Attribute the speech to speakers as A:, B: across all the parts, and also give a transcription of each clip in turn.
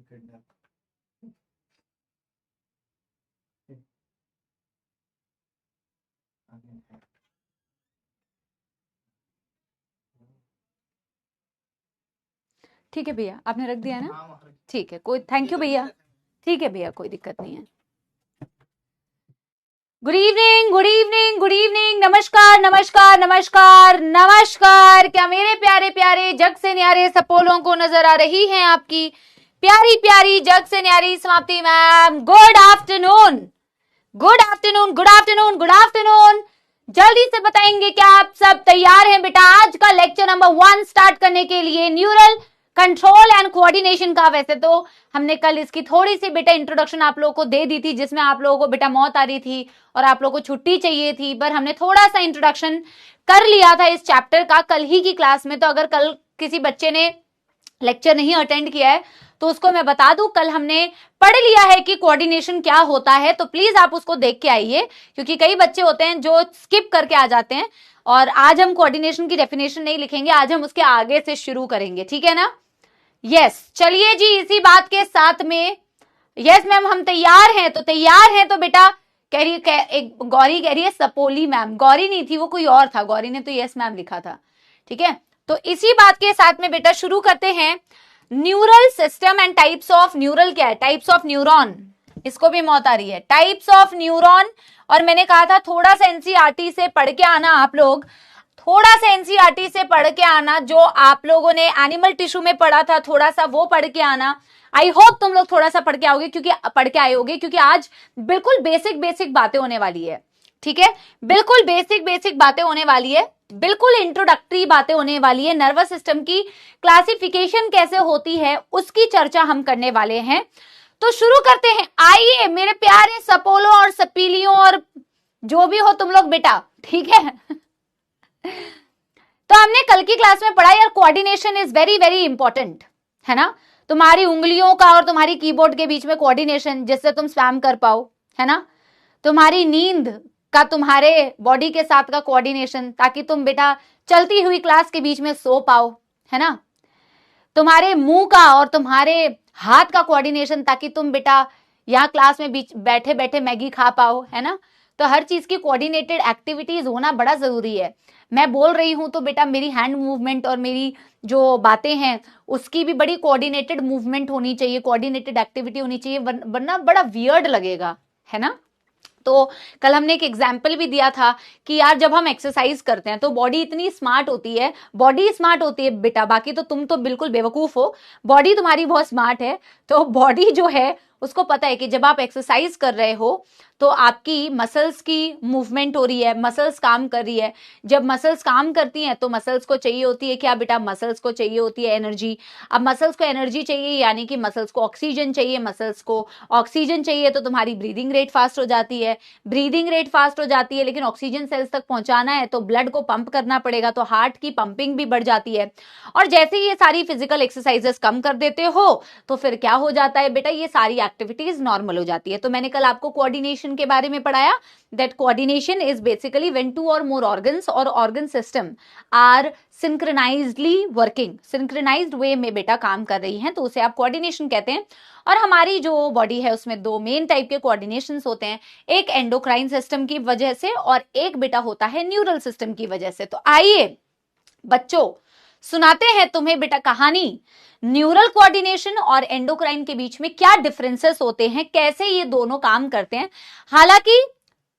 A: ठीक है भैया, आपने रख दिया ना? ठीक है, कोई थैंक यू भैया। ठीक है भैया, कोई दिक्कत नहीं है। Good evening, good evening, good evening, नमस्कार नमस्कार नमस्कार नमस्कार। क्या मेरे प्यारे प्यारे जग से न्यारे सपोलों को नजर आ रही हैं आपकी प्यारी प्यारी जग से न्यारी समाप्ति ma'am? Good afternoon, good afternoon, good afternoon, good afternoon. जल्दी से बताएंगे क्या आप सब तैयार हैं बेटा आज का लेक्चर नंबर 1 स्टार्ट करने के लिए, न्यूरल कंट्रोल एंड कोऑर्डिनेशन का? वैसे तो हमने कल इसकी थोड़ी सी बेटा इंट्रोडक्शन आप लोगों को दे दी थी, जिसमें आप लोगों को बेटा मौत आ रही थी और आप लोगों को छुट्टी चाहिए थी, पर हमने थोड़ा सा इंट्रोडक्शन कर लिया था इस चैप्टर का कल ही की क्लास में। तो अगर कल किसी बच्चे ने लेक्चर नहीं अटेंड किया है तो उसको मैं बता दूं, कल हमने पढ़ लिया है कि कोऑर्डिनेशन क्या होता है, तो प्लीज आप उसको देख के आइए, क्योंकि कई बच्चे होते हैं जो स्किप करके आ जाते हैं। और आज हम कोऑर्डिनेशन की डेफिनेशन नहीं लिखेंगे, आज हम उसके आगे से शुरू करेंगे, ठीक है ना? यस, चलिए जी, इसी बात के साथ में यस मैम हम तैयार हैं, तो तैयार हैं तो बेटा कह रही एक गौरी कह रही है सपोली मैम, गौरी नहीं थी वो कोई और था, गौरी ने तो यस मैम लिखा था, ठीक है? तो इसी बात के साथ में बेटा शुरू करते हैं। Neural system and types of neural क्या है? टाइप्स ऑफ न्यूरॉन, इसको भी मौत आ रही है, टाइप्स ऑफ न्यूरॉन। और मैंने कहा था थोड़ा सा एनसीईआरटी से पढ़ के आना आप लोग, थोड़ा सा एनसीईआरटी से पढ़ के आना, जो आप लोगों ने एनिमल टिश्यू में पढ़ा था थोड़ा सा वो पढ़ के आना। आई होप तुम लोग थोड़ा सा पढ़ के आओगे, क्योंकि पढ़ के आए होगे, क्योंकि आज बिल्कुल बेसिक बेसिक बातें होने वाली है, ठीक है? बिल्कुल बेसिक बेसिक बातें होने वाली है, बिल्कुल इंट्रोडक्टरी बातें होने वाली है। नर्वस सिस्टम की क्लासिफिकेशन कैसे होती है उसकी चर्चा हम करने वाले हैं। तो शुरू करते हैं, आइए मेरे प्यारे सपोलो और सपीलियों और जो भी हो तुम लोग बेटा, ठीक है? तो हमने कल की क्लास में पढ़ा यार, coordination is very very important, है ना? तुम्हारी उंगलियों का और तुम्हारी कीबोर्ड के बीच में कोऑर्डिनेशन, जिससे तुम स्पैम कर पाओ, है ना? तुम्हारी नींद का तुम्हारे बॉडी के साथ का कोऑर्डिनेशन, ताकि तुम बेटा चलती हुई क्लास के बीच में सो पाओ, है ना? तुम्हारे मुंह का और तुम्हारे हाथ का कोऑर्डिनेशन, ताकि तुम बेटा यहाँ क्लास में बीच बैठे बैठे मैगी खा पाओ, है ना? तो हर चीज की कोऑर्डिनेटेड एक्टिविटीज होना बड़ा जरूरी है। मैं बोल रही हूं तो बेटा मेरी हैंड मूवमेंट और मेरी जो बातें हैं उसकी भी बड़ी कोऑर्डिनेटेड मूवमेंट होनी चाहिए, कोऑर्डिनेटेड एक्टिविटी होनी चाहिए, वरना बड़ा वियर्ड लगेगा, है ना? तो कल हमने एक एग्जाम्पल भी दिया था कि यार जब हम एक्सरसाइज करते हैं तो बॉडी इतनी स्मार्ट होती है, बॉडी स्मार्ट होती है बेटा, बाकी तो तुम तो बिल्कुल बेवकूफ हो, बॉडी तुम्हारी बहुत स्मार्ट है। तो बॉडी जो है उसको पता है कि जब आप एक्सरसाइज कर रहे हो तो आपकी मसल्स की मूवमेंट हो रही है, मसल्स काम कर रही है। जब मसल्स काम करती हैं तो मसल्स को चाहिए होती है क्या बेटा? मसल्स को चाहिए होती है एनर्जी। अब मसल्स को एनर्जी चाहिए यानी कि मसल्स को ऑक्सीजन चाहिए, मसल्स को ऑक्सीजन चाहिए तो तुम्हारी ब्रीदिंग रेट फास्ट हो जाती है, ब्रीदिंग रेट फास्ट हो जाती है, लेकिन ऑक्सीजन सेल्स तक पहुंचाना है तो ब्लड को पंप करना पड़ेगा, तो हार्ट की पंपिंग भी बढ़ जाती है। और जैसे ये सारी फिजिकल एक्सरसाइजेस कम कर देते हो तो फिर क्या हो जाता है बेटा? ये सारी एक्टिविटीज नॉर्मल हो जाती है। तो मैंने कल आपको कोऑर्डिनेशन के बारे में पढ़ाया, that coordination is basically when two और मोर ऑर्गन्स और organ system are synchronizedly working, synchronized way में बेटा काम कर रही हैं, तो उसे आप कोऑर्डिनेशन कहते हैं। और हमारी जो बॉडी है उसमें दो मेन टाइप के कोऑर्डिनेशंस होते हैं, एक एंडोक्राइन सिस्टम की वजह से और एक बेटा होता है न्यूरल सिस्टम की वजह से। तो आइए बच्चों सुनाते हैं तुम्हें बेटा कहानी, न्यूरल कोऑर्डिनेशन और एंडोक्राइन के बीच में क्या डिफरेंसेस होते हैं, कैसे ये दोनों काम करते हैं। हालांकि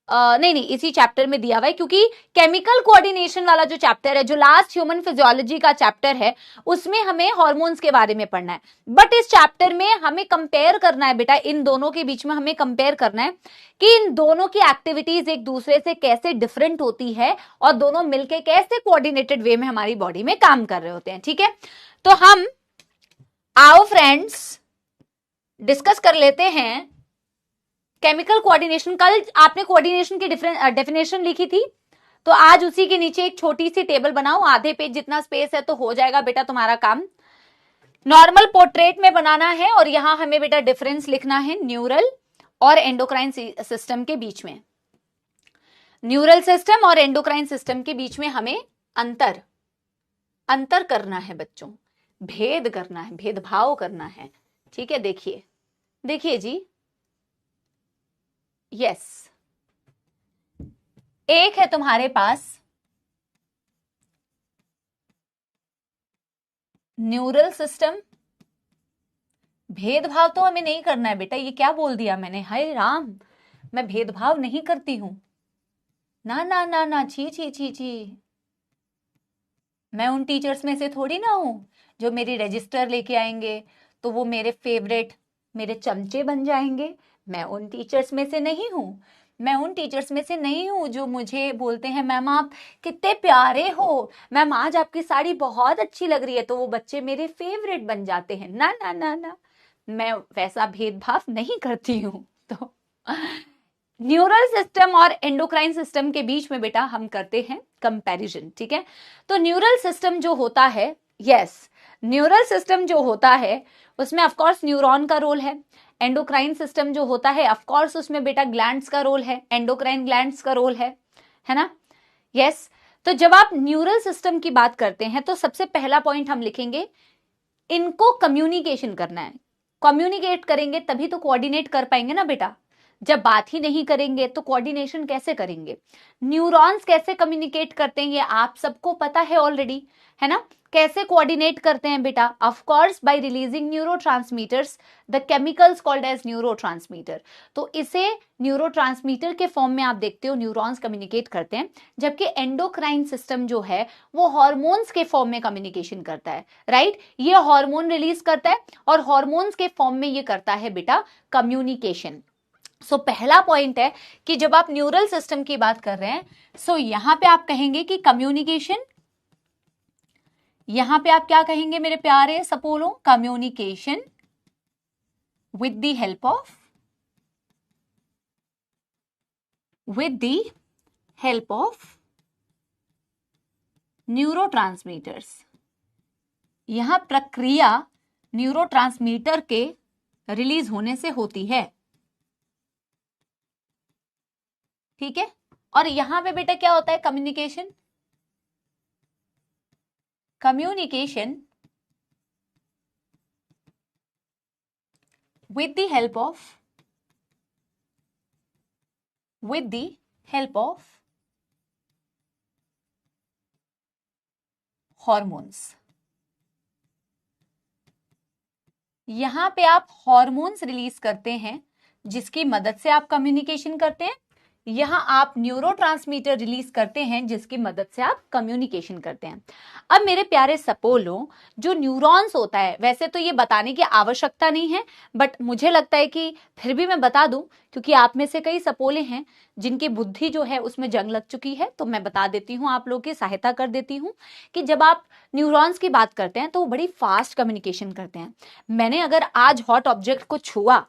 A: नहीं इसी चैप्टर में दिया हुआ है, क्योंकि केमिकल कोऑर्डिनेशन वाला जो चैप्टर है, जो लास्ट ह्यूमन फिजियोलॉजी का चैप्टर है, उसमें हमें हार्मोन्स के बारे में पढ़ना है। बट इस चैप्टर में हमें कंपेयर करना है बेटा, इन दोनों के बीच में हमें कंपेयर करना है कि इन दोनों की एक्टिविटीज एक दूसरे से कैसे डिफरेंट होती है और दोनों मिलकर कैसे कोऑर्डिनेटेड वे में हमारी बॉडी में काम कर रहे होते हैं, ठीक है? तो हम आओ फ्रेंड्स डिस्कस कर लेते हैं केमिकल कोऑर्डिनेशन। कल आपने कोऑर्डिनेशन की डेफिनेशन लिखी थी, तो आज उसी के नीचे एक छोटी सी टेबल बनाओ, आधे पेज जितना स्पेस है तो हो जाएगा बेटा तुम्हारा काम। नॉर्मल पोर्ट्रेट में बनाना है और यहां हमें बेटा डिफरेंस लिखना है न्यूरल और एंडोक्राइन सिस्टम के बीच में। न्यूरल सिस्टम और एंडोक्राइन सिस्टम के बीच में हमें अंतर करना है बच्चों, भेद करना है, भेदभाव करना है, ठीक है, देखिए देखिए जी, यस, एक है तुम्हारे पास न्यूरल सिस्टम। भेदभाव तो हमें नहीं करना है बेटा, ये क्या बोल दिया मैंने, हाय राम, मैं भेदभाव नहीं करती हूं, ना ना ना ना, छी छी छी छी। मैं उन टीचर्स में से थोड़ी ना हूं जो मेरी रजिस्टर लेके आएंगे तो वो मेरे फेवरेट, मेरे चमचे बन जाएंगे। मैं उन टीचर्स में से नहीं हूं, मैं उन टीचर्स में से नहीं हूं जो मुझे बोलते हैं मैम आप कितने प्यारे हो, मैम आज आपकी साड़ी बहुत अच्छी लग रही है, तो वो बच्चे मेरे फेवरेट बन जाते हैं। ना ना ना ना, मैं वैसा भेदभाव नहीं करती हूं। तो न्यूरल सिस्टम और एंडोक्राइन सिस्टम के बीच में बेटा हम करते हैं कंपैरिजन, ठीक है। तो न्यूरल सिस्टम जो होता है, यस, न्यूरल सिस्टम जो होता है उसमें ऑफ कोर्स न्यूरॉन का रोल है। एंडोक्राइन सिस्टम जो होता है ऑफ कोर्स उसमें बेटा ग्लैंड्स का रोल है, एंडोक्राइन ग्लैंड्स का रोल है ना, यस। तो जब आप न्यूरल सिस्टम की बात करते हैं तो सबसे पहला पॉइंट हम लिखेंगे, इनको कम्युनिकेशन करना है। कम्युनिकेट करेंगे तभी तो कोऑर्डिनेट कर पाएंगे ना बेटा, जब बात ही नहीं करेंगे तो कोऑर्डिनेशन कैसे करेंगे। न्यूरॉन्स कैसे कम्युनिकेट करते हैं ये आप सबको पता है ऑलरेडी, है ना। कैसे कोऑर्डिनेट करते हैं बेटा, of course by releasing neurotransmitters, the chemicals called as neurotransmitter. तो इसे न्यूरोट्रांसमीटर के फॉर्म में आप देखते हो न्यूरॉन्स कम्युनिकेट करते हैं, जबकि एंडोक्राइन सिस्टम जो है वो हार्मोन्स के फॉर्म में कम्युनिकेशन करता है, राइट। ये हार्मोन रिलीज करता है और हार्मोन्स के फॉर्म में ये करता है बेटा कम्युनिकेशन। सो पहला पॉइंट है कि जब आप न्यूरल सिस्टम की बात कर रहे हैं, सो यहां पे आप कहेंगे कि कम्युनिकेशन, यहां पे आप क्या कहेंगे मेरे प्यारे सपोलो, communication with the help of, with the help of neurotransmitters. यहां प्रक्रिया न्यूरोट्रांसमीटर के रिलीज होने से होती है, ठीक है। और यहां पे बेटा क्या होता है, communication, communication with the help of, with the help of hormones। यहां पे आप हॉर्मोन्स रिलीज करते हैं जिसकी मदद से आप कम्युनिकेशन करते हैं, यहां आप न्यूरोट्रांसमीटर रिलीज करते हैं जिसकी मदद से आप कम्युनिकेशन करते हैं। अब मेरे प्यारे सपोलो, जो न्यूरॉन्स होता है, वैसे तो ये बताने की आवश्यकता नहीं है, बट मुझे लगता है कि फिर भी मैं बता दूं, क्योंकि आप में से कई सपोले हैं जिनकी बुद्धि जो है उसमें जंग लग चुकी है, तो मैं बता देती हूँ, आप लोगों की सहायता कर देती हूँ कि जब आप न्यूरॉन्स की बात करते हैं तो वो बड़ी फास्ट कम्युनिकेशन करते हैं। मैंने अगर आज हॉट ऑब्जेक्ट को छुआ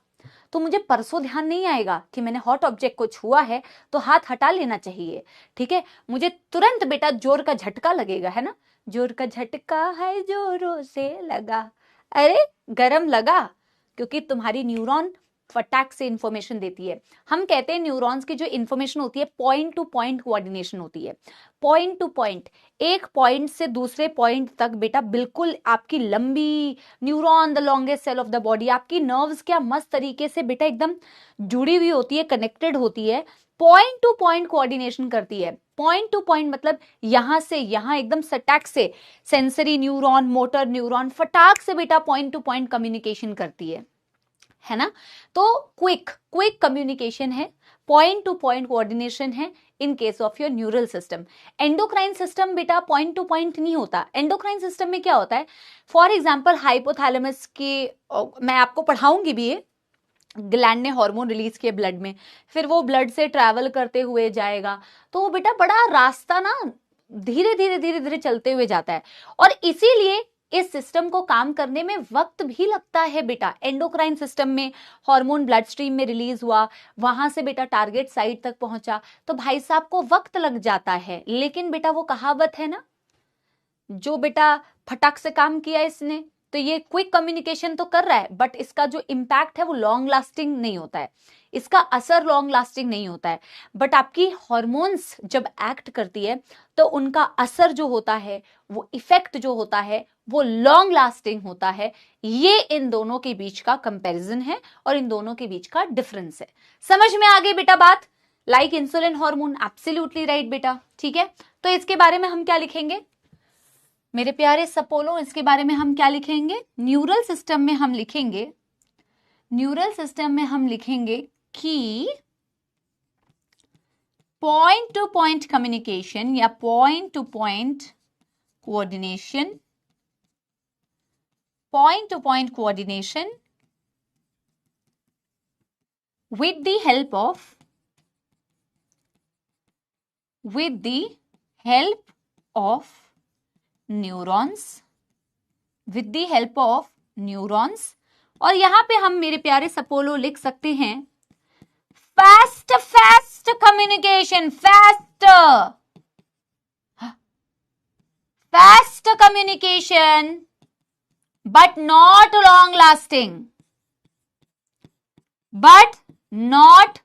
A: तो मुझे परसों ध्यान नहीं आएगा कि मैंने हॉट ऑब्जेक्ट को छुआ है, तो हाथ हटा लेना चाहिए, ठीक है। मुझे तुरंत बेटा जोर का झटका लगेगा, है ना, जोर का झटका है जोरों से लगा, अरे गरम लगा, क्योंकि तुम्हारी न्यूरॉन फटाक से इंफॉर्मेशन देती है। हम कहते हैं न्यूरॉन्स की जो इंफॉर्मेशन होती है पॉइंट टू पॉइंट कोऑर्डिनेशन होती है, पॉइंट टू पॉइंट, एक पॉइंट से दूसरे पॉइंट तक बेटा बिल्कुल आपकी लंबी, neuron the longest cell of the body, आपकी नर्व्स क्या मस्त तरीके से बेटा एकदम जुड़ी हुई होती है, कनेक्टेड होती है, पॉइंट टू पॉइंट कोऑर्डिनेशन करती है। पॉइंट टू पॉइंट मतलब यहां से यहां एकदम सटाक से सेंसरी न्यूरॉन, मोटर न्यूरॉन फटाक से बेटा पॉइंट टू पॉइंट कम्युनिकेशन करती है ना। तो क्विक कम्युनिकेशन है, पॉइंट टू पॉइंट कोऑर्डिनेशन है in case of your neural system. Endocrine system बेटा पॉइंट टू पॉइंट नहीं होता। एंडोक्राइन सिस्टम में क्या होता है, फॉर एग्जांपल हाइपोथैलेमस की, मैं आपको पढ़ाऊंगी भी, ये ग्लैंड ने हार्मोन रिलीज किए ब्लड में, फिर वो ब्लड से ट्रैवल करते हुए जाएगा, तो वो बेटा बड़ा रास्ता ना धीरे धीरे धीरे धीरे चलते हुए जाता है, और इसीलिए इस सिस्टम को काम करने में वक्त भी लगता है बेटा। एंडोक्राइन सिस्टम में हार्मोन ब्लड स्ट्रीम में रिलीज हुआ, वहां से बेटा टारगेट साइट तक पहुंचा, तो भाई साहब को वक्त लग जाता है। लेकिन बेटा वो कहावत है ना, जो बेटा फटाक से काम किया इसने, तो ये क्विक कम्युनिकेशन तो कर रहा है, बट इसका जो इम्पैक्ट है वो लॉन्ग लास्टिंग नहीं होता है। इसका असर लॉन्ग लास्टिंग नहीं होता है, बट आपकी हॉर्मोन्स जब एक्ट करती है तो उनका असर जो होता है, वो इफेक्ट जो होता है, वो लॉन्ग लास्टिंग होता है। ये इन दोनों के बीच का कंपैरिजन है और इन दोनों के बीच का डिफरेंस है। समझ में आ गई बेटा बात? Like insulin hormone, absolutely right बेटा। ठीक है, तो इसके बारे में हम क्या लिखेंगे मेरे प्यारे सपोलो? इसके बारे में हम क्या लिखेंगे? न्यूरल सिस्टम में हम लिखेंगे, न्यूरल सिस्टम में हम लिखेंगे कि पॉइंट टू पॉइंट कम्युनिकेशन या point to point coordination, point to point coordination with the help of neurons, with the help of neurons। और यहां पे हम मेरे प्यारे सपोलो लिख सकते हैं fast communication, fast communication but not long lasting, but not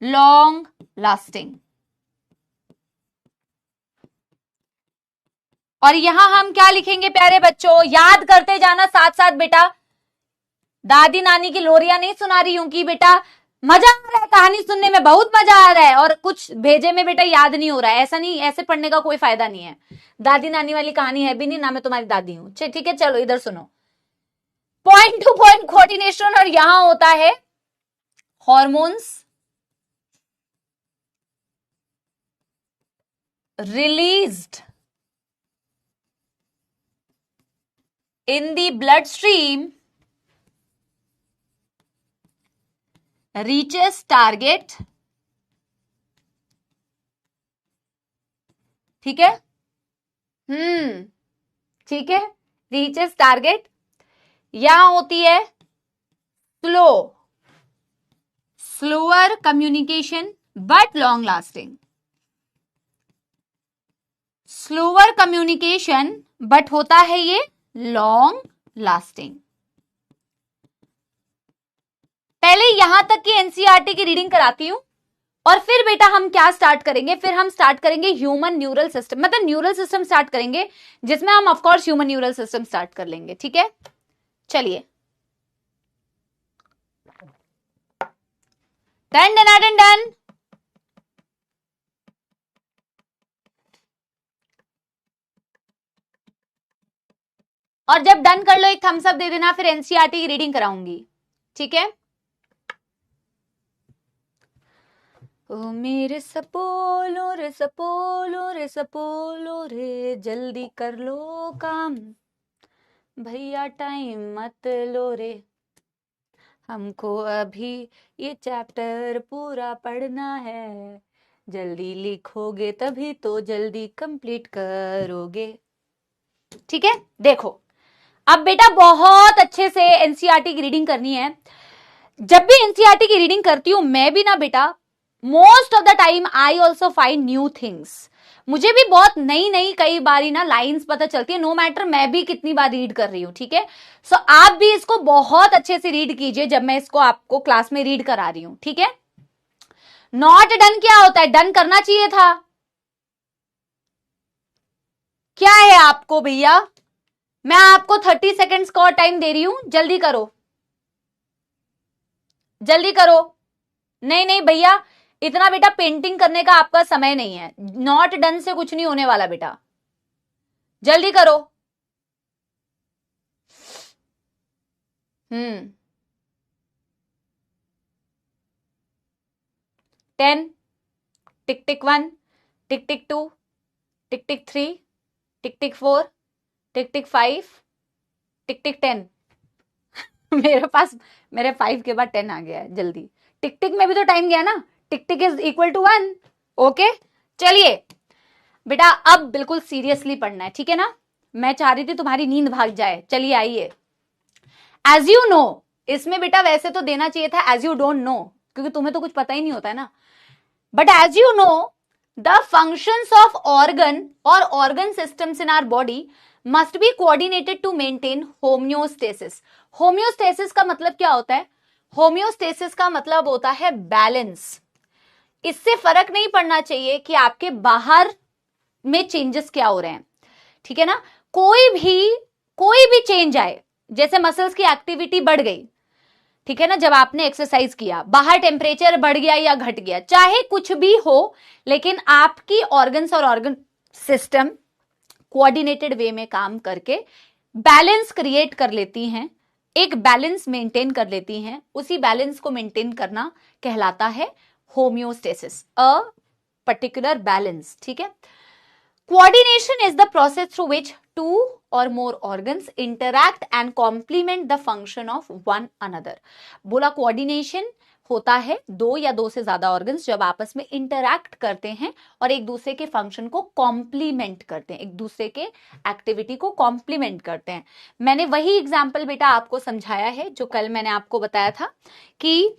A: long lasting. और यहां हम क्या लिखेंगे प्यारे बच्चों? याद करते जाना साथ साथ बेटा। दादी नानी की लोरियां नहीं सुना रही हूं कि बेटा मजा आ रहा है, कहानी सुनने में बहुत मजा आ रहा है और कुछ भेजे में बेटा याद नहीं हो रहा है। ऐसा नहीं, ऐसे पढ़ने का कोई फायदा नहीं है। दादी नानी वाली कहानी है भी नहीं, ना मैं तुम्हारी दादी हूं। ठीक है, चलो इधर सुनो। पॉइंट टू पॉइंट कोऑर्डिनेशन, और यहां होता है hormones released in the bloodstream reaches target। ठीक है, ठीक है, reaches target। यहां होती है slower communication but long lasting, slower communication but होता है ये लॉन्ग लास्टिंग। पहले यहां तक की एनसीईआरटी की रीडिंग कराती हूं और फिर बेटा हम क्या स्टार्ट करेंगे? फिर हम स्टार्ट करेंगे ह्यूमन न्यूरल सिस्टम, मतलब न्यूरल सिस्टम स्टार्ट करेंगे जिसमें हम of course human neural system start कर लेंगे। ठीक है, चलिए डन डन डन डन। और जब डन कर लो एक थम्स अप दे देना, फिर एनसीईआरटी की रीडिंग कराऊंगी। ठीक है, ओ मेरे सपोलो रे सपोलो रे सपोलो रे, जल्दी कर लो काम भैया, टाइम मत लो रे, हमको अभी ये चैप्टर पूरा पढ़ना है, जल्दी लिखोगे तभी तो जल्दी कंप्लीट करोगे। ठीक है, देखो अब बेटा बहुत अच्छे से एनसीईआरटी की रीडिंग करनी है। जब भी एनसीईआरटी की रीडिंग करती हूं मैं भी ना बेटा, most of the time I also find new things. मुझे भी बहुत नई नई कई बारी ना लाइंस पता चलती है, नो मैटर मैं भी कितनी बार रीड कर रही हूं। ठीक है, सो आप भी इसको बहुत अच्छे से रीड कीजिए जब मैं इसको आपको क्लास में रीड करा रही हूं। ठीक है, नॉट डन क्या होता है? डन करना चाहिए था। क्या है आपको भैया? मैं आपको 30 सेकेंड्स का और टाइम दे रही हूं, जल्दी करो, जल्दी करो। नहीं नहीं भैया, इतना बेटा पेंटिंग करने का आपका समय नहीं है। नॉट डन से कुछ नहीं होने वाला बेटा, जल्दी करो। 10, टिक टिक 1, टिक टिक 2, टिक टिक 3, टिक टिक 4, टिक टिक 5, टिक टिक 10। मेरे पास मेरे 5 के बाद 10 आ गया है। जल्दी, टिक टिक में भी तो टाइम गया ना, टिक टिक इज इक्वल टू 1। ओके, चलिए बेटा अब बिल्कुल सीरियसली पढ़ना है। ठीक है ना, मैं चाह रही थी तुम्हारी नींद भाग जाए। चलिए आइए। एज यू नो, इसमें बेटा वैसे तो देना चाहिए था एज यू डोंट नो, क्योंकि तुम्हें तो कुछ पता ही नहीं होता है ना, but as you know the functions of organ और organ systems in our body must be coordinated to maintain homeostasis। homeostasis का मतलब क्या होता है? होम्योस्टेसिस का मतलब होता है बैलेंस। इससे फर्क नहीं पड़ना चाहिए कि आपके बाहर में चेंजेस क्या हो रहे हैं, ठीक है ना। कोई भी चेंज आए, जैसे मसल्स की एक्टिविटी बढ़ गई, ठीक है ना, जब आपने एक्सरसाइज किया, बाहर टेम्परेचर बढ़ गया या घट गया, चाहे कुछ भी हो, लेकिन आपकी ऑर्गन्स और ऑर्गन सिस्टम कोऑर्डिनेटेड वे में काम करके बैलेंस क्रिएट कर लेती हैं, एक बैलेंस मेंटेन कर लेती हैं। उसी बैलेंस को मेंटेन करना कहलाता है होम्योस्टेसिस, अ पर्टिकुलर बैलेंस, ठीक है। Coordination is the process through which two or more organs interact and complement the function of one another। बोला कोऑर्डिनेशन होता है दो या दो से ज्यादा ऑर्गन्स जब आपस में इंटरैक्ट करते हैं और एक दूसरे के फंक्शन को कॉम्प्लीमेंट करते हैं, एक दूसरे के एक्टिविटी को कॉम्प्लीमेंट करते हैं। मैंने वही एग्जाम्पल बेटा आपको समझाया है जो कल मैंने आपको बताया था कि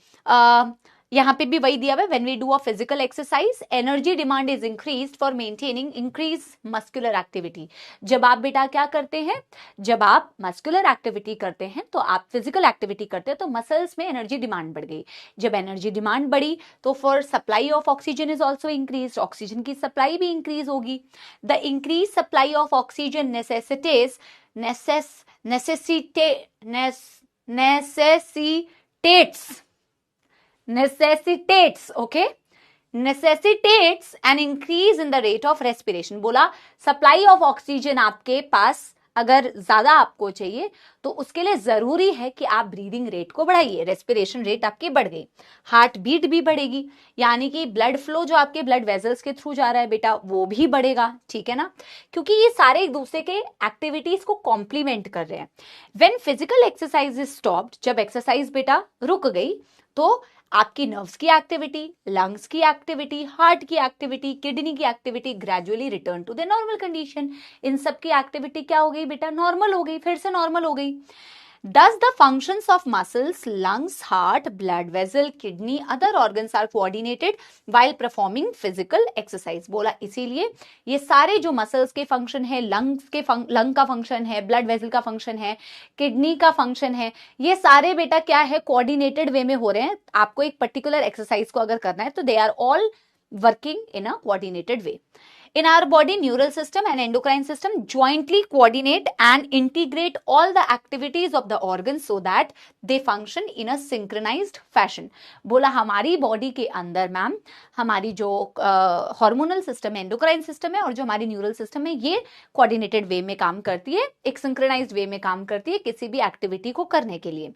A: यहां पे भी वही दिया हुआ है, when we do a physical exercise energy demand is increased for maintaining increase muscular activity. जब आप बेटा क्या करते हैं, जब आप मस्कुलर एक्टिविटी करते हैं, तो आप फिजिकल एक्टिविटी करते हैं, तो मसल्स में एनर्जी डिमांड बढ़ गई। जब एनर्जी डिमांड बढ़ी तो for supply of oxygen is also increase, oxygen की सप्लाई भी इंक्रीज होगी। The increase supply of oxygen necessitates an increase in the rate of respiration। बोला सप्लाई ऑफ ऑक्सीजन आपके पास अगर ज्यादा आपको चाहिए तो उसके लिए जरूरी है कि आप ब्रीदिंग रेट को बढ़ाइए, रेस्पिरेशन रेट आपकी बढ़ गई, हार्ट बीट भी बढ़ेगी, यानी कि ब्लड फ्लो जो आपके ब्लड वेजल्स के थ्रू जा रहा है बेटा वो भी बढ़ेगा, ठीक है ना, क्योंकि ये सारे एक दूसरे के एक्टिविटीज को कॉम्प्लीमेंट कर रहे हैं। When physical exercise is stopped, जब एक्सरसाइज बेटा रुक गई तो आपकी नर्व्स की एक्टिविटी, लंग्स की एक्टिविटी, हार्ट की एक्टिविटी, किडनी की activity gradually return to the normal condition. इन सब की एक्टिविटी क्या हो गई बेटा, नॉर्मल हो गई, फिर से नॉर्मल हो गई। Thus the functions of muscles, lungs, heart, blood vessel, kidney, other organs are coordinated while performing physical exercise। बोला इसीलिए ये सारे जो मसल्स के फंक्शन है, लंग का फंक्शन है, ब्लड वेसल का फंक्शन है, किडनी का फंक्शन है, ये सारे बेटा क्या है, कोऑर्डिनेटेड वे में हो रहे हैं। आपको एक पर्टिकुलर एक्सरसाइज को अगर करना है तो they are all working in a coordinated way। In our body, neural system and endocrine system jointly coordinate and integrate all the activities of the organs so that they function in a synchronized fashion। बोला हमारी body के अंदर ma'am हमारी जो hormonal system है, endocrine system है और जो हमारी न्यूरल सिस्टम है, ये कोऑर्डिनेटेड वे में काम करती है, एक सिंक्रोनाइज्ड वे में काम करती है किसी भी एक्टिविटी को करने के लिए।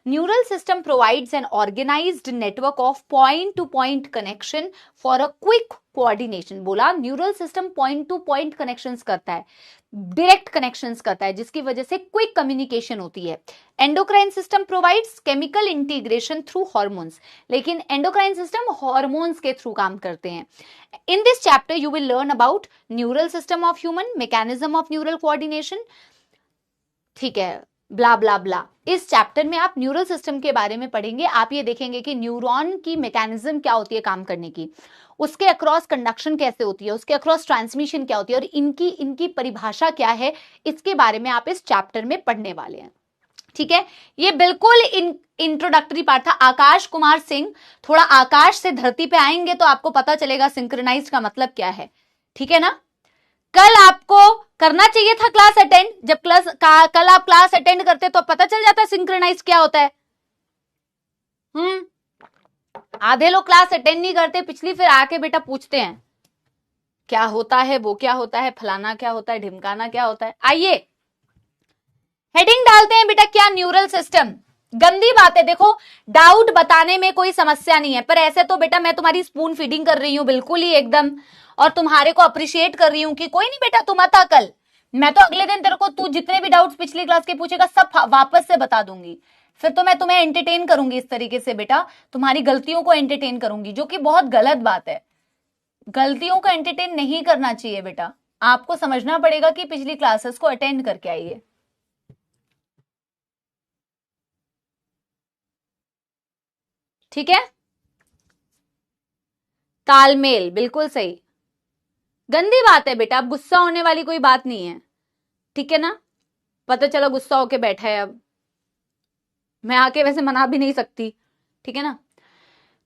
A: Neural system provides an organized network of point-to-point connection for a quick coordination। बोला neural system point to point connections करता है, डायरेक्ट कनेक्शंस करता है, जिसकी वजह से क्विक कम्युनिकेशन होती है। Endocrine system provides chemical integration through hormones, लेकिन एंडोक्राइन सिस्टम हॉर्मोन्स के थ्रू काम करते हैं। In this chapter you will learn about neural system of human, mechanism of neural coordination, ठीक है, ब्ला ब्ला ब्ला। इस चैप्टर में आप न्यूरल सिस्टम के बारे में पढ़ेंगे। आप ये देखेंगे कि न्यूरॉन की मैकेनिज्म क्या होती है काम करने की, उसके अक्रॉस कंडक्शन कैसे होती है, उसके अक्रॉस ट्रांसमिशन क्या होती है और इनकी परिभाषा क्या है, इसके बारे में आप इस चैप्टर में पढ़ने वाले हैं, ठीक है। ये बिल्कुल इंट्रोडक्टरी पार्ट था। आकाश कुमार सिंह, थोड़ा आकाश से धरती पे आएंगे तो आपको पता चलेगा सिंक्रोनाइज्ड का मतलब क्या है, ठीक है ना। कल आपको करना चाहिए था क्लास अटेंड, जब कल आप क्लास अटेंड करते तो पता चल जाता सिंक्रोनाइज क्या होता है। आधे लोग क्लास अटेंड नहीं करते, पिछली फिर आके बेटा पूछते हैं क्या होता है, वो क्या होता है, फलाना क्या होता है, ढिमकाना क्या होता है। आइए हेडिंग डालते हैं बेटा, क्या न्यूरल सिस्टम। गंदी बात है, देखो डाउट बताने में कोई समस्या नहीं है, पर ऐसे तो बेटा मैं तुम्हारी स्पून फीडिंग कर रही हूं बिल्कुल ही एकदम, और तुम्हारे को अप्रिशिएट कर रही हूं कि कोई नहीं बेटा तुम आता कल, मैं तो अगले दिन तेरे को तू जितने भी डाउट्स पिछली क्लास के पूछेगा सब वापस से बता दूंगी, फिर तो मैं तुम्हें एंटरटेन करूंगी इस तरीके से बेटा, तुम्हारी गलतियों को एंटरटेन करूंगी, जो कि बहुत गलत बात है। गलतियों को एंटरटेन नहीं करना चाहिए बेटा, आपको समझना पड़ेगा कि पिछली क्लासेस को अटेंड करके आइए, ठीक है। तालमेल, बिल्कुल सही। गंदी बात है बेटा, अब गुस्सा होने वाली कोई बात नहीं है, ठीक है ना। पता चला गुस्सा होके बैठा है अब, मैं आके वैसे मना भी नहीं सकती, ठीक है ना।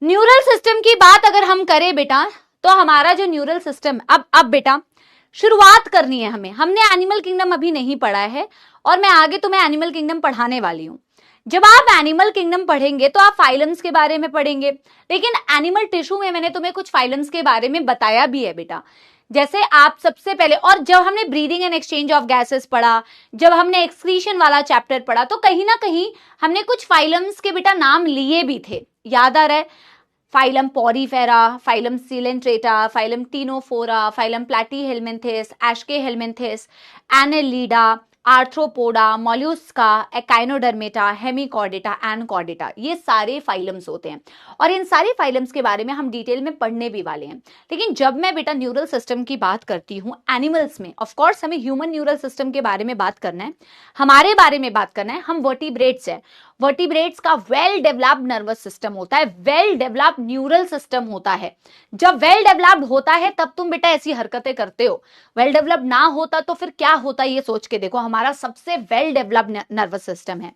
A: न्यूरल सिस्टम की बात अगर हम करें बेटा, तो हमारा जो न्यूरल सिस्टम, अब बेटा शुरुआत करनी है हमें। हमने एनिमल किंगडम अभी नहीं पढ़ा है और मैं आगे तुम्हें एनिमल किंगडम पढ़ाने वाली हूं। जब आप एनिमल किंगडम पढ़ेंगे तो आप फाइलम्स के बारे में पढ़ेंगे, लेकिन एनिमल टिश्यू में मैंने तुम्हें कुछ फाइलम्स के बारे में बताया भी है बेटा। जैसे आप सबसे पहले, और जब हमने breathing and exchange of gases पढ़ा, जब हमने एक्सक्रीशन वाला चैप्टर पढ़ा, तो कहीं ना कहीं हमने कुछ फाइलम्स के बेटा नाम लिए भी थे, याद आ रहा है? Phylum Porifera, phylum Coelenterata, phylum Ctenophora, phylum Platyhelminthes, Aschelminthes, Annelida, Arthropoda, Mollusca, Echinodermata, Hemichordata, and Chordata, ये सारे फाइलम्स होते हैं और इन सारे फाइलम्स के बारे में हम डिटेल में पढ़ने भी वाले हैं। लेकिन जब मैं बेटा न्यूरल सिस्टम की बात करती हूँ एनिमल्स में, ऑफ कोर्स हमें ह्यूमन न्यूरल सिस्टम के बारे में बात करना है, हमारे बारे में बात करना है। हम वर्टिब्रेट्स हैं, वर्टिब्रेट्स का वेल डेवलप्ड नर्वस सिस्टम होता है, वेल डेवलप्ड न्यूरल सिस्टम होता है। जब वेल डेवलप्ड होता है तब तुम बेटा ऐसी हरकतें करते हो, वेल डेवलप्ड ना होता तो फिर क्या होता, ये सोच के देखो। हमारा सबसे वेल डेवलप्ड नर्वस सिस्टम है,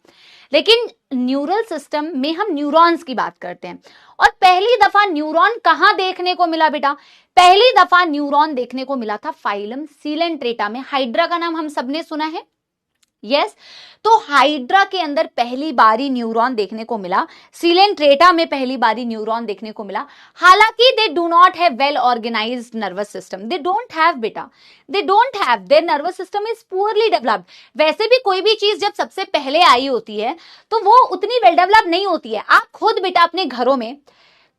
A: लेकिन न्यूरल सिस्टम में हम न्यूरॉन्स की बात करते हैं। और पहली दफा न्यूरॉन कहां देखने को मिला बेटा? पहली दफा न्यूरॉन देखने को मिला था फाइलम सिलेंट्रेटा में। हाइड्रा का नाम हम सबने सुना है, यस। तो हाइड्रा के अंदर पहली बारी न्यूरॉन देखने को मिला, सिलेंट्रेटा में पहली बारी न्यूरॉन देखने को मिला। हालांकि they do not have well organized nervous system, they don't have बेटा, they don't have, their nervous system is poorly developed. वैसे भी कोई भी चीज जब सबसे पहले आई होती है तो वो उतनी वेल डेवलप्ड नहीं होती है। आप खुद बेटा अपने घरों में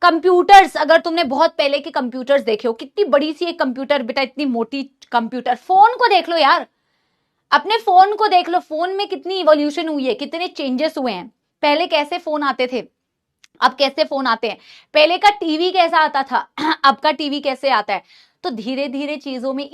A: कंप्यूटर्स, अगर तुमने बहुत पहले के कंप्यूटर्स देखे हो, कितनी बड़ी सी एक कंप्यूटर बेटा, इतनी मोटी कंप्यूटर, फोन को देख लो यार, अपने फोन को देख लो, फोन में कितनी इवोल्यूशन हुई है, कितने चेंजेस हुए हैं। पहले कैसे फोन आते थे, अब कैसे फोन आते हैं, पहले का टीवी कैसा आता था, अब का टीवी कैसे आता है। तो धीरे धीरे चीजों में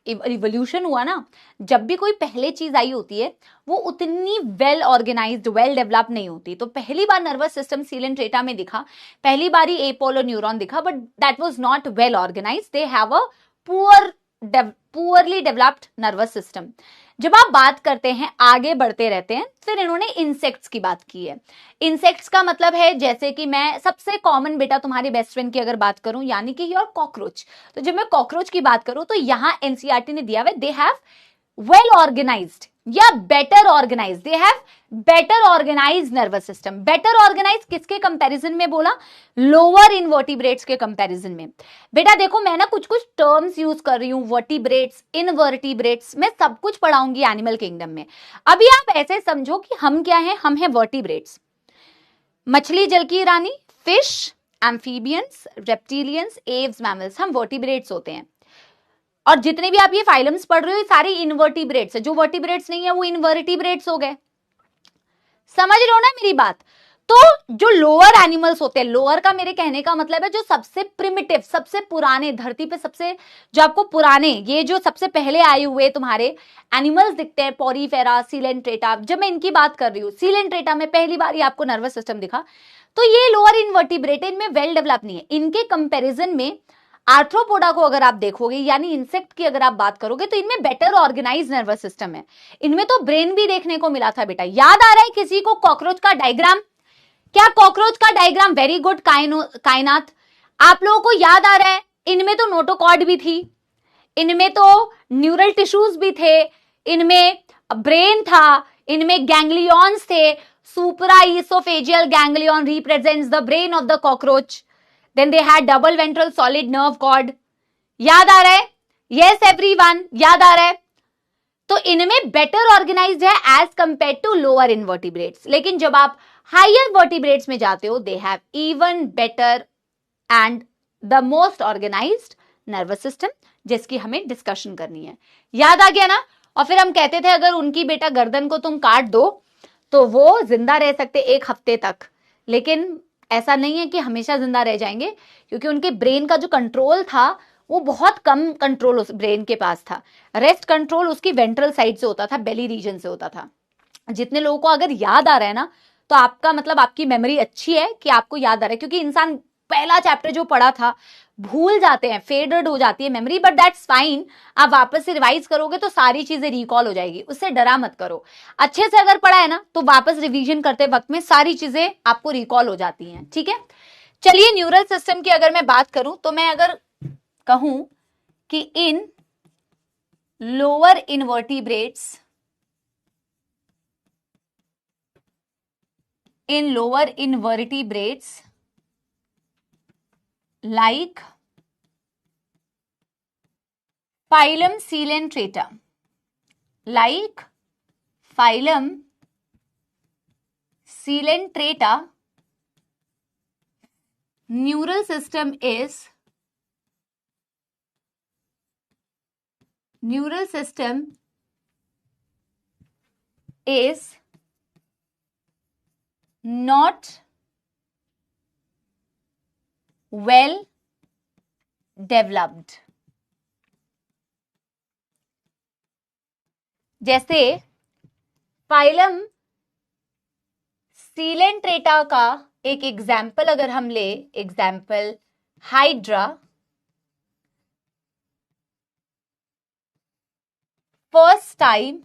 A: इवोल्यूशन हुआ ना। जब भी कोई पहले चीज आई होती है वो उतनी वेल ऑर्गेनाइज्ड, वेल डेवलप नहीं होती। तो पहली बार नर्वस सिस्टम सिलेंट्रेटा में दिखा, पहली बार ही एपोलो न्यूरॉन दिखा, but that was not well organised, they have a poorly developed nervous system. जब आप बात करते हैं, आगे बढ़ते रहते हैं, फिर इन्होंने इंसेक्ट्स की बात की है। इंसेक्ट्स का मतलब है, जैसे कि मैं सबसे कॉमन बेटा तुम्हारी बेस्ट फ्रेंड की अगर बात करूं, यानी कि योर कॉकरोच। तो जब मैं कॉकरोच की बात करूं तो यहां एनसीईआरटी ने दिया हुआ, दे हैव वेल ऑर्गेनाइज्ड या better organised, they have better organised nervous system. Better organised किसके कंपैरिजन में बोला? लोअर इनवर्टिब्रेट्स के कंपैरिजन में। बेटा देखो मैं ना कुछ कुछ टर्म्स यूज कर रही हूं, वर्टिब्रेट्स, इनवर्टिब्रेट्स, मैं सब कुछ पढ़ाऊंगी एनिमल किंगडम में। अभी आप ऐसे समझो कि हम क्या हैं, हम हैं वर्टिब्रेट्स, मछली जल की रानी, fish, amphibians, reptilians, aves, mammals, हम वर्टिब्रेट्स होते हैं। और जितने भी आप ये फाइलम्स पढ़ रहे हो, सारी इनवर्टिब्रेट्स है। जो वर्टिब्रेट्स नहीं है वो इनवर्टिब्रेट्स हो गए। समझ रहे हो ना मेरी बात? तो जो लोअर एनिमल्स होते हैं, लोअर का मेरे कहने का मतलब है जो सबसे प्रिमिटिव, सबसे पुराने, धरती पे सबसे जो आपको पुराने, ये जो सबसे पहले आए हुए तुम्हारे एनिमल्स दिखते हैं, पॉरीफेरा, सिलेंट्रेटा, जब मैं इनकी बात कर रही हूँ, सिलेंट्रेटा में पहली बार आपको नर्वस सिस्टम दिखा, तो ये लोअर इनवर्टिब्रेट, इनमें वेल डेवलप नहीं है। इनके कंपेरिजन में आर्थ्रोपोडा को अगर आप देखोगे, यानी इंसेक्ट की अगर आप बात करोगे, तो इनमें बेटर ऑर्गेनाइज नर्वस सिस्टम है। इनमें तो ब्रेन भी देखने को मिला था बेटा। याद आ रहा है किसी को कॉकरोच का डायग्राम? क्या कॉकरोच का डायग्राम? वेरी गुड कायनात, आप लोगों को याद आ रहा है? इनमें तो नोटोकॉर्ड भी थी, इनमें तो न्यूरल टिश्यूज भी थे, इनमें ब्रेन था, इनमें गैंग्लियॉन्स थे। Supra oesophageal ganglion represents the brain of the cockroach. Then they had double ventral solid nerve cord. याद आ रहा है? Yes everyone, याद आ रहा है? तो इनमें बेटर ऑर्गेनाइज्ड है as compare to lower invertebrates. लेकिन जब आप हायर वर्टिब्रेट्स में जाते हो, they have even better and the most organised nervous system, जिसकी हमें डिस्कशन करनी है। याद आ गया ना? और फिर हम कहते थे अगर उनकी बेटा गर्दन को तुम काट दो तो वो जिंदा रह सकते 1 हफ्ते तक, लेकिन ऐसा नहीं है कि हमेशा जिंदा रह जाएंगे, क्योंकि उनके ब्रेन का जो कंट्रोल था वो बहुत कम कंट्रोल उस ब्रेन के पास था। रेस्ट कंट्रोल उसकी वेंट्रल साइड से होता था, बेली रीजन से होता था। जितने लोगों को अगर याद आ रहा है ना, तो आपका मतलब आपकी मेमोरी अच्छी है कि आपको याद आ रहा है, क्योंकि इंसान पहला चैप्टर जो पढ़ा था भूल जाते हैं, फेडेड हो जाती है मेमोरी, बट दैट्स फाइन। आप वापस से रिवाइज करोगे तो सारी चीजें रिकॉल हो जाएगी, उससे डरा मत करो। अच्छे से अगर पढ़ा है ना तो वापस रिवीजन करते वक्त में सारी चीजें आपको रिकॉल हो जाती हैं, ठीक है। चलिए न्यूरल सिस्टम की अगर मैं बात करूं तो मैं अगर कहूं कि इन lower invertebrates, in lower invertebrates like phylum Coelenterata, like phylum Coelenterata, neural system is not well developed। जैसे फाइलम सीलेंट्रेटा का एक एग्जाम्पल अगर हम ले, example hydra, first time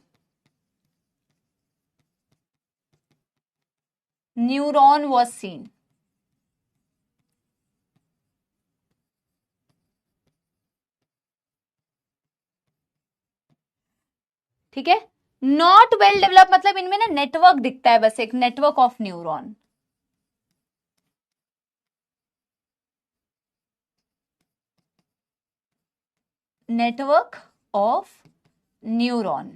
A: neuron was seen. ठीक है, नॉट वेल डेवलप मतलब इनमें ना नेटवर्क दिखता है, बस एक network of neuron. Network of neuron.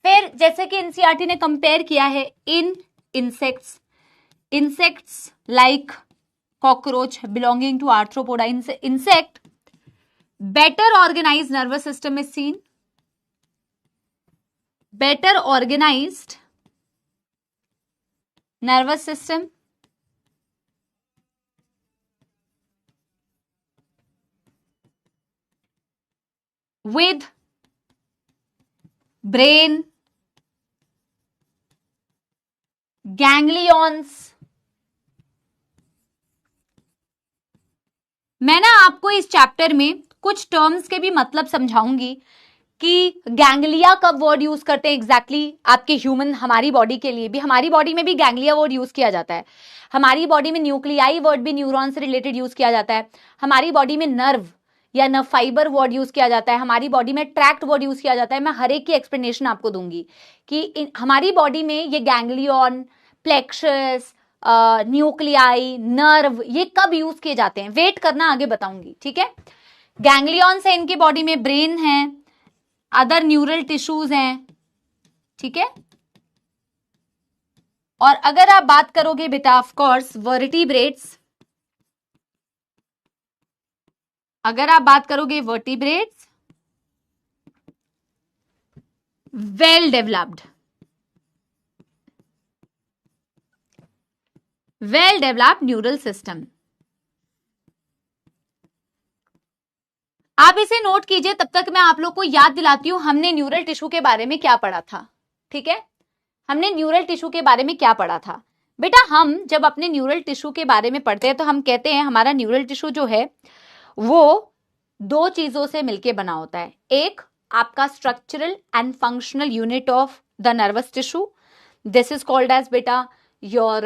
A: फिर जैसे कि एनसीईआरटी ने कंपेयर किया है in insects like cockroach belonging to Arthropoda, insect better organised nervous system is seen, better organized nervous system with brain, ganglions। मैं ना आपको इस चैप्टर में कुछ टर्म्स के भी मतलब समझाऊंगी कि गैंग्लिया कब वर्ड यूज करते हैं एग्जैक्टली आपके ह्यूमन, हमारी बॉडी के लिए भी, हमारी बॉडी में भी गैंग्लिया वर्ड यूज किया जाता है। हमारी बॉडी में न्यूक्लियाई वर्ड भी न्यूरॉन से रिलेटेड यूज किया जाता है। हमारी बॉडी में नर्व या नर्व फाइबर वर्ड यूज किया जाता है। हमारी बॉडी में ट्रैक्ट वर्ड यूज किया जाता है। मैं हर एक की एक्सप्लेनेशन आपको दूंगी कि हमारी बॉडी में ये गैंग्लियन, प्लेक्सस, न्यूक्लियाई, नर्व ये कब यूज किए जाते हैं, वेट करना, आगे बताऊंगी, ठीक है। गैंग्लियन से इनकी बॉडी में ब्रेन है, अदर न्यूरल टिश्यूज हैं, ठीक है। और अगर आप बात करोगे बेटा ऑफ कोर्स वर्टिब्रेट्स, अगर आप बात करोगे vertebrates, well developed neural system. आप इसे नोट कीजिए, तब तक मैं आप लोग को याद दिलाती हूं हमने न्यूरल टिश्यू के बारे में क्या पढ़ा था, ठीक है। हमने न्यूरल टिश्यू के बारे में क्या पढ़ा था बेटा। हम जब अपने न्यूरल टिश्यू के बारे में पढ़ते हैं तो हम कहते हैं हमारा न्यूरल टिश्यू जो है वो दो चीजों से मिलकर बना होता है। एक आपका structural and functional unit of the nervous tissue, this is called as बेटा योर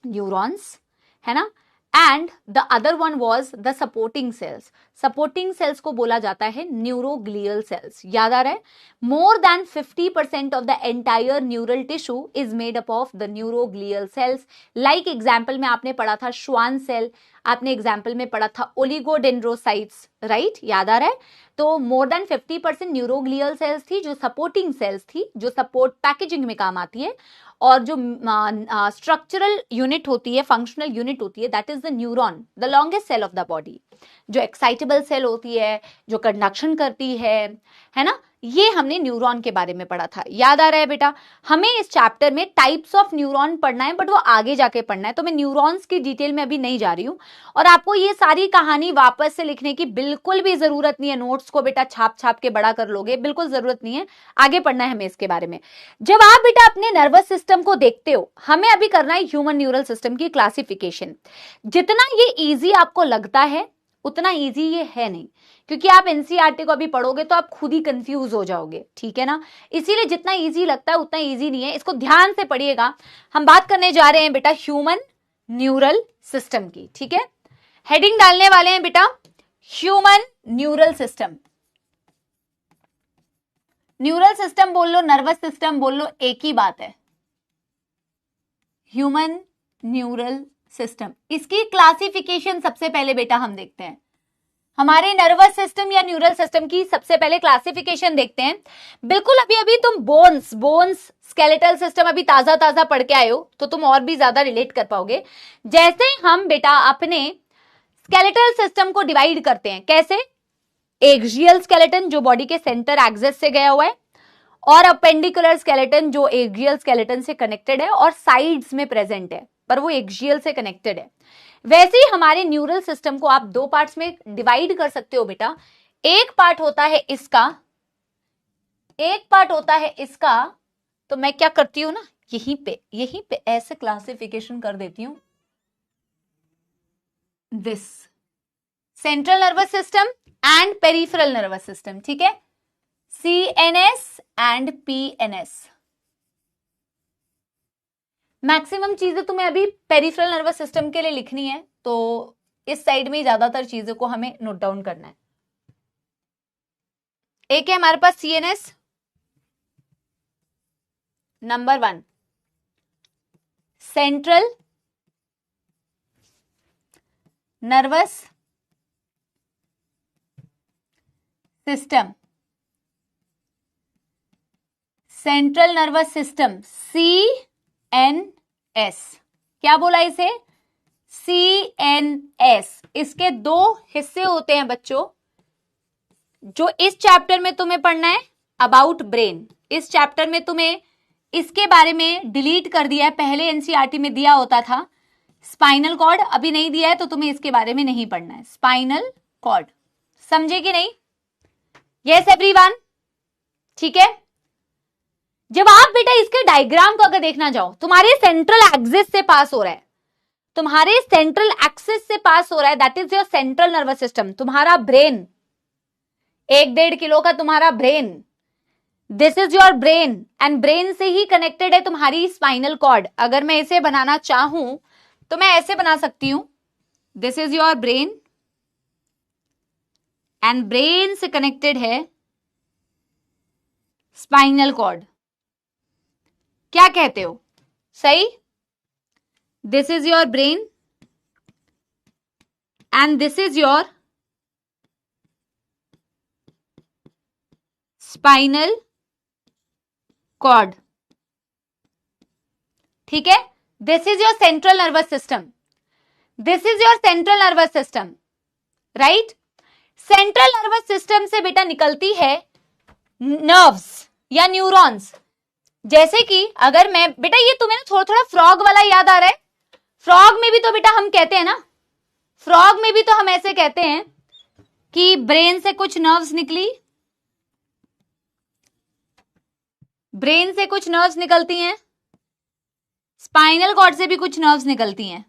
A: न्यूरॉन्स, है ना। And the other one was the supporting cells. Supporting cells को बोला जाता है न्यूरोग्लियल सेल्स। याद आ रहा है, more than 50% of the entire neural tissue is made up of the neuroglial sales. Like example में आपने पढ़ा था श्वान सेल, आपने एग्जाम्पल में पढ़ा था ओलिगोडेंड्रोसाइट्स, राइट, याद आ रहा है। तो मोर देन 50% न्यूरोग्लियल सेल्स थी जो सपोर्टिंग सेल्स थी, जो सपोर्ट पैकेजिंग में काम आती है। और जो स्ट्रक्चरल यूनिट होती है, फंक्शनल यूनिट होती है, that is the neuron, the longest cell of the body, जो एक्साइटेबल सेल होती है, जो कंडक्शन करती है ना। ये हमने न्यूरॉन के बारे में पढ़ा था, याद आ रहा है बेटा? हमें इस चैप्टर में टाइप्स ऑफ न्यूरॉन पढ़ना है, बट वो आगे जाके पढ़ना है, तो मैं न्यूरॉन्स की डिटेल में अभी नहीं जा रही हूं। और आपको ये सारी कहानी वापस से लिखने की बिल्कुल भी जरूरत नहीं है, नोट्स को बेटा छाप छाप के बड़ा कर लोगे, बिल्कुल जरूरत नहीं है, आगे पढ़ना है हमें इसके बारे में। जब आप बेटा अपने नर्वस सिस्टम को देखते हो, हमें अभी करना है ह्यूमन न्यूरल सिस्टम की क्लासिफिकेशन। जितना ये ईजी आपको लगता है उतना इजी ये है नहीं, क्योंकि आप एनसीईआरटी को अभी पढ़ोगे तो आप खुद ही कंफ्यूज हो जाओगे, ठीक है ना? इसीलिए जितना इजी लगता है उतना इजी नहीं है, इसको ध्यान से पढ़िएगा। हम बात करने जा रहे हैं बेटा ह्यूमन न्यूरल सिस्टम की, ठीक है? हेडिंग डालने वाले हैं बेटा human neural system. Neural system बोल लो, नर्वस सिस्टम बोल लो, एक ही बात है, ह्यूमन न्यूरल सिस्टम। इसकी क्लासिफिकेशन सबसे पहले बेटा हम देखते हैं, हमारे नर्वस सिस्टम या न्यूरल सिस्टम की सबसे पहले क्लासिफिकेशन देखते हैं। बिल्कुल अभी अभी तुम बोन्स स्केलेटल सिस्टम अभी ताजा ताजा पढ़ के आए हो, तो तुम और भी ज्यादा रिलेट कर पाओगे। जैसे हम बेटा अपने स्केलेटल सिस्टम को डिवाइड करते हैं, कैसे? एक्सियल स्केलेटन जो बॉडी के सेंटर एक्सिस से गया हुआ है, और अपेंडिकुलर स्केलेटन जो एक्सियल स्केलेटन से कनेक्टेड है और साइड्स में प्रेजेंट है, पर वो एक्सियल से कनेक्टेड है। वैसे ही हमारे न्यूरल सिस्टम को आप दो पार्ट्स में डिवाइड कर सकते हो बेटा। एक पार्ट होता है इसका, एक पार्ट होता है इसका। तो मैं क्या करती हूं ना, यहीं पे ऐसे क्लासिफिकेशन कर देती हूं, this central nervous system and peripheral nervous system, ठीक है? CNS and PNS। मैक्सिमम चीजें तुम्हें अभी पेरिफेरल नर्वस सिस्टम के लिए लिखनी है, तो इस साइड में ज्यादातर चीजों को हमें नोट डाउन करना है। एक है हमारे पास CNS number 1, central nervous system, central nervous system CNS। क्या बोला इसे? CNS। इसके दो हिस्से होते हैं बच्चों, जो इस चैप्टर में तुम्हें पढ़ना है अबाउट ब्रेन। इस चैप्टर में तुम्हें इसके बारे में डिलीट कर दिया है, पहले एनसीईआरटी में दिया होता था। स्पाइनल कॉर्ड अभी नहीं दिया है, तो तुम्हें इसके बारे में नहीं पढ़ना है। स्पाइनल कॉर्ड, समझे कि नहीं? यस एवरीवन, ठीक है? जब आप बेटा इसके डायग्राम को अगर देखना जाओ, तुम्हारे सेंट्रल एक्सिस से पास हो रहा है, तुम्हारे सेंट्रल एक्सिस से पास हो रहा है, that is your central nervous system. तुम्हारा ब्रेन, 1-1.5 किलो का तुम्हारा brain, this is your brain, and brain से ही कनेक्टेड है तुम्हारी स्पाइनल कॉर्ड। अगर मैं इसे बनाना चाहूं तो मैं ऐसे बना सकती हूं, this is your brain and brain से कनेक्टेड है स्पाइनल कॉर्ड। क्या कहते हो? सही? This is your brain and this is your spinal cord, ठीक है? This is your central nervous system, this is your central nervous system, right? Central nervous system से बेटा निकलती है नर्व्स या न्यूरॉन्स। जैसे कि अगर मैं बेटा, ये तुम्हें ना थोड़ा थोड़ा फ्रॉग वाला याद आ रहा है? फ्रॉग में भी तो बेटा हम कहते हैं ना, फ्रॉग में भी तो हम ऐसे कहते हैं कि ब्रेन से कुछ नर्व्स निकली, ब्रेन से कुछ नर्व्स निकलती हैं, स्पाइनल कॉर्ड से भी कुछ नर्व्स निकलती हैं।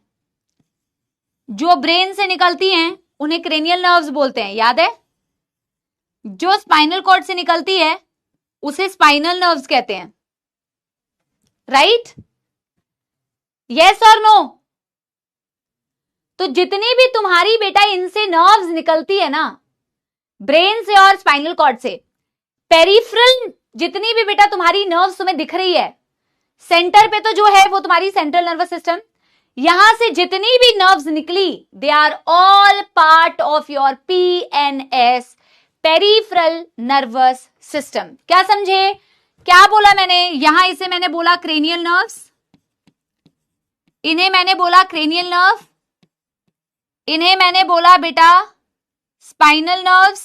A: जो ब्रेन से निकलती हैं उन्हें क्रेनियल नर्व्स बोलते हैं, याद है? जो स्पाइनल कॉर्ड से निकलती है उसे स्पाइनल नर्व्स कहते हैं, राइट? यस और नो? तो जितनी भी तुम्हारी बेटा इनसे नर्व्स निकलती है ना, ब्रेन से और स्पाइनल कॉर्ड से, पेरिफेरल जितनी भी बेटा तुम्हारी नर्व्स तुम्हें दिख रही है, सेंटर पे तो जो है वो तुम्हारी सेंट्रल नर्वस सिस्टम, यहां से जितनी भी नर्व्स निकली, they are all part of your PNS, peripheral nervous system. क्या समझे? क्या बोला मैंने? यहां इसे मैंने बोला क्रेनियल नर्व्स, इन्हें मैंने बोला क्रेनियल नर्व, इन्हें मैंने बोला बेटा स्पाइनल नर्व्स,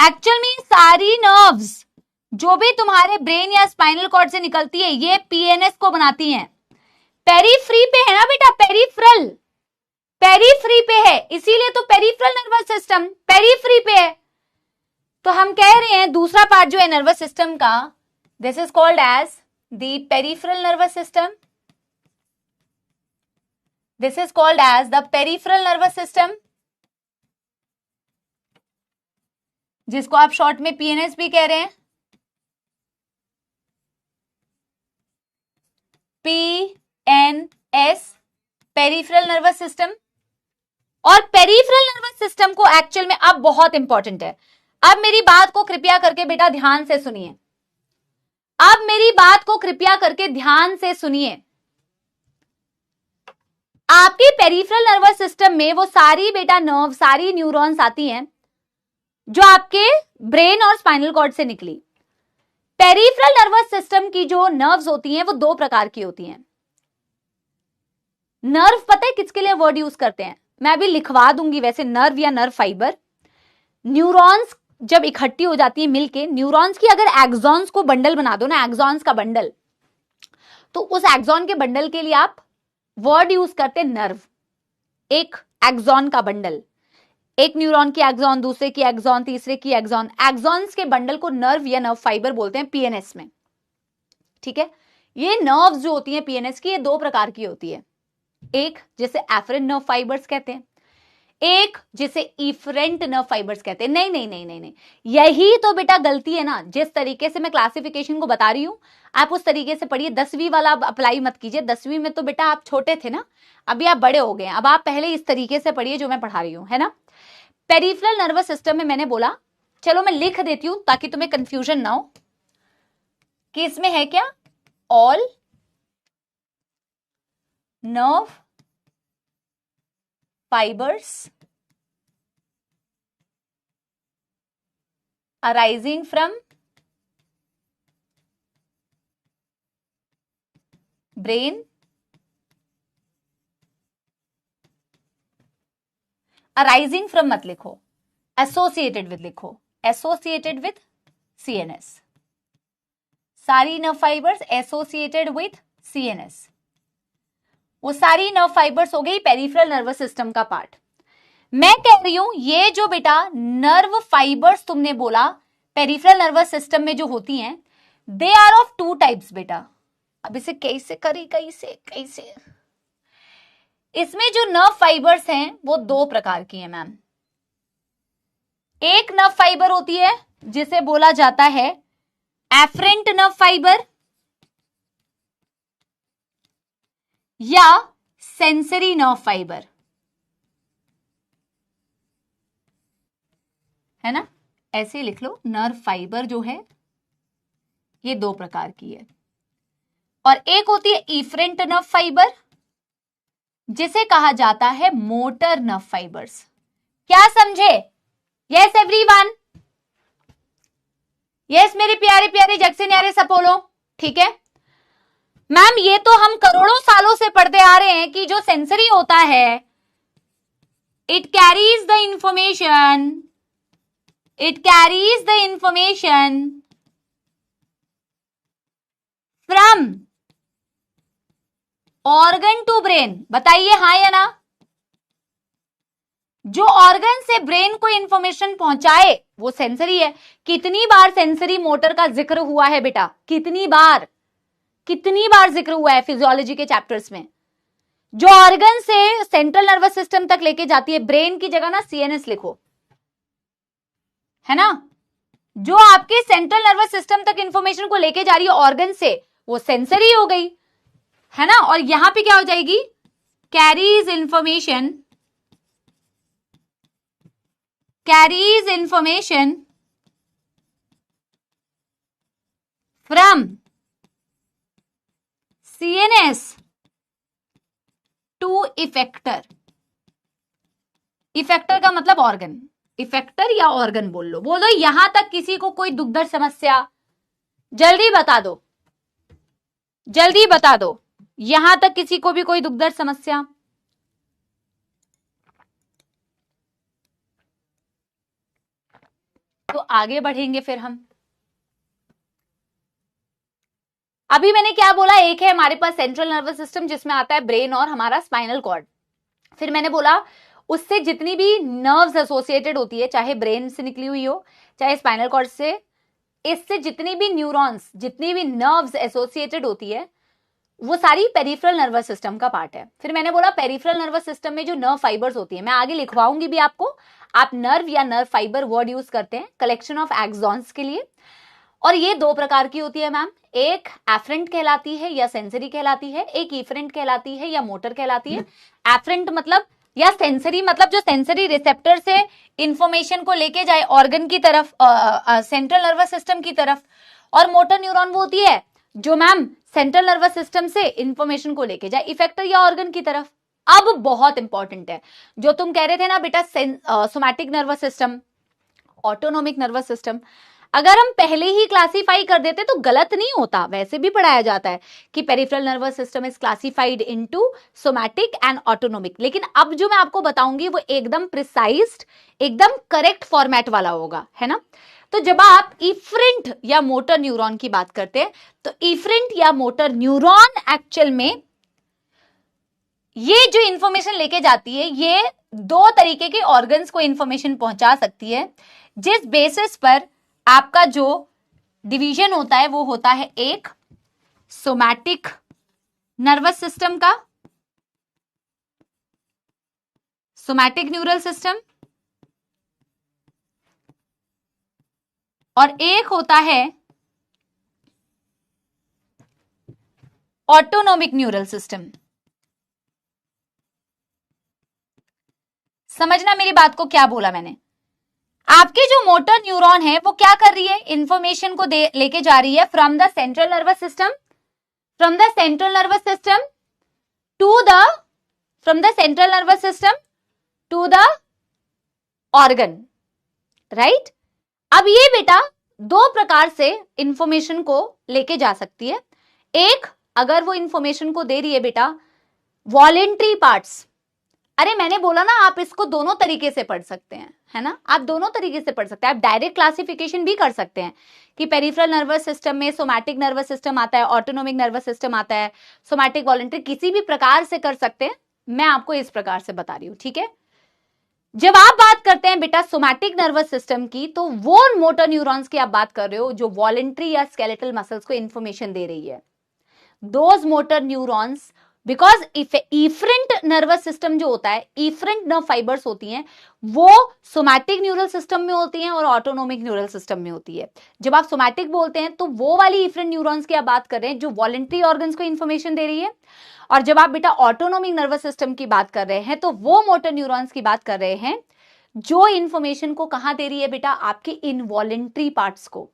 A: एक्चुअल में सारी नर्व्स जो भी तुम्हारे ब्रेन या स्पाइनल कॉर्ड से निकलती है ये पीएनएस को बनाती हैं। पेरीफ्री पे है ना बेटा, पेरीफ्रल, पेरीफ्री पे है, इसीलिए तो पेरीफ्रल नर्वस सिस्टम पेरीफ्री पे है। तो हम कह रहे हैं दूसरा पार्ट जो है नर्वस सिस्टम का, this is called as the peripheral nervous system, this is called as the peripheral nervous system, जिसको आप शॉर्ट में पीएनएस भी कह रहे हैं, पीएनएस, पेरीफ्रल नर्वस सिस्टम। और पेरीफ्रल नर्वस सिस्टम को एक्चुअल में अब बहुत इंपॉर्टेंट है, अब मेरी बात को कृपया करके बेटा ध्यान से सुनिए, अब मेरी बात को कृपया करके ध्यान से सुनिए। आपके पेरीफ्रल नर्वस सिस्टम में वो सारी बेटा नर्व, सारी न्यूरॉन्स आती हैं जो आपके ब्रेन और स्पाइनल कॉर्ड से निकली। पेरीफ्रल नर्वस सिस्टम की जो नर्व्स होती हैं वो दो प्रकार की होती हैं। नर्व पता है किसके लिए वर्ड यूज करते हैं, मैं अभी लिखवा दूंगी वैसे, नर्व या नर्व फाइबर। न्यूरॉन्स जब इकट्ठी हो जाती है मिलके, न्यूरॉन्स की अगर एक्सॉन्स को बंडल बना दो ना, एक्सॉन्स का बंडल, तो उस एक्सॉन के बंडल के लिए आप वर्ड यूज करते हैं नर्व। एक एक्सॉन का बंडल, एक न्यूरॉन की एक्सॉन, दूसरे की एक्सॉन, तीसरे की एक्सॉन, एक्सॉन्स के बंडल को नर्व या नर्व फाइबर बोलते हैं पीएनएस में। ठीक है, ये नर्व्स जो होती हैं पीएनएस की, ये दो प्रकार की होती है, एक जिसे एफरेंट नर्व फाइबर्स कहते हैं, एक जिसे इफरेंट नर्व फाइबर्स कहते हैं। नहीं नहीं नहीं नहीं नहीं, यही तो बेटा गलती है ना, जिस तरीके से मैं क्लासिफिकेशन को बता रही हूं आप उस तरीके से पढ़िए। 10वीं वाला अब अप्लाई मत कीजिए, 10वीं में तो बेटा आप छोटे थे ना, अभी आप बड़े हो गए हैं, अब आप पहले इस तरीके से पढ़िए जो मैं पढ़ा रही हूं, है ना। पेरिफेरल नर्वस सिस्टम में मैंने बोला, चलो मैं लिख देती हूं ताकि तुम्हें कंफ्यूजन ना हो कि इसमें है क्या, all nerve fibres arising from brain arising from मत लिखो, associated with लिखो, associated with CNS, सारी nerve fibres associated with CNS, वो सारी नर्व फाइबर्स हो गई पेरिफेरल नर्वस सिस्टम का पार्ट। मैं कह रही हूं ये जो बेटा नर्व फाइबर्स तुमने बोला पेरिफेरल नर्वस सिस्टम में जो होती हैं, they are of two types बेटा। अब इसे कैसे करी, कैसे कैसे, इसमें जो नर्व फाइबर्स हैं वो दो प्रकार की हैं मैम। एक नर्व फाइबर होती है जिसे बोला जाता है एफरेंट नर्व फाइबर या सेंसरी नर्व फाइबर, है ना, ऐसे ही लिख लो। नर्व फाइबर जो है ये दो प्रकार की है, और एक होती है इफरेंट नर्व फाइबर जिसे कहा जाता है मोटर नर्व फाइबर्स। क्या समझे? यस एवरीवन, यस मेरे प्यारे प्यारे जग से न्यारे सपोलो, ठीक है मैम। ये तो हम करोड़ों सालों से पढ़ते आ रहे हैं कि जो सेंसरी होता है it carries the information, it carries the information from organ to brain। बताइए हाँ या ना। जो ऑर्गन से ब्रेन को इंफॉर्मेशन पहुंचाए वो सेंसरी है। कितनी बार सेंसरी मोटर का जिक्र हुआ है बेटा, कितनी बार जिक्र हुआ है फिजियोलॉजी के चैप्टर्स में। जो ऑर्गन से सेंट्रल नर्वस सिस्टम तक लेके जाती है, ब्रेन की जगह ना CNS लिखो, है ना। जो आपके सेंट्रल नर्वस सिस्टम तक इंफॉर्मेशन को लेके जा रही है ऑर्गन से, वो सेंसरी हो गई, है ना। और यहां पे क्या हो जाएगी, carries information from CNS to effector. Effector का मतलब ऑर्गन, इफेक्टर या ऑर्गन बोल लो, बोलो यहां तक किसी को कोई दुखद समस्या, जल्दी बता दो, जल्दी बता दो, यहां तक किसी को भी कोई दुखद समस्या। तो आगे बढ़ेंगे फिर हम। अभी मैंने क्या बोला, एक है हमारे पास सेंट्रल नर्वस सिस्टम जिसमें आता है ब्रेन और हमारा स्पाइनल कॉर्ड। फिर मैंने बोला उससे जितनी भी नर्व्स एसोसिएटेड होती है, चाहे ब्रेन से निकली हुई हो चाहे स्पाइनल कॉर्ड से, इससे जितनी भी न्यूरॉन्स, जितनी भी नर्व्स एसोसिएटेड होती है वो सारी पेरिफेरल नर्वस सिस्टम का पार्ट है। फिर मैंने बोला पेरिफेरल नर्वस सिस्टम में जो नर्व फाइबर्स होती है, मैं आगे लिखवाऊंगी भी आपको, आप नर्व या नर्व फाइबर वर्ड यूज करते हैं कलेक्शन ऑफ एक्सॉन्स के लिए। और ये दो प्रकार की होती है मैम, एक एफरेंट कहलाती है या सेंसरी कहलाती है, एक इफरेंट कहलाती है या मोटर कहलाती है। एफरेंट मतलब या सेंसरी मतलब जो सेंसरी रिसेप्टर से इंफॉर्मेशन को लेके जाए ऑर्गन की तरफ, सेंट्रल नर्वस सिस्टम की तरफ। और मोटर न्यूरॉन वो होती है जो मैम सेंट्रल नर्वस सिस्टम से इंफॉर्मेशन को लेके जाए इफेक्टर या ऑर्गन की तरफ। अब बहुत इंपॉर्टेंट है जो तुम कह रहे थे ना बेटा, somatic nervous system, autonomic nervous system, अगर हम पहले ही क्लासिफाई कर देते तो गलत नहीं होता, वैसे भी पढ़ाया जाता है कि peripheral nervous system is classified into somatic and autonomic. लेकिन अब जो मैं आपको बताऊंगी वो एकदम प्रिसाइज्ड, एकदम करेक्ट फॉर्मेट वाला होगा, है ना। तो जब आप इफरेंट या मोटर न्यूरॉन की बात करते हैं तो इफरेंट या मोटर न्यूरॉन एक्चुअल में ये जो इंफॉर्मेशन लेके जाती है, ये दो तरीके के ऑर्गन्स को इंफॉर्मेशन पहुंचा सकती है, जिस बेसिस पर आपका जो डिवीजन होता है वो होता है एक सोमैटिक नर्वस सिस्टम का, सोमैटिक न्यूरल सिस्टम, और एक होता है ऑटोनोमिक न्यूरल सिस्टम। समझना मेरी बात को, क्या बोला मैंने। आपके जो मोटर न्यूरॉन है वो क्या कर रही है, इंफॉर्मेशन को लेके जा रही है from the central nervous system, from the central nervous system to the, from the central nervous system to the organ, right. अब ये बेटा दो प्रकार से इंफॉर्मेशन को लेके जा सकती है। एक, अगर वो इंफॉर्मेशन को दे रही है बेटा वॉलेंट्री पार्ट्स, अरे मैंने बोला ना आप इसको दोनों तरीके से पढ़ सकते हैं, है ना, आप दोनों तरीके से पढ़ सकते हैं। आप डायरेक्ट क्लासिफिकेशन भी कर सकते हैं कि पेरिफेरल नर्वस सिस्टम में सोमैटिक नर्वस सिस्टम आता है, ऑटोनोमिक नर्वस सिस्टम आता है, सोमैटिक वॉलेंट्री, किसी भी प्रकार से कर सकते हैं। मैं आपको इस प्रकार से बता रही हूं, ठीक है। जब आप बात करते हैं बेटा सोमैटिक नर्वस सिस्टम की, तो वो मोटर न्यूरॉन्स की आप बात कर रहे हो जो वॉलेंट्री या स्केलेटल मसल्स को इंफॉर्मेशन दे रही है। Those motor neurons, because efferent nervous system जो होता है, इफरेंट नर्व फाइबर्स होती हैं, वो सोमैटिक न्यूरल सिस्टम में होती हैं और ऑटोनोमिक न्यूरल सिस्टम में होती है। जब आप सोमैटिक बोलते हैं तो वो वाली इफरेंट न्यूरॉन्स की आप बात कर रहे हैं जो वॉलेंट्री ऑर्गन्स को इंफॉर्मेशन दे रही है, और जब आप बेटा ऑटोनोमिक नर्वस सिस्टम की बात कर रहे हैं तो वो मोटर न्यूरॉन्स की बात कर रहे हैं जो इंफॉर्मेशन को कहां दे रही है बेटा, आपके इनवॉलेंट्री पार्ट्स को।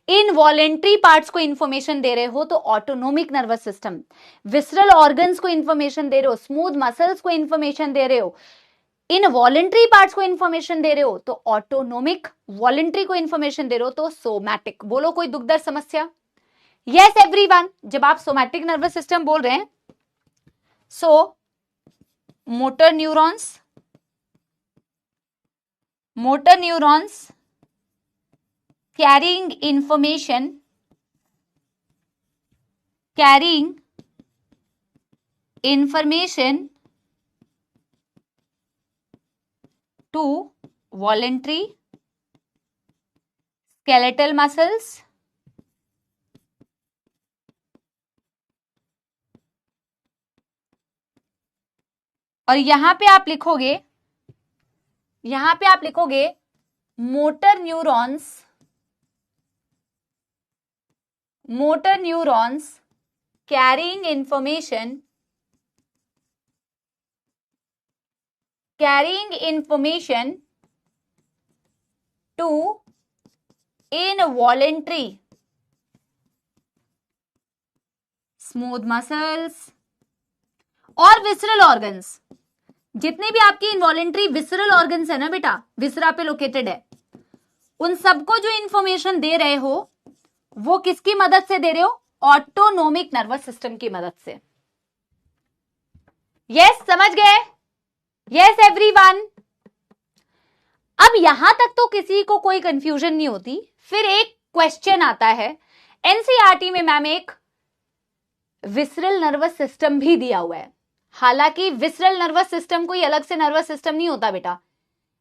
A: इनवॉलेंट्री पार्ट्स को इंफॉर्मेशन दे रहे हो तो autonomic nervous system, visceral organs को इंफॉर्मेशन दे रहे हो, स्मूथ मसल्स को इंफॉर्मेशन दे रहे हो, इनवॉलेंट्री पार्ट्स को इंफॉर्मेशन दे रहे हो तो ऑटोनोमिक, वॉलेंट्री को इंफॉर्मेशन दे रहे हो तो सोमैटिक। बोलो कोई दुख दर्द समस्या? यस एवरीवन, जब आप सोमैटिक नर्वस सिस्टम बोल रहे हैं, सो motor neurons, motor neurons carrying information to voluntary skeletal muscles और यहां पे आप लिखोगे, यहां पे आप लिखोगे motor neurons, motor neurons carrying information to involuntary smooth muscles और विसरल ऑर्गन्स। जितने भी आपके इनवॉलेंट्री विसरल ऑर्गन्स है ना बेटा, विसरा पे लोकेटेड है, उन सबको जो इंफॉर्मेशन दे रहे हो वो किसकी मदद से दे रहे हो, ऑटोनोमिक नर्वस सिस्टम की मदद से। यस समझ गए? Yes everyone. अब यहां तक तो किसी को कोई कंफ्यूजन नहीं होती। फिर एक क्वेश्चन आता है एनसीईआरटी में, मैम एक विसरल नर्वस सिस्टम भी दिया हुआ है। हालांकि विसरल नर्वस सिस्टम कोई अलग से नर्वस सिस्टम नहीं होता बेटा,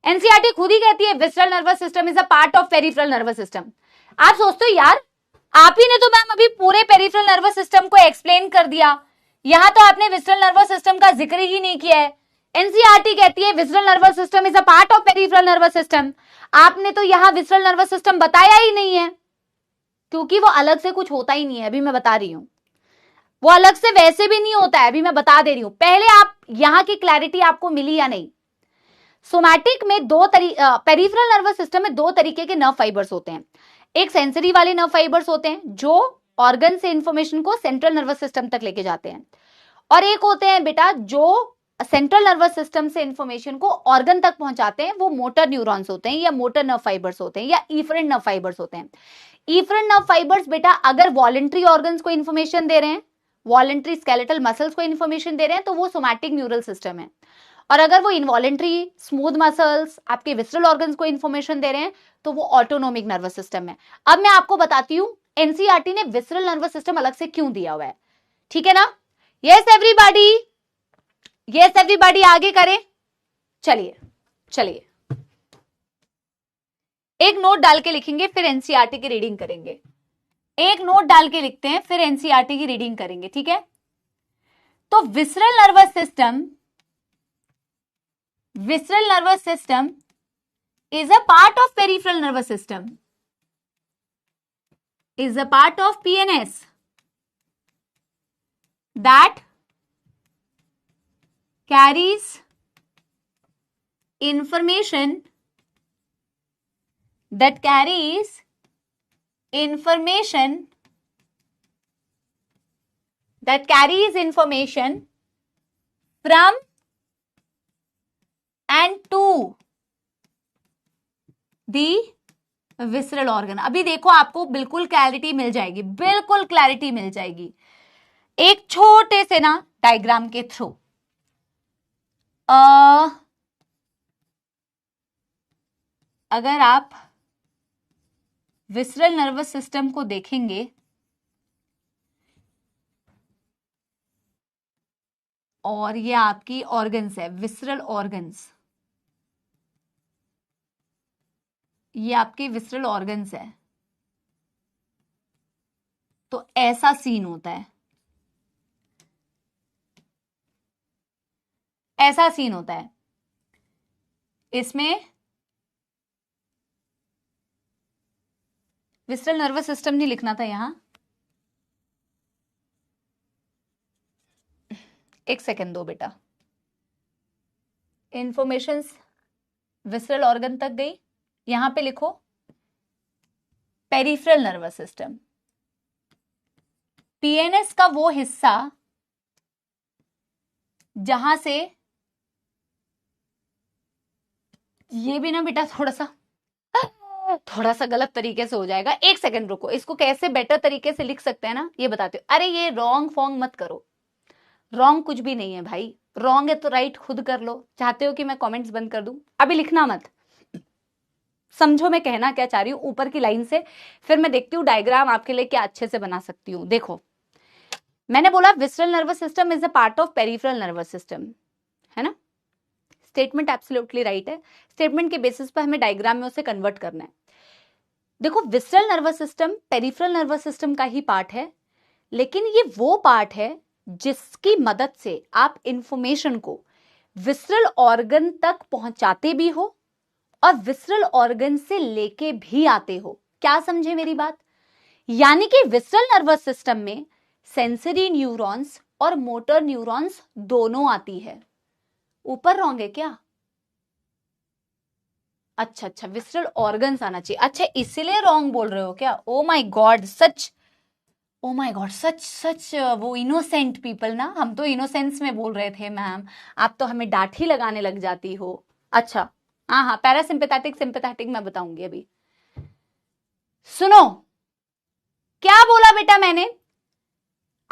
A: एनसीईआरटी खुद ही कहती है visceral nervous system is a part of peripheral nervous system. आप सोचते हो यार आप ही ने तो मैम अभी पूरे पेरिफेरल नर्वस सिस्टम को एक्सप्लेन कर दिया, यहां तो आपने विसरल नर्वस सिस्टम का जिक्र ही नहीं किया है। एनसीईआरटी कहती है visceral nervous system is a part of peripheral nervous system, आपने तो यहां विसरल नर्वस सिस्टम बताया ही नहीं है, क्योंकि वो अलग से कुछ होता ही नहीं है। अभी मैं बता रही हूं वो अलग से वैसे भी नहीं होता है, अभी मैं बता दे रही हूं। पहले आप यहां की क्लैरिटी आपको मिली या नहीं? सोमैटिक में पेरिफेरल नर्वस सिस्टम में दो तरीके के नर्व फाइबर्स होते हैं। एक सेंसरी वाले नर्व फाइबर्स होते हैं जो ऑर्गन से इंफॉर्मेशन को सेंट्रल नर्वस सिस्टम तक लेके जाते हैं, और एक होते हैं बेटा जो सेंट्रल नर्वस सिस्टम से इंफॉर्मेशन को ऑर्गन तक पहुंचाते हैं, वो मोटर न्यूरॉन्स होते हैं या मोटर नर्व फाइबर्स होते हैं या इफरेंट नर्व फाइबर्स होते हैं। इफरेंट नर्व फाइबर्स बेटा अगर वॉलेंट्री ऑर्गन्स को इंफॉर्मेशन दे रहे हैं, वॉलेंट्री स्केलेटल मसल्स को इंफॉर्मेशन दे रहे हैं, तो वो सोमैटिक न्यूरल सिस्टम है। और अगर वो इनवॉलेंट्री स्मूथ मसल्स आपके विसरल ऑर्गन्स को इंफॉर्मेशन दे रहे हैं, तो वो ऑटोनोमिक नर्वस सिस्टम है। अब मैं आपको बताती हूं एनसीईआरटी ने विसरल नर्वस सिस्टम अलग से क्यों दिया हुआ है, ठीक है ना? यस एवरीबॉडी, यस एवरीबॉडी, आगे करें। चलिए चलिए एक नोट डाल के लिखेंगे, फिर एनसीईआरटी की रीडिंग करेंगे। एक नोट डाल के लिखते हैं, फिर एनसीईआरटी की रीडिंग करेंगे, ठीक है? तो visceral nervous system is a part of peripheral nervous system, is a part of PNS that carries information from and to the visceral organ. अभी देखो आपको बिल्कुल क्लैरिटी मिल जाएगी, बिल्कुल क्लैरिटी मिल जाएगी एक छोटे से ना डायग्राम के थ्रू। अगर आप विसरल नर्वस सिस्टम को देखेंगे और ये आपकी ऑर्गन्स है, विसरल ऑर्गन्स, ये आपके विसरल ऑर्गन्स है, तो ऐसा सीन होता है, ऐसा सीन होता है। इसमें विसरल नर्वस सिस्टम नहीं लिखना था यहां, एक सेकेंड दो बेटा। इंफॉर्मेशंस विसरल ऑर्गन तक गई, यहां पे लिखो पेरिफेरल नर्वस सिस्टम। पीएनएस का वो हिस्सा जहां से, ये भी ना बेटा थोड़ा सा गलत तरीके से हो जाएगा, एक सेकंड रुको, इसको कैसे बेटर तरीके से लिख सकते हैं ना ये बताते हो। अरे ये रॉन्ग फॉन्ग मत करो, रॉन्ग कुछ भी नहीं है भाई, रॉन्ग है तो राइट खुद कर लो। चाहते हो कि मैं कमेंट्स बंद कर दूं? अभी लिखना मत, समझो मैं कहना क्या चाह रही हूं ऊपर की लाइन से, फिर मैं देखती हूँ डायग्राम आपके लिए क्या अच्छे से बना सकती हूँ। देखो मैंने बोला visceral nervous system is a part of peripheral nervous system, है ना? स्टेटमेंट एब्सोल्युटली राइट है, स्टेटमेंट के बेसिस पर हमें डायग्राम में उसे कन्वर्ट करना है। देखो visceral nervous system peripheral nervous system का ही पार्ट है, लेकिन ये वो पार्ट है जिसकी मदद से आप इंफॉर्मेशन को विसरल ऑर्गन तक पहुंचाते भी हो और विसरल ऑर्गन से लेके भी आते हो। क्या समझे मेरी बात? यानी कि विसरल नर्वस सिस्टम में सेंसरी न्यूरॉन्स और मोटर न्यूरॉन्स दोनों आती है। ऊपर रॉन्ग है क्या? अच्छा, विसरल ऑर्गन्स आना चाहिए, अच्छा इसीलिए रॉन्ग बोल रहे हो क्या? ओ माय गॉड, सच, ओ माय गॉड, सच वो इनोसेंट पीपल ना, हम तो इनोसेंस में बोल रहे थे मैम, आप तो हमें डांट ही लगाने लग जाती हो। अच्छा हाँ, पैरासिम्पैथेटिक सिंपैथेटिक मैं बताऊंगी अभी। सुनो क्या बोला बेटा मैंने,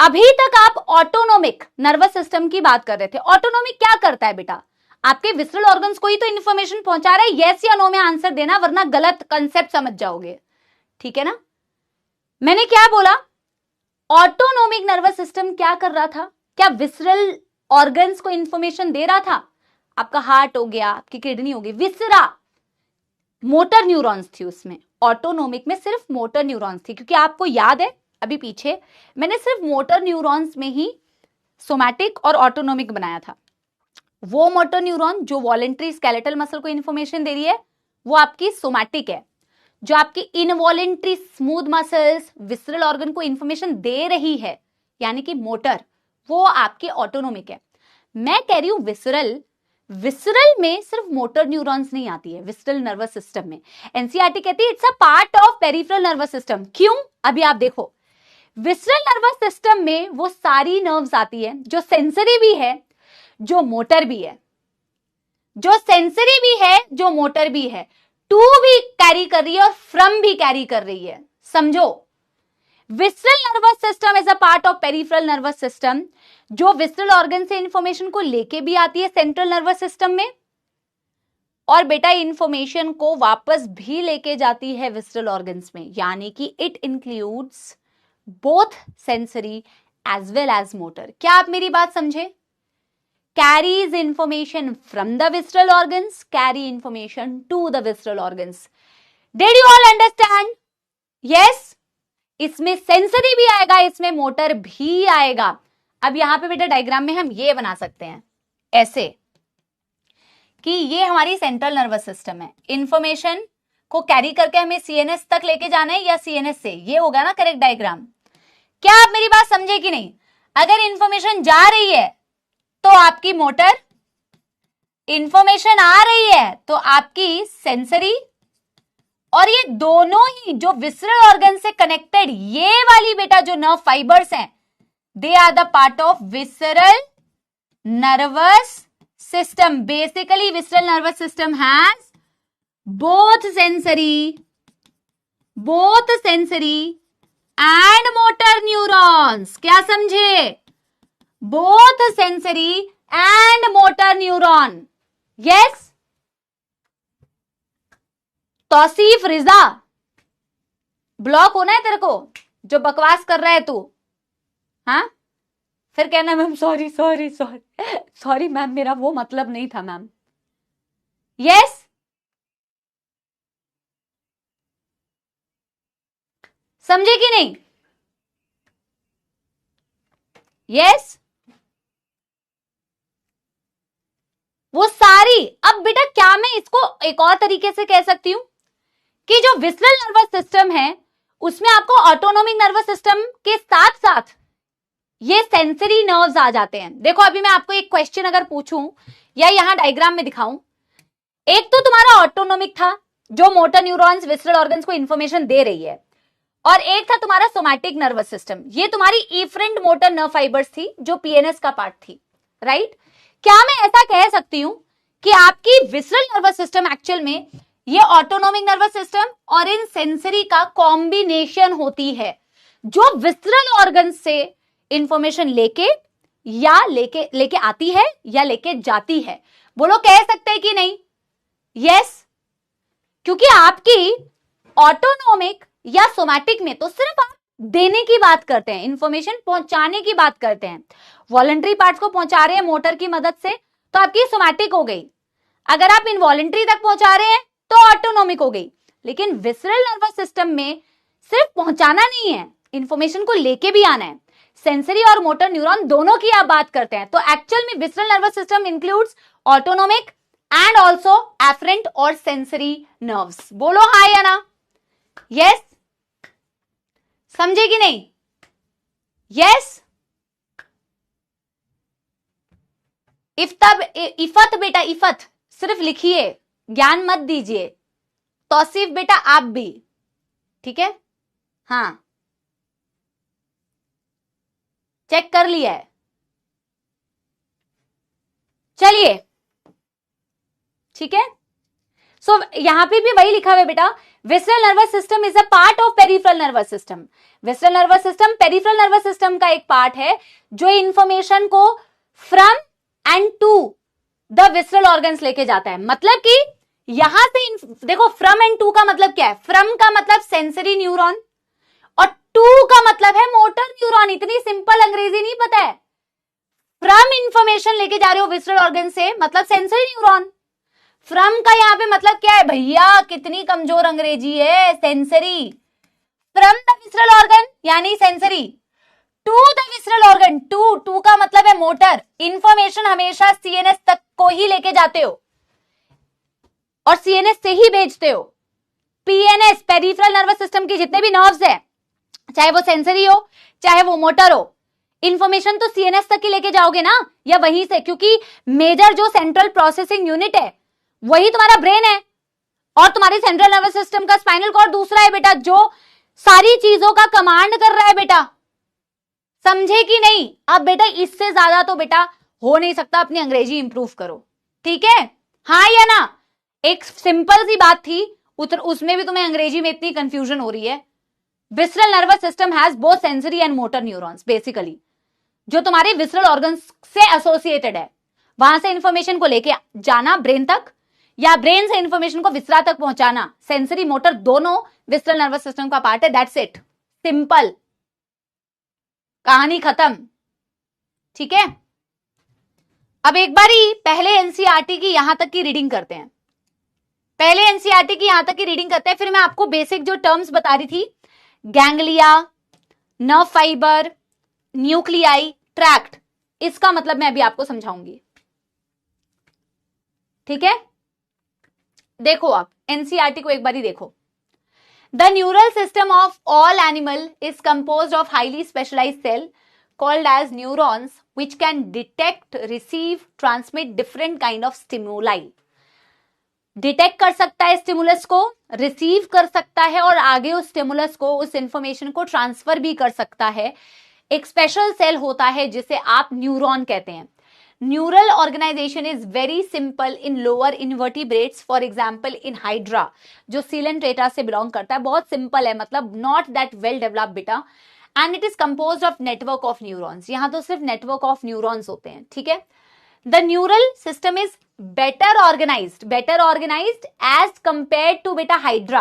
A: अभी तक आप ऑटोनोमिक नर्वस सिस्टम की बात कर रहे थे। ऑटोनोमिक क्या करता है बेटा? आपके विसरल ऑर्गन्स को ही तो इन्फॉर्मेशन पहुंचा रहा है। यस या नो में आंसर देना, वरना गलत कंसेप्ट समझ जाओगे, ठीक है ना। मैंने क्या बोला, ऑटोनोमिक नर्वस सिस्टम क्या कर रहा था, क्या विसरल ऑर्गन्स को इंफॉर्मेशन दे रहा था। आपका हार्ट हो गया, आपकी किडनी हो गई, विसरा मोटर न्यूरॉन्स थी उसमें। ऑटोनोमिक में सिर्फ मोटर न्यूरॉन्स थी, क्योंकि आपको याद है अभी पीछे मैंने सिर्फ मोटर न्यूरॉन्स में ही सोमैटिक और ऑटोनोमिक बनाया था। वो मोटर न्यूरॉन जो वॉलेंट्री स्केलेटल मसल को इंफॉर्मेशन दे रही है वो आपकी सोमैटिक है। जो आपकी involuntary smooth muscles visceral organ को इंफॉर्मेशन दे रही है यानी कि मोटर, वो आपकी ऑटोनोमिक है। मैं कह रही हूं विसरल में सिर्फ मोटर न्यूरॉन्स नहीं आती है विसरल नर्वस सिस्टम में। एनसीईआरटी कहती है it's a part of peripheral nervous system. क्यों, अभी आप देखो, विसरल नर्वस सिस्टम में वो सारी नर्व्स आती है जो सेंसरी भी है, जो मोटर भी है, जो सेंसरी भी है, जो मोटर भी है, टू भी कैरी कर रही है और फ्रॉम भी कैरी कर रही है। समझो, visceral nervous system is a part of peripheral nervous system, जो विसरल ऑर्गन से इंफॉर्मेशन को लेके भी आती है सेंट्रल नर्वस सिस्टम में, और बेटा इंफॉर्मेशन को वापस भी लेके जाती है विसरल ऑर्गन्स में, यानी कि it includes both sensory as well as motor. क्या आप मेरी बात समझे? carries information from the visceral organs, carry information to the visceral organs. Did you all understand? Yes? इसमें सेंसरी भी आएगा, इसमें मोटर भी आएगा। अब यहां पे बेटा डायग्राम में हम ये बना सकते हैं ऐसे कि ये हमारी सेंट्रल नर्वस सिस्टम है, इंफॉर्मेशन को कैरी करके हमें सीएनएस तक लेके जाना है या सीएनएस से, ये होगा ना करेक्ट डायग्राम। क्या आप मेरी बात समझे कि नहीं? अगर इंफॉर्मेशन जा रही है तो आपकी मोटर, इंफॉर्मेशन आ रही है तो आपकी सेंसरी, और ये दोनों ही जो विसरल ऑर्गन से कनेक्टेड ये वाली बेटा जो नर्व फाइबर्स हैं, they are the part of visceral nervous system. Basically visceral nervous system has both sensory and motor neurons. क्या समझे? Both sensory and motor neuron. Yes? Tauseef Riza, block होना है तेरे को जो बकवास कर रहा है तू? हाँ, फिर कहना मैम सॉरी मैम, मेरा वो मतलब नहीं था मैम। यस? समझे कि नहीं? यस? वो सारी, अब बेटा क्या मैं इसको एक और तरीके से कह सकती हूं कि जो विसरल नर्वस सिस्टम है उसमें आपको ऑटोनोमिक नर्वस सिस्टम के साथ साथ ये सेंसरी नर्व्स आ जाते हैं। देखो अभी मैं आपको एक क्वेश्चन अगर पूछूं या यहां डायग्राम में दिखाऊं, एक तो तुम्हारा ऑटोनोमिक था जो मोटर न्यूरॉन्स विसरल ऑर्गन्स को इंफॉर्मेशन दे रही है, और एक था तुम्हारा सोमैटिक नर्वस सिस्टम, ये तुम्हारी इफरेंट मोटर नर्व फाइबर्स थी जो पीएनएस का पार्ट थी, राइट? क्या मैं ऐसा कह सकती हूं कि आपकी विसरल नर्वस सिस्टम एक्चुअल में ये ऑटोनोमिक नर्वस सिस्टम और इन सेंसरी का कॉम्बिनेशन होती है जो विसरल ऑर्गन से इंफॉर्मेशन लेके आती है या लेके जाती है? बोलो, कह सकते हैं कि नहीं? यस? क्योंकि आपकी ऑटोनोमिक या सोमैटिक में तो सिर्फ आप देने की बात करते हैं, इंफॉर्मेशन पहुंचाने की बात करते हैं। वॉलंटरी पार्ट्स को पहुंचा रहे हैं मोटर की मदद से तो आपकी सोमैटिक हो गई, अगर आप इनवॉलंटरी तक पहुंचा रहे हैं तो ऑटोनोमिक हो गई। लेकिन विसरल नर्वस सिस्टम में सिर्फ पहुंचाना नहीं है, इंफॉर्मेशन को लेके भी आना है। सेंसरी और मोटर न्यूरॉन दोनों की आप बात करते हैं, तो एक्चुअल में visceral nervous system includes autonomic and also afferent और सेंसरी नर्व्स। बोलो हाँ या ना? यस? समझे कि नहीं? यस? इफत बेटा, इफत सिर्फ लिखिए, ज्ञान मत दीजिए। तौसीफ बेटा आप भी, ठीक है? हाँ, चेक कर लिया है। चलिए, ठीक है। सो यहां पे भी वही लिखा हुआ है बेटा, visceral nervous system is a part of peripheral nervous system. Visceral nervous system peripheral nervous system का एक पार्ट है जो इंफॉर्मेशन को from and to the visceral organs लेके जाता है। मतलब कि यहां से देखो, फ्रॉम एंड टू का मतलब क्या है? फ्रॉम का मतलब सेंसरी न्यूरॉन और टू का मतलब है मोटर न्यूरॉन। इतनी सिंपल अंग्रेजी नहीं पता है? फ्रॉम इंफॉर्मेशन लेके जा रहे हो विसरल ऑर्गन से, मतलब सेंसरी न्यूरॉन। फ्रॉम का यहां पे मतलब क्या है भैया? कितनी कमजोर अंग्रेजी है, sensory. From the visceral organ यानी sensory, to the visceral organ, to का मतलब है मोटर। इंफॉर्मेशन हमेशा सीएनएस तक को ही लेके जाते हो और सीएनएस से ही भेजते हो। पीएनएस, पेरिफेरल नर्वस सिस्टम के जितने भी नर्व्स है, चाहे वो सेंसरी हो चाहे वो मोटर हो, इंफॉर्मेशन तो सीएनएस तक ही लेके जाओगे ना, या वहीं से, क्योंकि मेजर जो सेंट्रल प्रोसेसिंग यूनिट है वही तुम्हारा ब्रेन है और तुम्हारी सेंट्रल नर्वस सिस्टम का स्पाइनल कॉर्ड दूसरा है बेटा, जो सारी चीजों का कमांड कर रहा है बेटा। समझे कि नहीं? अब बेटा इससे ज्यादा तो बेटा हो नहीं सकता, अपनी अंग्रेजी इंप्रूव करो, ठीक है? हाँ या ना? एक सिंपल सी बात थी, उसमें भी तुम्हें अंग्रेजी में इतनी कंफ्यूजन हो रही है। Visceral nervous system has both sensory and motor neurons, basically जो तुम्हारे विसरल ऑर्गन्स से एसोसिएटेड है, वहां से इंफॉर्मेशन को लेके जाना ब्रेन तक या ब्रेन से इंफॉर्मेशन को विसरा तक पहुंचाना, सेंसरी मोटर दोनों विसरल नर्वस सिस्टम का पार्ट है। दैट्स इट, सिंपल, कहानी खत्म, ठीक है? अब एक बारी पहले एनसीईआरटी की यहां तक की रीडिंग करते हैं। पहले एनसीईआरटी की यहां तक की रीडिंग करते हैं, फिर मैं आपको बेसिक जो टर्म्स बता रही थी, ganglia, nerve fibre, nuclei, tract, इसका मतलब मैं अभी आपको समझाऊंगी, ठीक है? देखो आप एनसीईआरटी को एक बारी देखो। The neural system of all animal is composed of highly specialised cell called as neurons which can detect, receive, transmit different kind of stimuli. Detect कर सकता है स्टिमुलस को, रिसीव कर सकता है और आगे उस स्टिमुलस को, उस इंफॉर्मेशन को ट्रांसफर भी कर सकता है। एक स्पेशल सेल होता है जिसे आप न्यूरॉन कहते हैं। Neural organisation is very simple in lower invertebrates, for example in hydra जो सीलेंट्रेटा से बिलोंग करता है। बहुत सिंपल है, मतलब नॉट दैट वेल डेवलप्ड बेटा, and it is composed of network of neurons. यहां तो सिर्फ नेटवर्क ऑफ न्यूरॉन्स होते हैं, ठीक है? The neural system is better organized as compared to beta hydra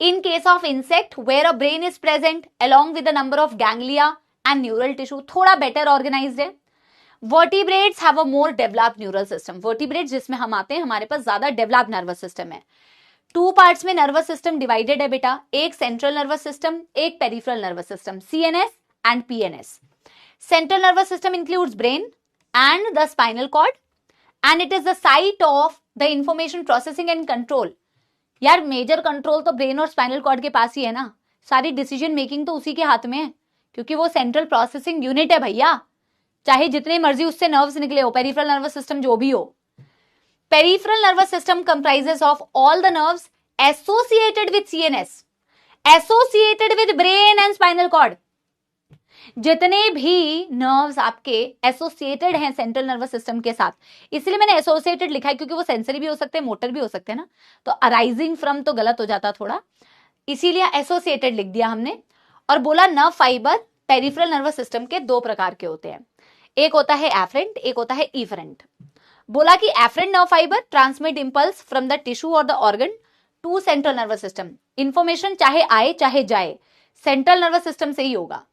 A: in case of insect where a brain is present along with a number of ganglia and neural tissue, थोड़ा better organized है। vertebrates have a more developed neural system, vertebrates जिसमें हम आते हैं, हमारे पास ज्यादा developed nervous system है। Two parts में नर्वस सिस्टम डिवाइडेड है बेटा, एक सेंट्रल नर्वस सिस्टम, एक peripheral nervous system, CNS and PNS. Central nervous system includes brain and the spinal cord and it is the site of the information processing and control। यार major control तो brain और spinal cord के पास ही है ना, सारी decision making तो उसी के हाथ में है, क्योंकि वो सेंट्रल प्रोसेसिंग यूनिट है भैया। चाहे जितने मर्जी उससे नर्व्स निकले हो, पेरिफेरल नर्वस सिस्टम जो भी हो। Peripheral nervous system comprises of all the nerves associated with CNS, associated with brain and spinal cord. जितने भी नर्व्स आपके एसोसिएटेड हैं सेंट्रल नर्वस सिस्टम के साथ, इसलिए मैंने एसोसिएटेड लिखा है क्योंकि वो सेंसरी भी हो सकते हैं, मोटर भी हो सकते हैं ना, तो अराइजिंग फ्रॉम तो गलत हो जाता थोड़ा, इसीलिए एसोसिएटेड लिख दिया हमने। और बोला nerve fibre peripheral nervous system के दो प्रकार के होते हैं, एक होता है एफरेंट, एक होता है इफरेंट। बोला कि afferent nerve fibre transmit impulse from the tissue और the organ to central nervous system. Information चाहे आए चाहे जाए सेंट्रल नर्वस सिस्टम से ही होगा,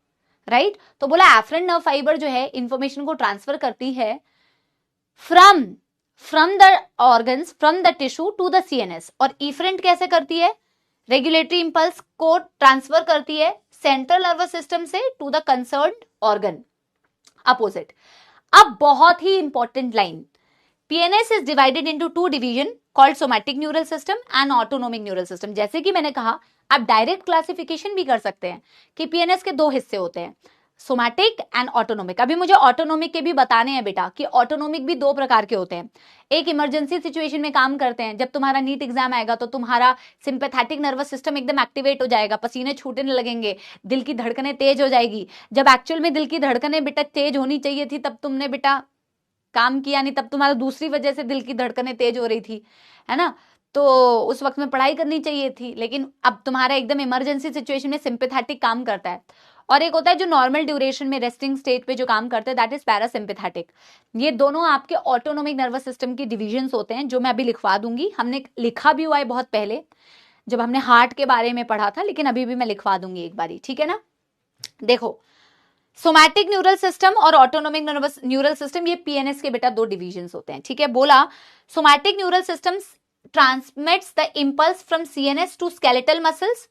A: राइट? तो बोला एफरेंट नर्व फाइबर जो है इंफॉर्मेशन को ट्रांसफर करती है from the organs, from the tissue to the CNS. और इफरेंट कैसे करती है? रेगुलेटरी इंपल्स को ट्रांसफर करती है सेंट्रल नर्वस सिस्टम से to the concerned organ, opposite. अब बहुत ही important line, PNS is divided into two division called somatic neural system and autonomic neural system. जैसे कि मैंने कहा, आप डायरेक्ट क्लासिफिकेशन भी कर सकते हैं कि पीएनएस के दो हिस्से होते हैं, सोमैटिक एंड ऑटोनोमिक। अभी मुझे ऑटोनोमिक के भी बताने हैं बेटा कि ऑटोनोमिक भी दो प्रकार के होते हैं। एक इमरजेंसी सिचुएशन में काम करते हैं, जब तुम्हारा नीट एग्जाम आएगा तो तुम्हारा सिंपैथेटिक नर्वस सिस्टम एकदम एक्टिवेट हो जाएगा, पसीने छूटने लगेंगे, दिल की धड़कनें तेज हो जाएगी। जब एक्चुअल में दिल की धड़कनें बेटा तेज होनी चाहिए थी तब तुमने बेटा काम किया नहीं, तब तुम्हारा दूसरी वजह से दिल की धड़कनें तेज हो रही थी, है ना, तो उस वक्त में पढ़ाई करनी चाहिए थी। लेकिन अब तुम्हारा एकदम इमरजेंसी सिचुएशन में सिंपैथेटिक काम करता है और एक होता है जो नॉर्मल ड्यूरेशन में रेस्टिंग स्टेट पे जो काम करते हैं, दैट इज पैरासिम्पैथेटिक। ये दोनों आपके ऑटोनोमिक नर्वस सिस्टम की डिविजन्स होते हैं, जो मैं अभी लिखवा दूंगी। हमने लिखा भी हुआ है बहुत पहले जब हमने हार्ट के बारे में पढ़ा था, लेकिन अभी भी मैं लिखवा दूंगी एक बारी, ठीक है ना। देखो, सोमैटिक न्यूरल सिस्टम और ऑटोनोमिक नर्वस न्यूरल सिस्टम, ये पीएनएस के बेटा दो डिविजन्स होते हैं, ठीक है। बोला somatic neural system transmits the impulse from CNS to skeletal muscles.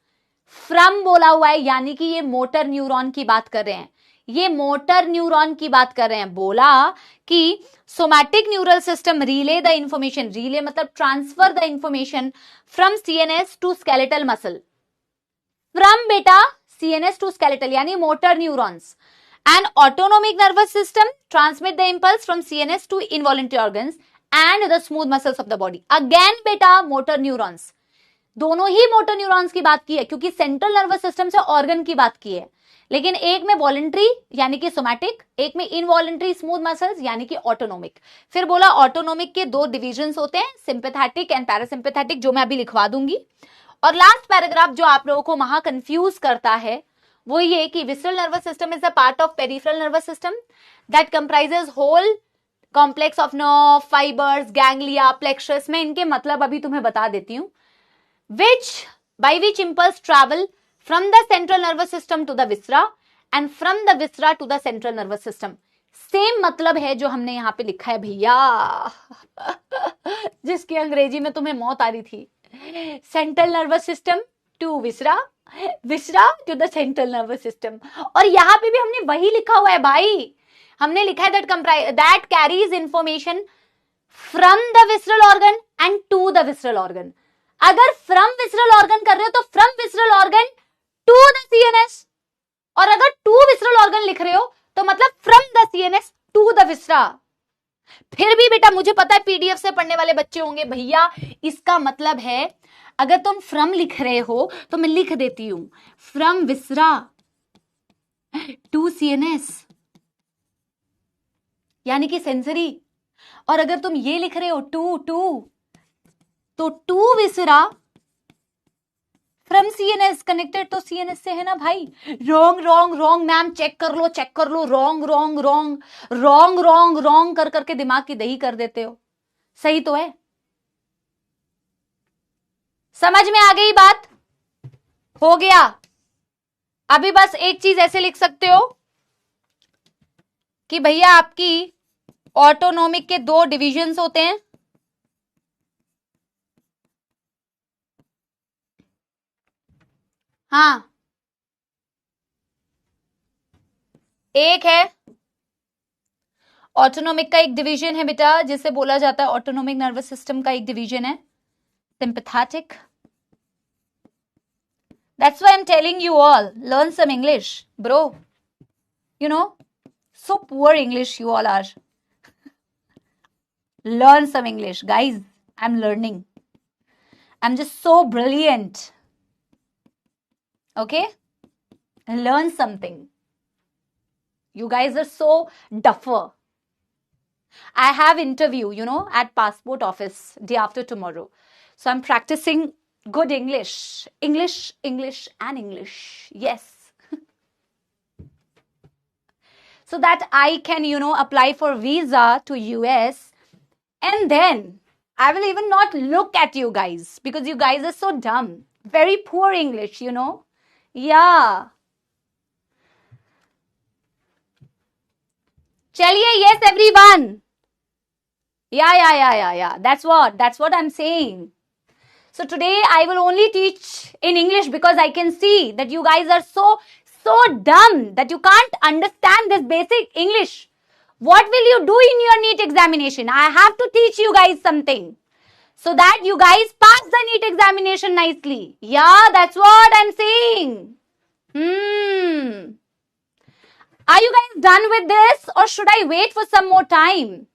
A: From बोला हुआ है, यानी कि ये मोटर न्यूरॉन की बात कर रहे हैं, ये मोटर न्यूरॉन की बात कर रहे हैं। बोला कि somatic neural system relay the information, relay मतलब transfer the information from CNS to skeletal muscle. From बेटा सीएनएस टू स्केलेटल यानी motor neurons, and autonomic nervous system transmit the impulse from CNS to involuntary organs and the smooth muscles of the body. Again बेटा motor neurons, दोनों ही motor neurons की बात की है, क्योंकि सेंट्रल नर्वस सिस्टम से ऑर्गन की बात की है, लेकिन एक में वॉलंटरी यानी कि सोमैटिक, एक में इनवॉलंटरी स्मूथ मसल्स यानी कि ऑटोनोमिक। फिर बोला ऑटोनोमिक के दो डिविजन्स होते हैं, सिंपैथेटिक एंड पैरासिम्पैथेटिक, जो मैं अभी लिखवा दूंगी। और लास्ट पैराग्राफ जो आप लोगों को वहां कंफ्यूज करता है वो ये कि visceral nervous system is a part of peripheral nervous system that comprises whole complex of nerve, fibres, ganglia, plexus. मैं इनके मतलब अभी तुम्हें बता देती हूं। by which impulse travel from the central nervous system to the viscera and from the viscera to the central nervous system। Same मतलब है जो हमने यहां पे लिखा है भैया जिसकी अंग्रेजी में तुम्हें मौत आ रही थी। Central nervous system to viscera, viscera to the central nervous system. और यहां पे भी हमने वही लिखा हुआ है भाई, हमने लिखा है that carries information from the visceral organ and to the visceral organ. अगर फ्रॉम विसरल ऑर्गन कर रहे हो तो from visceral organ to the CNS, और अगर टू विसरल ऑर्गन लिख रहे हो तो मतलब from the CNS to the viscera. फिर भी बेटा मुझे पता है पीडीएफ से पढ़ने वाले बच्चे होंगे, भैया इसका मतलब है अगर तुम फ्रॉम लिख रहे हो तो मैं लिख देती हूं फ्रॉम विसरा टू सीएनएस यानी कि सेंसरी। और अगर तुम ये लिख रहे हो टू टू तो to viscera from CNS connected तो सीएनएस से है ना भाई। Wrong wrong wrong ma'am, check कर लो चेक कर लो, wrong wrong wrong wrong wrong wrong कर करके दिमाग की दही कर देते हो। सही तो है, समझ में आ गई बात? हो गया। अभी बस एक चीज ऐसे लिख सकते हो कि भैया आपकी ऑटोनोमिक के दो डिविजन्स होते हैं, हाँ एक है ऑटोनोमिक का एक डिवीजन है बेटा जिसे बोला जाता है ऑटोनोमिक नर्वस सिस्टम का एक डिवीजन है sympathetic. That's why I'm telling you all, learn some English, bro. You know, so poor English you all are. Learn some English, guys. I'm learning. I'm just so brilliant. Okay? Learn something. You guys are so duffer. I have interview, you know, at passport office day after tomorrow. So I'm practicing good English, English, English and English. Yes. So that I can, you know, apply for visa to US, and then I will even not look at you guys because you guys are so dumb. Very poor English, you know. Yeah. Chaliye, yes everyone. Yeah. That's what I'm saying. So today I will only teach in English because I can see that you guys are so dumb that you can't understand this basic English. What will you do in your NEET examination? I have to teach you guys something so that you guys pass the NEET examination nicely. Yeah, that's what I'm saying. Are you guys done with this or should I wait for some more time?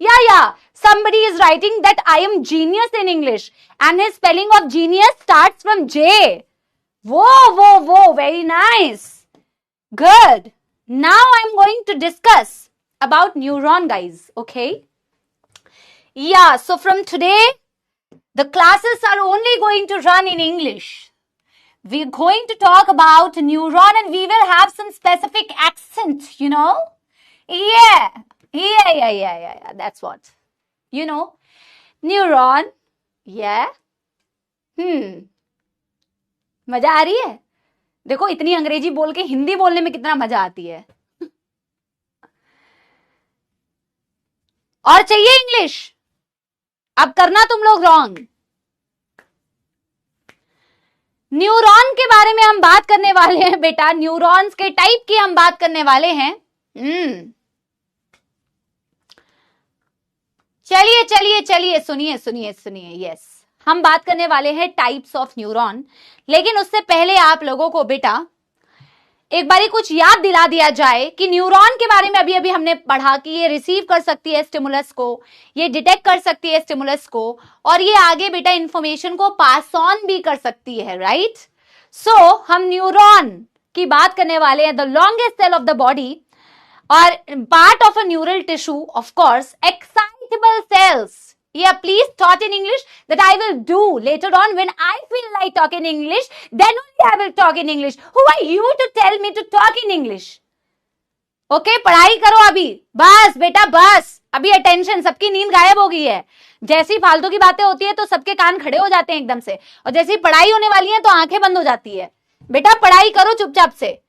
A: Yeah. Somebody is writing that I am genius in English and his spelling of genius starts from J. Whoa. Very nice. Good. Now I'm going to discuss about neuron, guys. Okay. Yeah. So from today, The classes are only going to run in English. We're going to talk about neuron and we will have some specific accent, you know? Yeah. That's what. You know? Neuron. Yeah. मजा आ रही है? देखो इतनी अंग्रेजी बोल के हिंदी बोलने में कितना मजा आती है. और चाहिए इंग्लिश. अब करना तुम लोग रॉन्ग. न्यूरॉन के बारे में हम बात करने वाले हैं बेटा. न्यूरॉन्स के टाइप की हम बात करने वाले हैं. चलिए सुनिए. यस, हम बात करने वाले हैं टाइप्स ऑफ न्यूरॉन. लेकिन उससे पहले आप लोगों को बेटा एक बारी कुछ याद दिला दिया जाए कि न्यूरॉन के बारे में अभी अभी हमने पढ़ा कि ये रिसीव कर सकती है स्टिमुलस को, ये डिटेक्ट कर सकती है स्टिमुलस को, और ये आगे बेटा इंफॉर्मेशन को पास ऑन भी कर सकती है. राइट? सो हम न्यूरॉन की बात करने वाले हैं. The longest cell of the body और part of a neural tissue, of course excitable cells. Yeah, please taught in English that I will do later on when I feel like talking English. Then only I will talk in English. Who are you to tell me to talk in English? Okay, पढ़ाई करो अभी. बस बेटा बस. अभी attention. सबकी नींद गायब हो गई है. जैसी फालतू की बातें होती है तो सबके कान खड़े हो जाते हैं एकदम से, और जैसी पढ़ाई होने वाली है तो आंखें बंद हो जाती है. बेटा पढ़ाई करो चुपचाप से.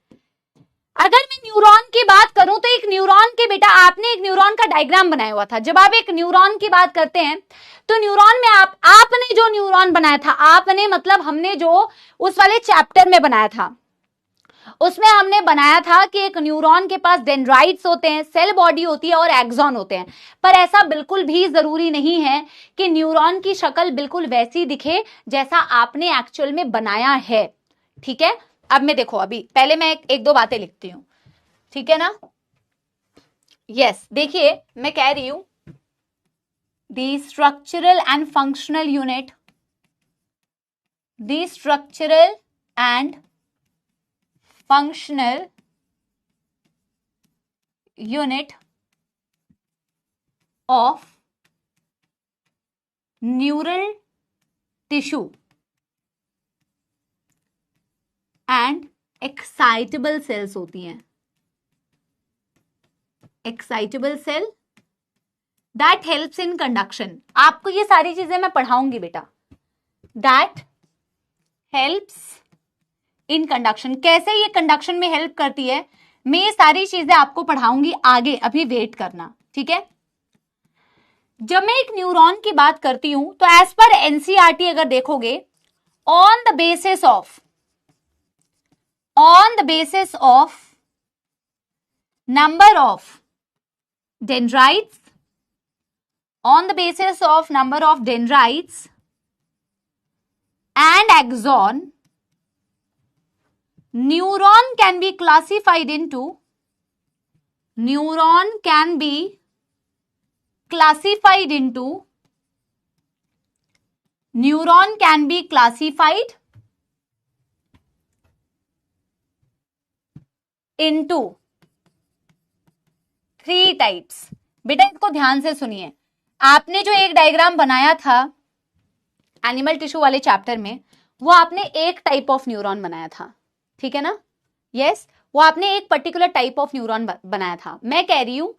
A: अगर मैं न्यूरॉन की बात करूं तो एक न्यूरॉन के बेटा आपने एक न्यूरॉन का डायग्राम बनाया हुआ था. जब आप एक न्यूरॉन की बात करते हैं तो न्यूरॉन में आपने जो न्यूरॉन बनाया था, आपने मतलब हमने जो उस वाले चैप्टर में बनाया था, उसमें हमने बनाया था कि एक न्यूरॉन के पास डेंड्राइट्स होते हैं, सेल बॉडी होती है और एक्सॉन होते हैं. पर ऐसा बिल्कुल भी जरूरी नहीं है कि न्यूरॉन की शक्ल बिल्कुल वैसी दिखे जैसा आपने एक्चुअल में बनाया है. ठीक है? अब मैं देखो, अभी पहले मैं एक दो बातें लिखती हूं. ठीक है ना? यस, देखिए मैं कह रही हूं the structural and functional unit, the structural and functional unit of neural tissue and excitable cells होती हैं. Excitable cell that helps in conduction. आपको ये सारी चीजें मैं पढ़ाऊंगी बेटा. That helps in conduction. कैसे ये कंडक्शन में हेल्प करती है, मैं ये सारी चीजें आपको पढ़ाऊंगी आगे. अभी वेट करना. ठीक है? जब मैं एक न्यूरॉन की बात करती हूं तो एज पर एनसीईआरटी अगर देखोगे, on the basis of number of dendrites, on the basis of number of dendrites and axon, neuron can be classified into into 3 types. बेटा इसको ध्यान से सुनिए. आपने जो एक डायग्राम बनाया था एनिमल टिश्यू वाले चैप्टर में, वो आपने एक टाइप ऑफ न्यूरॉन बनाया था. ठीक है ना? यस, वो आपने एक पर्टिकुलर टाइप ऑफ न्यूरॉन बनाया था. मैं कह रही हूं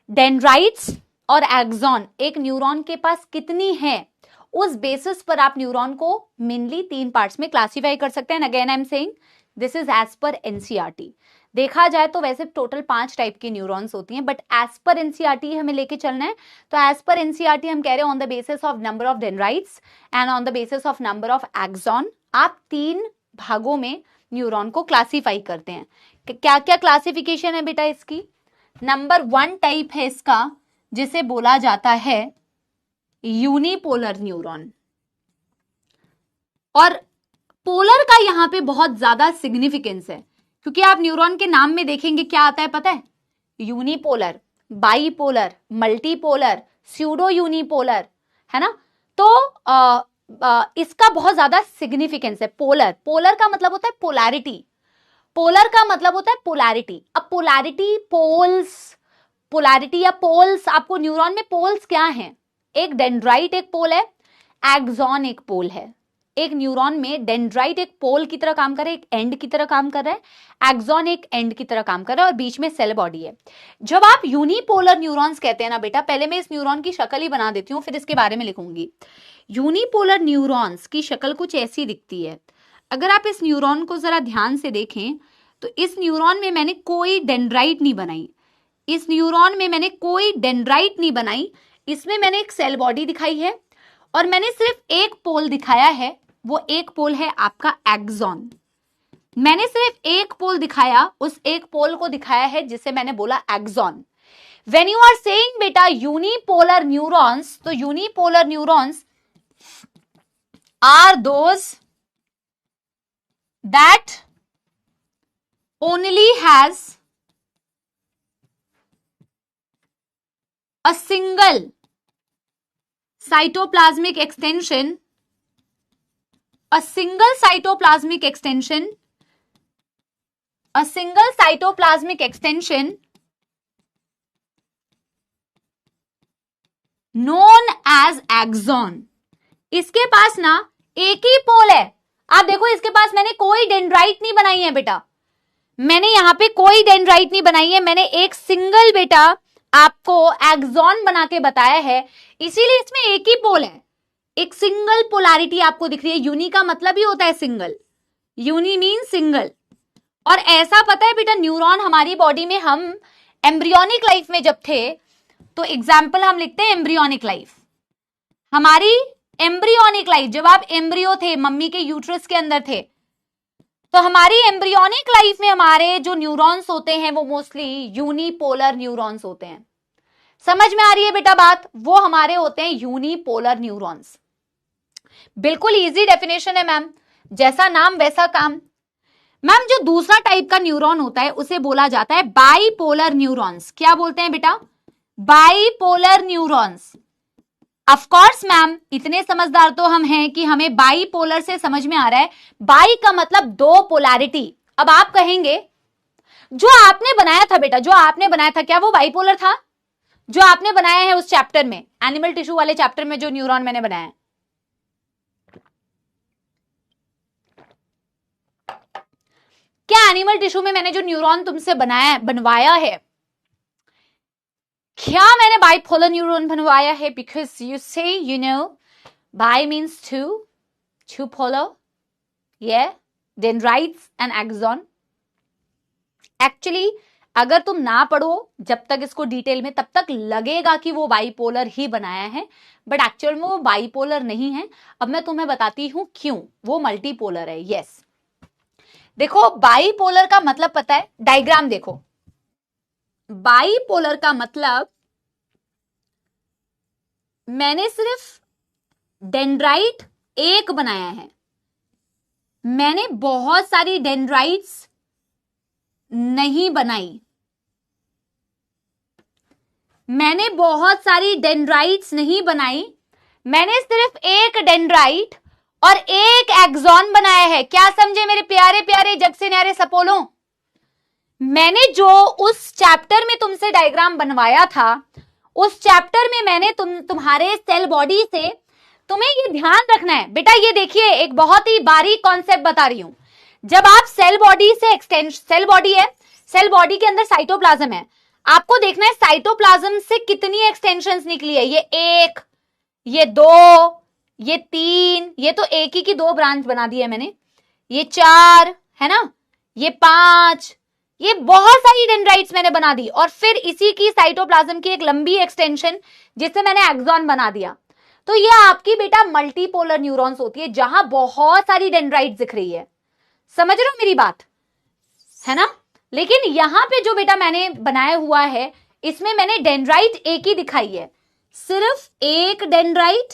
A: डेंड्राइट्स और एक्सॉन एक न्यूरॉन के पास कितनी है, उस बेसिस पर आप न्यूरॉन को मेनली 3 पार्ट्स में क्लासिफाई कर सकते हैं. Again I am saying this is as per NCERT. देखा जाए तो वैसे टोटल 5 टाइप की न्यूरॉन्स होती हैं, बट एज पर एनसीईआरटी हमें लेके चलना है. तो एज पर एनसीईआरटी हम कह रहे हैं on the basis of number of dendrites and on the basis of number of axon आप 3 भागों में न्यूरॉन को क्लासिफाई करते हैं. क्या क्या क्लासिफिकेशन है बेटा इसकी? नंबर 1 टाइप है इसका जिसे बोला जाता है यूनिपोलर न्यूरॉन. और पोलर का यहां पे बहुत ज्यादा सिग्निफिकेंस है, क्योंकि आप न्यूरॉन के नाम में देखेंगे क्या आता है पता है? Unipolar, bipolar, multipolar, pseudo unipolar, है ना? तो इसका बहुत ज्यादा सिग्निफिकेंस है. पोलर का मतलब होता है पोलैरिटी. पोलर का मतलब होता है पोलैरिटी. अब पोलैरिटी या पोल्स, आपको न्यूरॉन में पोल्स क्या हैं? एक डेंड्राइट एक पोल है, एक्सॉन एक पोल है। एक न्यूरॉन में डेंड्राइट एक पोल की तरह काम कर रहा है, एक एंड की तरह काम कर रहा है, एक्सॉन एक एंड की तरह काम कर रहा है, और बीच में सेल बॉडी है। जब आप यूनिपोलर न्यूरॉन्स कहते हैं ना बेटा, पहले मैं इस न्यूरॉन की शक्ल ही बना देती हूँ, फिर इसके बारे में लिखूंगी। यूनिपोलर न्यूरॉन्स की शक्ल कुछ ऐसी दिखती है। अगर आप इस न्यूरॉन को जरा ध्यान से देखें तो इस न्यूरॉन में मैंने कोई डेंड्राइट नहीं बनाई, इस न्यूरॉन में मैंने कोई डेंड्राइट नहीं बनाई, इसमें मैंने एक सेल बॉडी दिखाई है और मैंने सिर्फ एक पोल दिखाया है, वो एक पोल है आपका एक्सॉन। मैंने सिर्फ एक पोल दिखाया, उस एक पोल को दिखाया है जिसे मैंने बोला axon. When you are saying बेटा यूनिपोलर न्यूरॉन्स, तो unipolar neurons are those that only has a single cytoplasmic extension, a single cytoplasmic extension, a single cytoplasmic extension known as axon। इसके पास ना एक ही पोल है। आप देखो इसके पास मैंने कोई डेंड्राइट नहीं बनाई है बेटा, मैंने यहां पे कोई डेंड्राइट नहीं बनाई है, मैंने एक सिंगल बेटा आपको एक्सॉन बना के बताया है, इसीलिए इसमें एक ही पोल है, एक सिंगल पोलैरिटी आपको दिख रही है। यूनि का मतलब ही होता है सिंगल, यूनि मीन सिंगल। और ऐसा पता है बेटा, न्यूरॉन हमारी बॉडी में, हम एम्ब्रियोनिक लाइफ में जब थे तो एग्जाम्पल हम लिखते हैं एम्ब्रियोनिक लाइफ। हमारी एम्ब्रियोनिक लाइफ, जब आप एम्ब्रियो थे, मम्मी के यूट्रस के अंदर थे, तो हमारी एम्ब्रियोनिक लाइफ में हमारे जो न्यूरॉन्स होते हैं वो मोस्टली यूनिपोलर न्यूरॉन्स होते हैं। समझ में आ रही है बेटा बात? वो हमारे होते हैं यूनिपोलर न्यूरॉन्स। बिल्कुल इजी डेफिनेशन है मैम, जैसा नाम वैसा काम। मैम जो दूसरा टाइप का न्यूरॉन होता है उसे बोला जाता है बाइपोलर न्यूरॉन्स। क्या बोलते हैं बेटा? Bipolar neurons. Of course ma'am, इतने समझदार तो हम हैं कि हमें बाइपोलर से समझ में आ रहा है, बाई का मतलब दो पोलैरिटी। अब आप कहेंगे जो आपने बनाया था बेटा, जो आपने बनाया था, क्या वो बाइपोलर था? जो आपने बनाया है उस चैप्टर में, एनिमल टिश्यू वाले चैप्टर में जो न्यूरॉन मैंने बनाया है, क्या एनिमल टिश्यू में मैंने जो न्यूरॉन तुमसे बनवाया है, क्या मैंने बाइपोलर न्यूरॉन बनवाया है? Because you say you know bi means two polar, ये डेंड्राइट्स एंड एक्सॉन। एक्चुअली अगर तुम ना पढ़ो जब तक इसको डिटेल में, तब तक लगेगा कि वो बाइपोलर ही बनाया है, बट एक्चुअल में वो बाइपोलर नहीं है। अब मैं तुम्हें बताती हूं क्यों वो मल्टीपोलर है। यस, देखो बाइपोलर का मतलब पता है, डायग्राम देखो। बाइपोलर का मतलब मैंने सिर्फ डेंड्राइट एक बनाया है, मैंने बहुत सारी डेंड्राइट्स नहीं बनाई, मैंने बहुत सारी डेंड्राइट्स नहीं बनाई, मैंने सिर्फ एक डेंड्राइट और एक एक्सॉन बनाया है। क्या समझे मेरे प्यारे प्यारे जग से न्यारे सपोलों? मैंने जो उस चैप्टर में तुमसे डायग्राम बनवाया था, उस चैप्टर में मैंने तुम्हारे सेल बॉडी से, तुम्हें ये ध्यान रखना है बेटा, ये देखिए एक बहुत ही बारीक कॉन्सेप्ट बता रही हूं। जब आप सेल बॉडी से सेल बॉडी है, सेल बॉडी के अंदर साइटोप्लाज्म है, आपको देखना है साइटोप्लाज्म से कितनी एक्सटेंशंस निकली है। ये एक, ये दो, ये तीन, ये तो एक ही की दो ब्रांच बना दी है मैंने, ये चार है ना, ये पांच, ये बहुत सारी डेंड्राइट्स मैंने बना दी, और फिर इसी की साइटोप्लाज्म की एक लंबी एक्सटेंशन जिससे मैंने एक्सॉन बना दिया। तो ये आपकी बेटा मल्टीपोलर न्यूरॉन्स होती है, जहां बहुत सारी डेंड्राइट्स दिख रही है। समझ रहे हो मेरी बात, है ना? लेकिन यहां पे जो बेटा मैंने बनाया हुआ है, इसमें मैंने डेंड्राइट एक ही दिखाई है, सिर्फ एक डेंड्राइट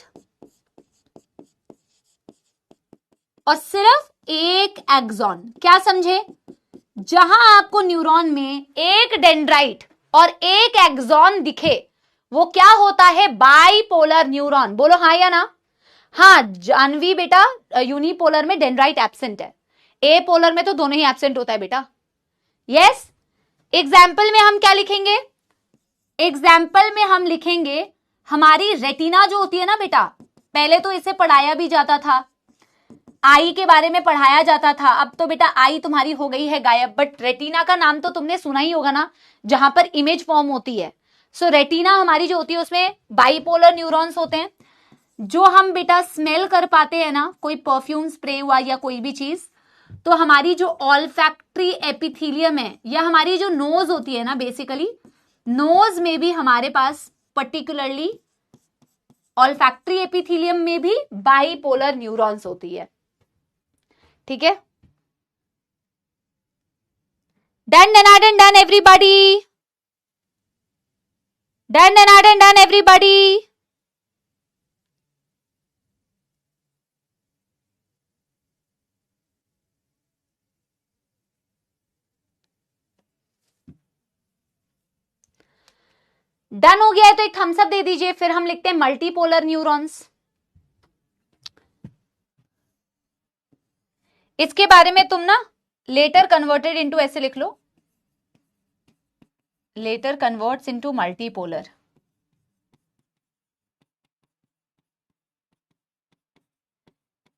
A: और सिर्फ एक एक्सॉन। क्या समझे? जहां आपको न्यूरॉन में एक डेंड्राइट और एक एक्सॉन दिखे, वो क्या होता है? Bipolar neuron. बोलो हाँ या ना? हाँ जानवी बेटा, यूनिपोलर में डेंड्राइट एब्सेंट है, ए पोलर में तो दोनों ही एब्सेंट होता है बेटा। यस, एग्जाम्पल में हम क्या लिखेंगे? एग्जाम्पल में हम लिखेंगे हमारी रेटिना जो होती है ना बेटा, पहले तो इसे पढ़ाया भी जाता था, आई के बारे में पढ़ाया जाता था, अब तो बेटा आई तुम्हारी हो गई है गायब। बट रेटिना का नाम तो तुमने सुना ही होगा ना, जहां पर इमेज फॉर्म होती है। सो रेटिना हमारी जो होती है उसमें बाइपोलर न्यूरॉन्स होते हैं। जो हम बेटा स्मेल कर पाते हैं ना, कोई परफ्यूम स्प्रे हुआ या कोई भी चीज, तो हमारी जो ऑल्फैक्टरी एपिथेलियम है या हमारी जो नोज होती है ना, बेसिकली नोज में भी हमारे पास पर्टिकुलरली ऑल्फैक्टरी एपिथेलियम में भी बाइपोलर न्यूरॉन्स होती है। ठीक है, done done done everybody, done done everybody. Done हो गया है तो एक थम्स अप दे दीजिए। फिर हम लिखते हैं मल्टीपोलर न्यूरॉन्स। इसके बारे में तुम ना लेटर कन्वर्टेड इनटू ऐसे लिख लो, लेटर कन्वर्ट्स इनटू मल्टीपोलर।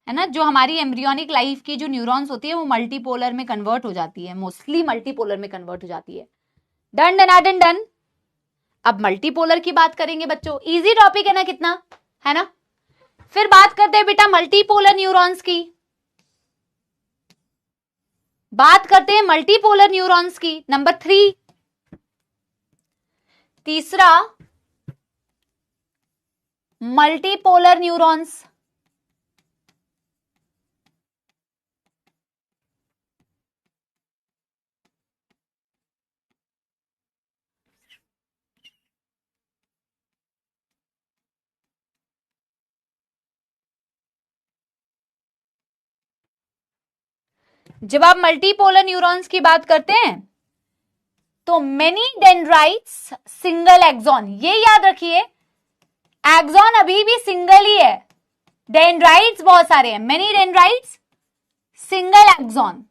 A: है ना, जो हमारी एम्ब्रियोनिक लाइफ की जो न्यूरॉन्स होती है वो मल्टीपोलर में कन्वर्ट हो जाती है, मोस्टली मल्टीपोलर में कन्वर्ट हो जाती है। Done done done. अब मल्टीपोलर की बात करेंगे बच्चों, इजी टॉपिक है ना कितना, है ना। फिर बात करते हैं बेटा मल्टीपोलर न्यूरॉन्स की, बात करते हैं मल्टीपोलर न्यूरॉन्स की। नंबर 3, तीसरा मल्टीपोलर न्यूरॉन्स। जब आप मल्टीपोलर न्यूरॉन्स की बात करते हैं तो मेनी डेंड्राइट्स सिंगल एक्सॉन, ये याद रखिए एक्सॉन अभी भी सिंगल ही है, डेंड्राइट्स बहुत सारे हैं। मेनी डेंड्राइट्स सिंगल एक्सॉन,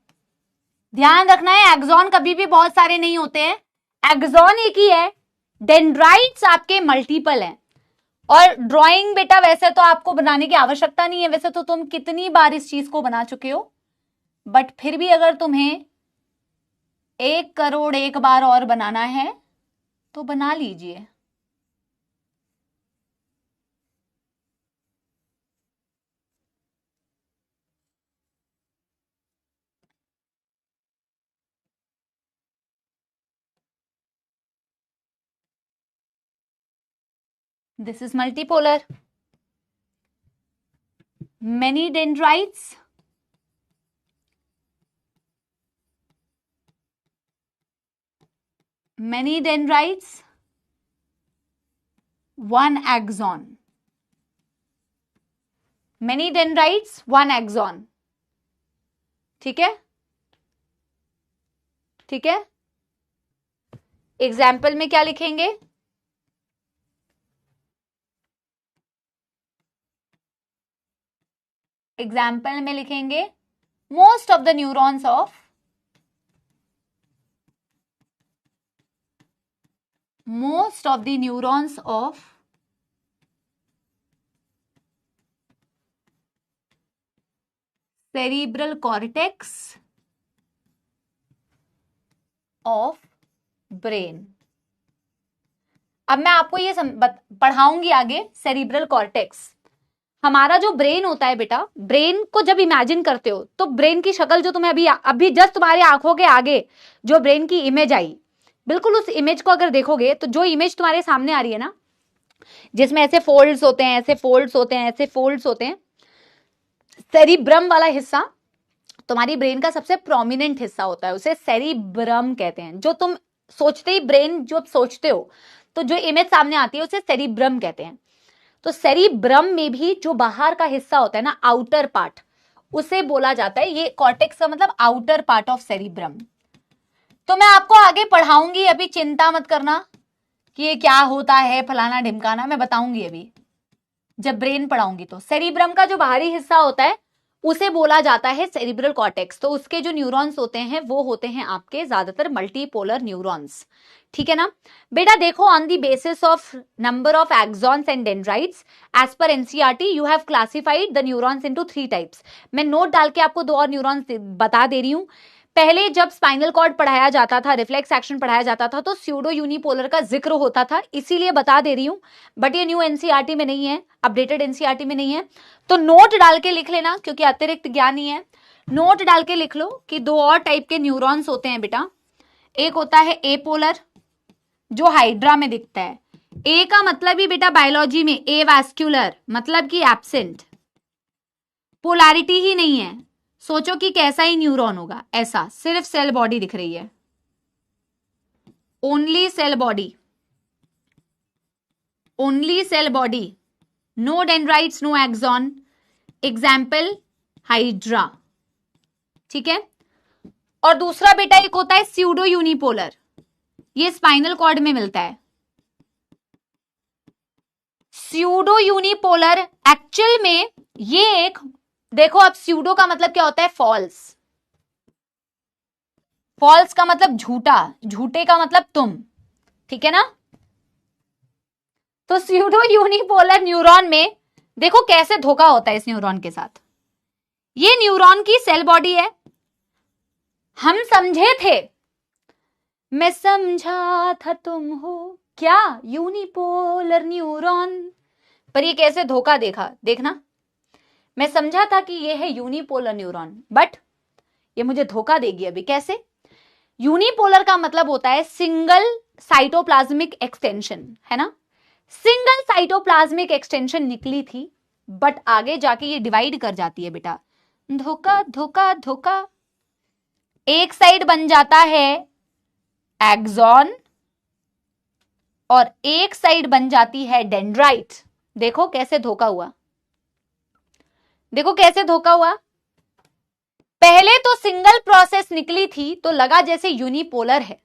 A: ध्यान रखना है, एक्सॉन कभी भी बहुत सारे नहीं होते हैं, एक्सॉन एक ही है, डेंड्राइट्स आपके मल्टीपल हैं। और ड्राइंग बेटा वैसे तो आपको बनाने की आवश्यकता नहीं है, वैसे तो तुम कितनी बार इस चीज को बना चुके हो, बट फिर भी अगर तुम्हें 1 करोड़ एक बार और बनाना है तो बना लीजिए। This is multipolar, many dendrites many dendrites, one axon, many dendrites, one axon। ठीक है, ठीक है। एग्जाम्पल में क्या लिखेंगे, एग्जाम्पल में लिखेंगे most of the neurons of most of the neurons of cerebral cortex of brain। अब मैं आपको ये पढ़ाऊंगी आगे सेरिब्रल कॉर्टेक्स। हमारा जो ब्रेन होता है बेटा, ब्रेन को जब इमेजिन करते हो तो ब्रेन की शक्ल जो तुम्हें अभी जस्ट तुम्हारी आंखों के आगे जो ब्रेन की इमेज आई, बिल्कुल उस इमेज को अगर देखोगे तो जो इमेज तुम्हारे सामने आ रही है ना, जिसमें ऐसे फोल्ड्स होते हैं, ऐसे फोल्ड्स होते हैं, ऐसे फोल्ड्स होते हैं, सेरिब्रम वाला हिस्सा तुम्हारी ब्रेन का सबसे प्रोमिनेंट हिस्सा होता है, उसे सेरिब्रम कहते हैं। जो तुम सोचते ही ब्रेन जो सोचते हो तो जो इमेज सामने आती है उसे सेरिब्रम कहते हैं। तो सेरिब्रम में भी जो बाहर का हिस्सा होता है ना, आउटर पार्ट, उसे बोला जाता है, ये कॉर्टेक्स का मतलब आउटर पार्ट ऑफ सेरिब्रम। तो मैं आपको आगे पढ़ाऊंगी, अभी चिंता मत करना कि ये क्या होता है फलाना ढिमकाना, मैं बताऊंगी अभी जब ब्रेन पढ़ाऊंगी। तो सेरिब्रम का जो बाहरी हिस्सा होता है उसे बोला जाता है सेरिब्रल कॉर्टेक्स। तो उसके जो न्यूरॉन्स होते हैं वो होते हैं आपके ज्यादातर मल्टीपोलर न्यूरॉन्स, ठीक है ना बेटा। देखो, on the basis of number of axons and dendrites as per NCERT you have classified the neurons into 3 types. मैं नोट डाल के आपको 2 और न्यूरॉन्स बता दे रही हूं। पहले जब स्पाइनल कॉर्ड पढ़ाया जाता था, रिफ्लेक्स एक्शन पढ़ाया जाता था, तो स्यूडो यूनिपोलर का जिक्र होता था, इसीलिए बता दे रही हूं, बट ये न्यू एनसीईआरटी में नहीं है, अपडेटेड एनसीईआरटी में नहीं है। तो नोट डाल के लिख लेना, क्योंकि अतिरिक्त ज्ञान ही है। नोट डाल के लिख लो कि 2 और टाइप के न्यूरॉन्स होते हैं बेटा। एक होता है एपोलर, जो हाइड्रा में दिखता है। ए का मतलब ही बेटा बायोलॉजी में एवास्क्युलर, मतलब कि एब्सेंट, पोलैरिटी ही नहीं है। सोचो कि कैसा ही न्यूरॉन होगा, ऐसा सिर्फ सेल बॉडी दिख रही है, only cell body, only cell body, no dendrites, no axon, example hydra, ठीक है। और दूसरा बेटा एक होता है स्यूडो यूनिपोलर, ये स्पाइनल कॉर्ड में मिलता है। स्यूडो यूनिपोलर एक्चुअल में ये एक, देखो अब स्यूडो का मतलब क्या होता है, फॉल्स, फॉल्स का मतलब झूठा, झूठे का मतलब तुम, ठीक है ना। तो स्यूडो यूनिपोलर न्यूरॉन में देखो कैसे धोखा होता है इस न्यूरॉन के साथ। ये न्यूरॉन की सेल बॉडी है, हम समझे थे, मैं समझा था तुम हो क्या यूनिपोलर न्यूरॉन, पर ये कैसे धोखा देखना, मैं समझा था कि ये है यूनिपोलर न्यूरॉन, बट ये मुझे धोखा देगी अभी। कैसे? यूनिपोलर का मतलब होता है सिंगल साइटोप्लाज्मिक एक्सटेंशन, है ना। सिंगल साइटोप्लाज्मिक एक्सटेंशन निकली थी, बट आगे जाके ये डिवाइड कर जाती है बेटा। धोखा धोखा धोखा। एक साइड बन जाता है एक्सॉन और एक साइड बन जाती है डेंड्राइट। देखो कैसे धोखा हुआ, देखो कैसे धोखा हुआ। पहले तो सिंगल प्रोसेस निकली थी तो लगा जैसे यूनिपोलर है,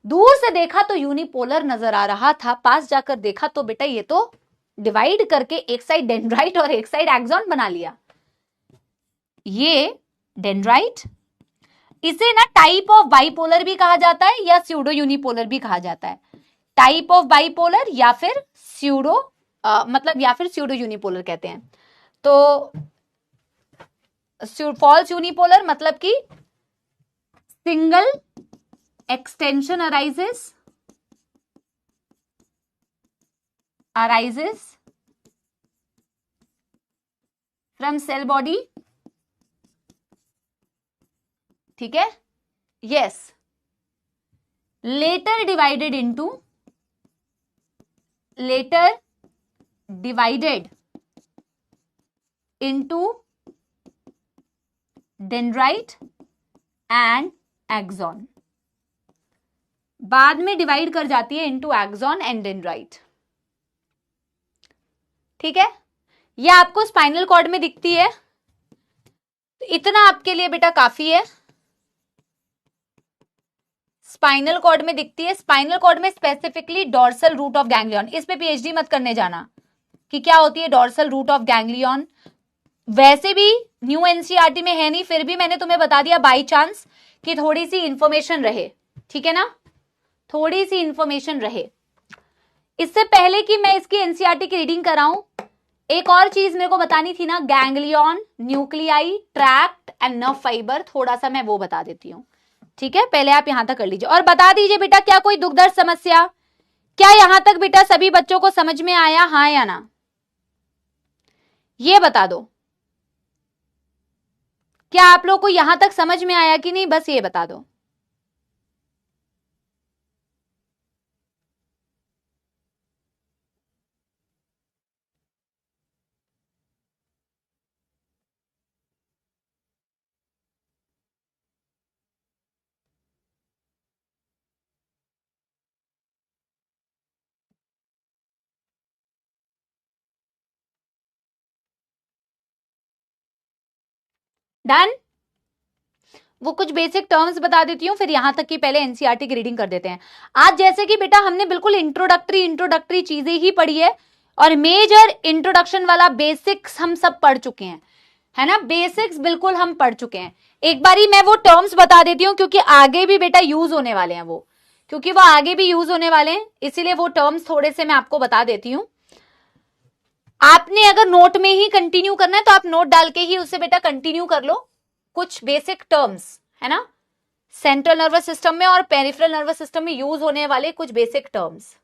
A: दूर से देखा तो यूनिपोलर नजर आ रहा था, पास जाकर देखा तो बेटा ये तो डिवाइड करके एक साइड डेंड्राइट और एक साइड एक्सॉन बना लिया। ये डेंड्राइट, इसे ना टाइप ऑफ बाइपोलर भी कहा जाता है या स्यूडो यूनिपोलर भी कहा जाता है। टाइप ऑफ बाइपोलर या फिर स्यूडो मतलब या फिर स्यूडो यूनिपोलर कहते हैं। तो फॉल्स यूनिपोलर मतलब कि single extension arises from cell body, ठीक है। yes, later divided into dendrite and axon, बाद में डिवाइड कर जाती है इनटू एक्सॉन एंड डेंड्राइट, ठीक है। ये आपको स्पाइनल कॉर्ड में दिखती है, इतना आपके लिए बेटा काफी है। स्पाइनल कॉर्ड में दिखती है, स्पाइनल कॉर्ड में specifically dorsal root of ganglion. इस पे पीएचडी मत करने जाना कि क्या होती है डॉर्सल रूट ऑफ गैंग्लियन, वैसे भी न्यू एनसीईआरटी में है नहीं, फिर भी मैंने तुम्हें बता दिया बाई चांस कि थोड़ी सी इंफॉर्मेशन रहे, ठीक है ना, थोड़ी सी इंफॉर्मेशन रहे। इससे पहले कि मैं इसकी एनसीईआरटी की रीडिंग कराऊं, एक और चीज मेरे को बतानी थी ना, ganglion, nuclei, tract and nerve fibre, थोड़ा सा मैं वो बता देती हूँ, ठीक है। पहले आप यहां तक कर लीजिए और बता दीजिए बेटा क्या कोई दुख दर्द समस्या, क्या यहां तक बेटा सभी बच्चों को समझ में आया, हाँ या ना, ये बता दो। क्या आप लोग को यहां तक समझ में आया कि नहीं, बस ये बता दो। डन। वो कुछ बेसिक टर्म्स बता देती हूँ, फिर यहां तक कि पहले एनसीईआरटी की रीडिंग कर देते हैं। आज जैसे कि बेटा हमने बिल्कुल इंट्रोडक्टरी चीजें ही पढ़ी है और मेजर इंट्रोडक्शन वाला बेसिक्स हम सब पढ़ चुके हैं। है ना, बेसिक्स बिल्कुल हम पढ़ चुके हैं। एक बारी मैं वो टर्म्स बता देती हूँ क्योंकि आगे भी बेटा यूज होने वाले हैं वो, क्योंकि वो आगे भी यूज होने वाले हैं, इसीलिए वो टर्म्स थोड़े से मैं आपको बता देती हूँ। आपने अगर नोट में ही कंटिन्यू करना है तो आप नोट डाल के ही उससे बेटा कंटिन्यू कर लो। कुछ बेसिक टर्म्स है ना, सेंट्रल नर्वस सिस्टम में और पेरिफेरल नर्वस सिस्टम में यूज होने वाले कुछ बेसिक टर्म्स।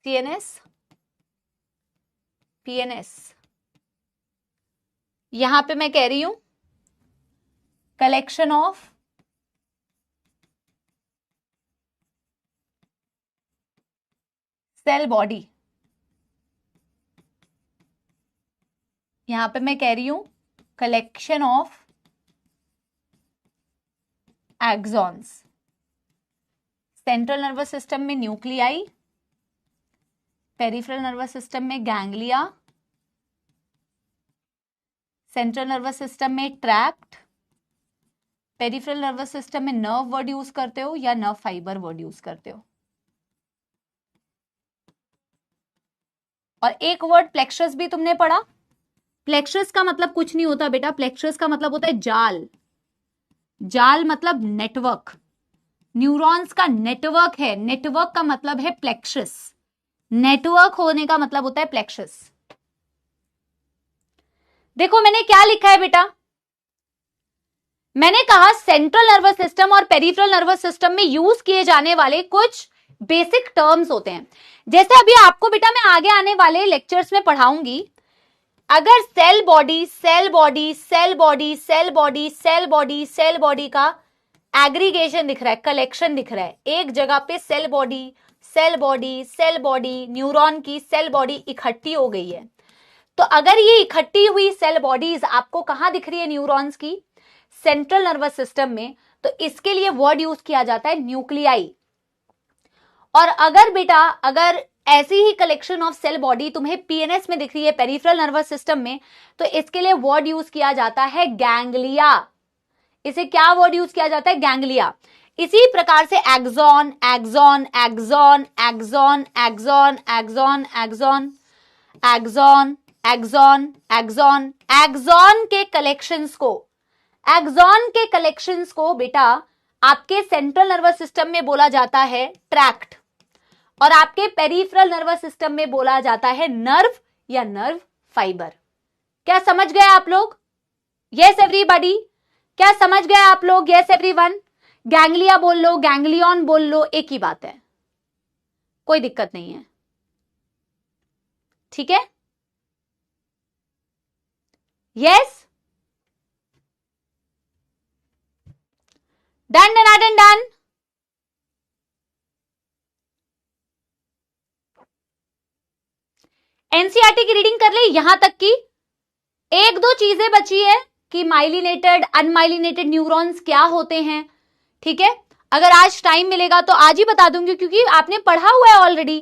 A: सीएनएस, पीएनएस, यहां पे मैं कह रही हूं कलेक्शन ऑफ सेल बॉडी, यहां पे मैं कह रही हूं collection of axons. Central nervous system में न्यूक्लियाई, पेरिफेरल नर्वस सिस्टम में गैंग्लिया, सेंट्रल नर्वस सिस्टम में ट्रैक्ट, पेरिफेरल नर्वस सिस्टम में नर्व वर्ड यूज करते हो या नर्व फाइबर वर्ड यूज करते हो। और एक वर्ड प्लेक्सस भी तुमने पढ़ा। प्लेक्सस का मतलब कुछ नहीं होता बेटा, प्लेक्सस का मतलब होता है जाल। जाल मतलब नेटवर्क, न्यूरॉन्स का नेटवर्क है, नेटवर्क का मतलब है प्लेक्सस, नेटवर्क होने का मतलब होता है प्लेक्सस। देखो मैंने क्या लिखा है बेटा, मैंने कहा सेंट्रल नर्वस सिस्टम और पेरिफेरल नर्वस सिस्टम में यूज किए जाने वाले कुछ बेसिक टर्म्स होते हैं। जैसे अभी आपको बेटा मैं आगे आने वाले लेक्चर्स में पढ़ाऊंगी, अगर cell body cell body cell body cell body cell body cell body का एग्रीगेशन दिख रहा है, कलेक्शन दिख रहा है, एक जगह पे cell body cell body cell body, neuron की सेल बॉडी इकट्ठी हो गई है, तो अगर ये इकट्ठी हुई सेल बॉडीज आपको कहां दिख रही है न्यूरॉन्स की, सेंट्रल नर्वस सिस्टम में, तो इसके लिए वर्ड यूज किया जाता है न्यूक्लियाई। और अगर बेटा अगर ऐसी ही कलेक्शन ऑफ सेल बॉडी तुम्हें पीएनएस में दिख रही है, पेरिफेरल नर्वस सिस्टम में, तो इसके लिए वर्ड यूज किया जाता है गैंग्लिया। इसे क्या वर्ड यूज किया जाता है, गैंग्लिया। इसी प्रकार से axon axon axon axon axon axon axon axon axon axon axon के कलेक्शंस को, एक्सॉन के कलेक्शंस को बेटा आपके सेंट्रल नर्वस सिस्टम में बोला जाता है ट्रैक्ट, और आपके पेरिफेरल नर्वस सिस्टम में बोला जाता है नर्व या नर्व फाइबर। क्या समझ गए आप लोग? यस एवरीबॉडी, क्या समझ गए आप लोग? Yes everyone. गैंग्लिया बोल लो, गैंग्लियन बोल लो, एक ही बात है, कोई दिक्कत नहीं है, ठीक है? Yes, done done done done. NCERT की रीडिंग कर ले यहां तक की। एक दो चीजें बची है कि माइलिनेटेड अनमाइलिनेटेड न्यूरॉन्स क्या होते हैं, ठीक है? अगर आज टाइम मिलेगा तो आज ही बता दूंगी, क्योंकि आपने पढ़ा हुआ है ऑलरेडी।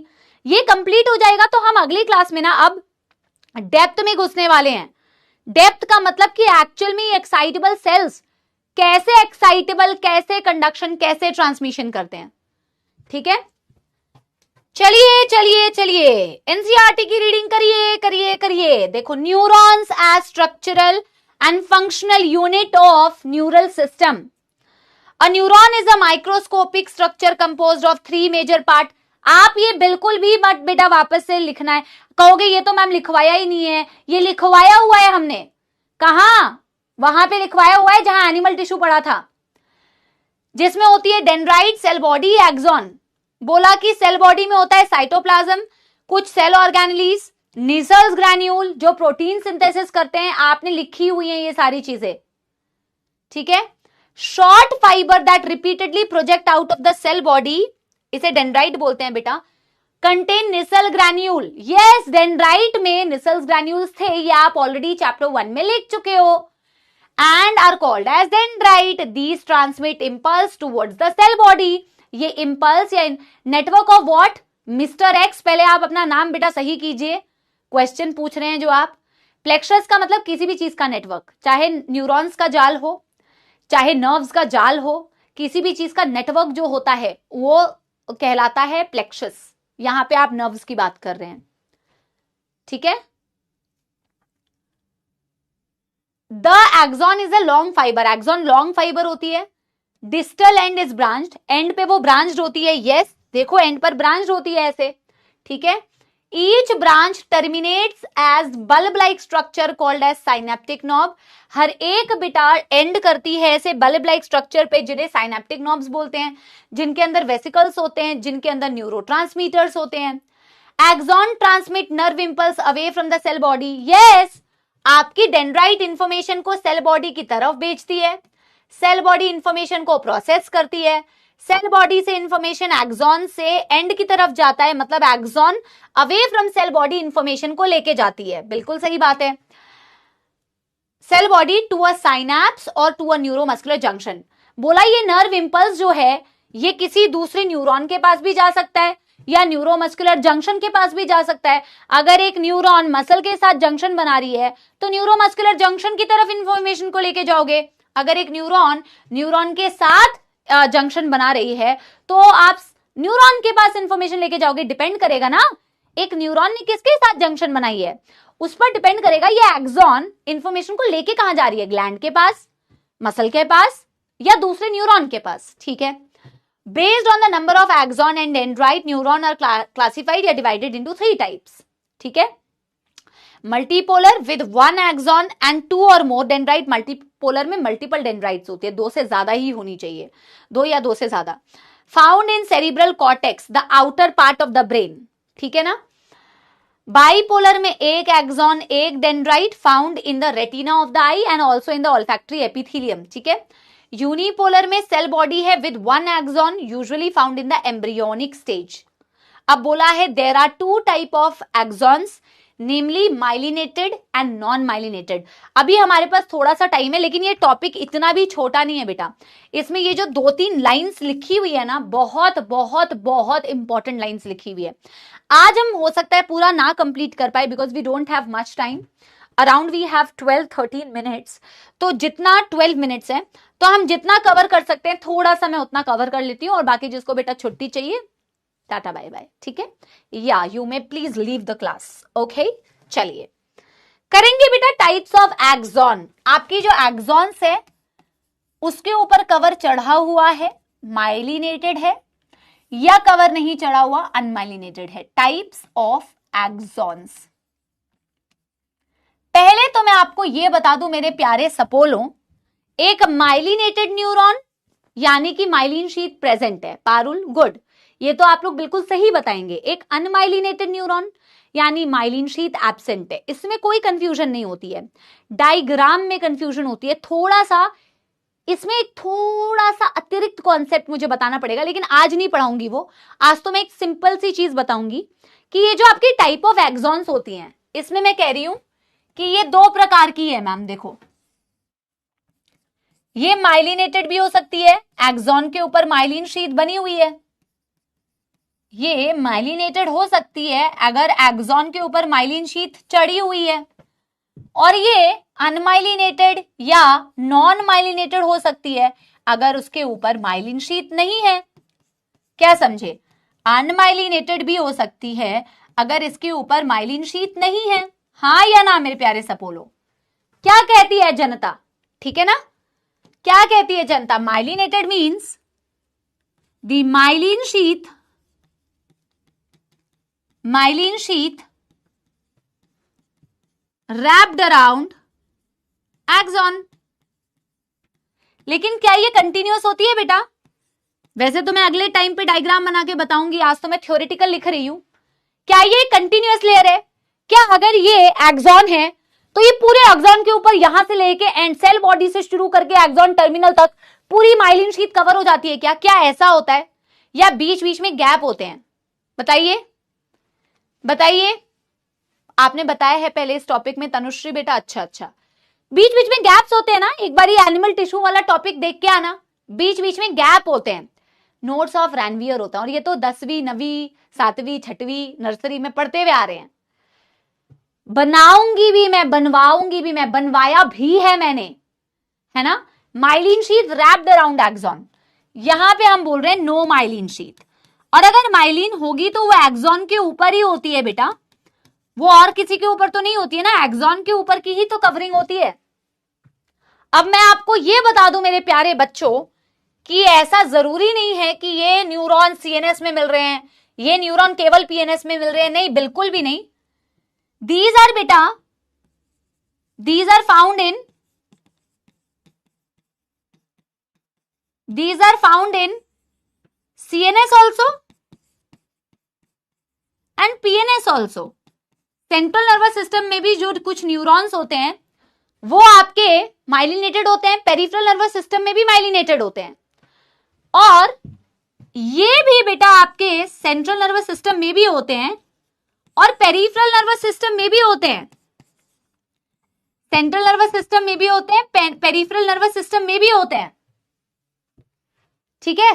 A: ये कंप्लीट हो जाएगा तो हम अगली क्लास में ना अब डेप्थ में घुसने वाले हैं। डेप्थ का मतलब कि एक्चुअल में एक्साइटेबल सेल्स कैसे एक्साइटेबल, कैसे कंडक्शन, कैसे ट्रांसमिशन करते हैं, ठीक है? चलिए चलिए चलिए, एनसीईआरटी की रीडिंग करिए करिए करिए। देखो, neurons as structural and functional unit of neural system. A neuron is a microscopic structure composed of 3 major part. आप ये बिल्कुल भी मत बेटा वापस से लिखना है, कहोगे ये तो मैम लिखवाया ही नहीं है। ये लिखवाया हुआ है हमने, कहां? वहां पे लिखवाया हुआ है जहां एनिमल टिश्यू पढ़ा था, जिसमें होती है डेंड्राइट, सेल बॉडी, एक्सॉन। बोला कि सेल बॉडी में होता है साइटोप्लाज्म, कुछ सेल ऑर्गेनेलीज, निसल्स ग्रैन्यूल जो प्रोटीन सिंथेसिस करते हैं, आपने लिखी हुई है ये सारी चीजें, ठीक है? Short fibre that repeatedly project out of the cell body, इसे डेंड्राइट बोलते हैं बेटा। Contain Nissl granule, yes dendrite में निसल्स ग्रैन्यूल्स थे, ये आप ऑलरेडी चैप्टर 1 में लिख चुके हो। And are called as dendrite. These transmit impulse towards the cell body. ये इंपल्स या network of what, mister X. पहले आप अपना नाम बेटा सही कीजिए, क्वेश्चन पूछ रहे हैं जो आप। प्लेक्सस का मतलब किसी भी चीज का नेटवर्क, चाहे न्यूरॉन्स का जाल हो, चाहे नर्व्स का जाल हो, किसी भी चीज का नेटवर्क जो होता है वो कहलाता है प्लेक्सस। यहां पे आप नर्व्स की बात कर रहे हैं, ठीक है। The axon is a long fibre, axon long fibre होती है। Distal end is branched, end पे वो ब्रांच्ड होती है, यस देखो एंड पर ब्रांच्ड होती है ऐसे, ठीक है। Each branch terminates as bulb like structure called as synaptic knob, हर एक बेटा एंड करती है ऐसे बल्ब लाइक स्ट्रक्चर पे जिन्हें साइनेप्टिक नॉब्स बोलते हैं, जिनके अंदर वेसिकल्स होते हैं, जिनके अंदर न्यूरोट्रांसमीटर्स होते हैं। Axon transmit nerve impulse away from the cell body, yes आपकी डेंड्राइट इंफॉर्मेशन को सेल बॉडी की तरफ भेजती है, सेल बॉडी इंफॉर्मेशन को प्रोसेस करती है, सेल बॉडी से इंफॉर्मेशन एक्सॉन से एंड की तरफ जाता है, मतलब axon away from cell body information को लेके जाती है, बिल्कुल सही बात है। Cell body to a synapse और टू अ न्यूरोमस्कुलर जंक्शन, बोला ये नर्व इंपल्स जो है ये किसी दूसरे न्यूरॉन के पास भी जा सकता है या न्यूरोमस्कुलर जंक्शन के पास भी जा सकता है। अगर एक न्यूरॉन मसल के साथ जंक्शन बना रही है तो न्यूरोमस्कुलर जंक्शन की तरफ इंफॉर्मेशन को लेके जाओगे। अगर एक न्यूरॉन के साथ जंक्शन बना रही है तो आप न्यूरॉन के पास इंफॉर्मेशन लेके जाओगे। डिपेंड करेगा ना एक न्यूरॉन ने किसके साथ जंक्शन बनाई है, उस पर डिपेंड करेगा ये एक्सॉन इंफॉर्मेशन को लेके कहां जा रही है, ग्लैंड के पास, मसल के पास या दूसरे न्यूरॉन के पास, ठीक है। Based on the number of axon and dendrite, neuron are classified या divided into 3 types, ठीक है। Multipolar with 1 axon and 2 or more dendrite, multipolar में मल्टीपल डेंड्राइट्स होती है, 2 से ज्यादा ही होनी चाहिए, 2 या 2 से ज्यादा। Found in cerebral cortex, the outer part of the brain, ठीक है ना। बाइपोलर में 1 axon 1 dendrite found in the retina of the eye and also in the olfactory epithelium, ठीक है। यूनिपोलर में सेल बॉडी है with 1 axon usually found in the embryonic stage. अब बोला है there are 2 type of axons, namely myelinated and non myelinated. अभी हमारे पास थोड़ा सा टाइम है लेकिन ये टॉपिक इतना भी छोटा नहीं है बेटा, इसमें ये जो 2-3 लाइंस लिखी हुई है ना, बहुत बहुत बहुत इंपॉर्टेंट लाइंस लिखी हुई है। आज हम हो सकता है पूरा ना कंप्लीट कर पाए because we don't have much time, around we have 12-13 minutes. तो जितना 12 मिनट्स है तो हम जितना कवर कर सकते हैं थोड़ा सा मैं उतना कवर कर लेती हूँ, और बाकी जिसको बेटा छुट्टी चाहिए टाटा बाय बाय, ठीक है। या you may please leave the class, okay. चलिए करेंगे बेटा टाइप्स ऑफ एक्सॉन। आपकी जो एक्सॉन्स है उसके ऊपर कवर चढ़ा हुआ है, माइलिनेटेड है, या कवर नहीं चढ़ा हुआ, अनमाइलिनेटेड है। टाइप्स ऑफ एक्सॉन्स, पहले तो मैं आपको यह बता दूं मेरे प्यारे सपोलो, एक माइलिनेटेड न्यूरॉन यानी कि माइलिन शीथ प्रेजेंट है, पारुल गुड, ये तो आप लोग बिल्कुल सही बताएंगे। एक अनमाइलिनेटेड न्यूरॉन यानी माइलिन शीथ एब्सेंट है, इसमें कोई कंफ्यूजन नहीं होती है, डायग्राम में कंफ्यूजन होती है थोड़ा सा। इसमें एक थोड़ा सा अतिरिक्त कॉन्सेप्ट मुझे बताना पड़ेगा लेकिन आज नहीं पढ़ाऊंगी वो, आज तो मैं एक सिंपल सी चीज बताऊंगी कि ये जो आपकी टाइप ऑफ एक्सॉन्स होती हैं इसमें मैं कह रही हूं कि ये 2 प्रकार की है मैम। देखो ये माइलिनेटेड भी हो सकती है, एक्सॉन के ऊपर माइलिन शीथ बनी हुई है, ये माइलिनेटेड हो सकती है अगर एक्सॉन के ऊपर माइलिन शीथ चढ़ी हुई है, और ये अनमाइलिनेटेड या नॉन माइलिनेटेड हो सकती है अगर उसके ऊपर माइलिन शीथ नहीं है। क्या समझे, अनमाइलिनेटेड भी हो सकती है अगर इसके ऊपर माइलिन शीथ नहीं है, हाँ या ना मेरे प्यारे सपोलो। क्या कहती है जनता, ठीक है ना, क्या कहती है जनता, myelinated means the myelin sheath wrapped around axon। लेकिन क्या ये कंटिन्यूअस होती है बेटा? वैसे तो मैं अगले टाइम पे डायग्राम बना के बताऊंगी, आज तो मैं थ्योरेटिकल लिख रही हूं। क्या ये कंटिन्यूअस लेयर है? क्या अगर ये एक्सॉन है तो ये पूरे एक्सॉन के ऊपर यहां से लेके एंड सेल बॉडी से शुरू करके एक्सॉन टर्मिनल तक पूरी माइलिन शीथ कवर हो जाती है क्या? क्या ऐसा होता है या बीच बीच में गैप होते हैं? बताइए बताइए, आपने बताया है पहले इस टॉपिक में तनुश्री बेटा। अच्छा, बीच बीच में गैप्स होते हैं ना, एक बार ये एनिमल टिश्यू वाला टॉपिक देख के आना, बीच बीच में गैप होते हैं। नोट्स ऑफ रैनवियर होता है और ये तो 10वीं 9वीं 7वीं 6वीं नर्सरी में पढ़ते हुए आ रहे हैं। बनाऊंगी भी मैं, बनवाऊंगी भी मैं, बनवाया भी है मैंने, है ना। Myelin sheath wrapped around axon, यहां पे हम बोल रहे हैं नो माइलिन शीथ। और अगर माइलिन होगी तो वो एक्सॉन के ऊपर ही होती है बेटा, वो और किसी के ऊपर तो नहीं होती है ना, एक्सॉन के ऊपर की ही तो कवरिंग होती है। अब मैं आपको ये बता दूं मेरे प्यारे बच्चों कि ऐसा जरूरी नहीं है कि ये न्यूरॉन सीएनएस में मिल रहे हैं, ये न्यूरॉन केवल पीएनएस में मिल रहे हैं, नहीं, बिल्कुल भी नहीं। दीज आर बेटा, these are found in CNS also and PNS also। Central nervous system में भी जो कुछ न्यूरॉन्स होते हैं वो आपके माइलिनेटेड होते हैं, पेरिफेरल नर्वस सिस्टम में भी माइलिनेटेड होते हैं, और ये भी बेटा आपके सेंट्रल नर्वस सिस्टम में भी होते हैं और पेरिफेरल नर्वस सिस्टम में भी होते हैं। सेंट्रल नर्वस सिस्टम में भी होते हैं, पेरिफेरल नर्वस सिस्टम में भी होते हैं, ठीक है।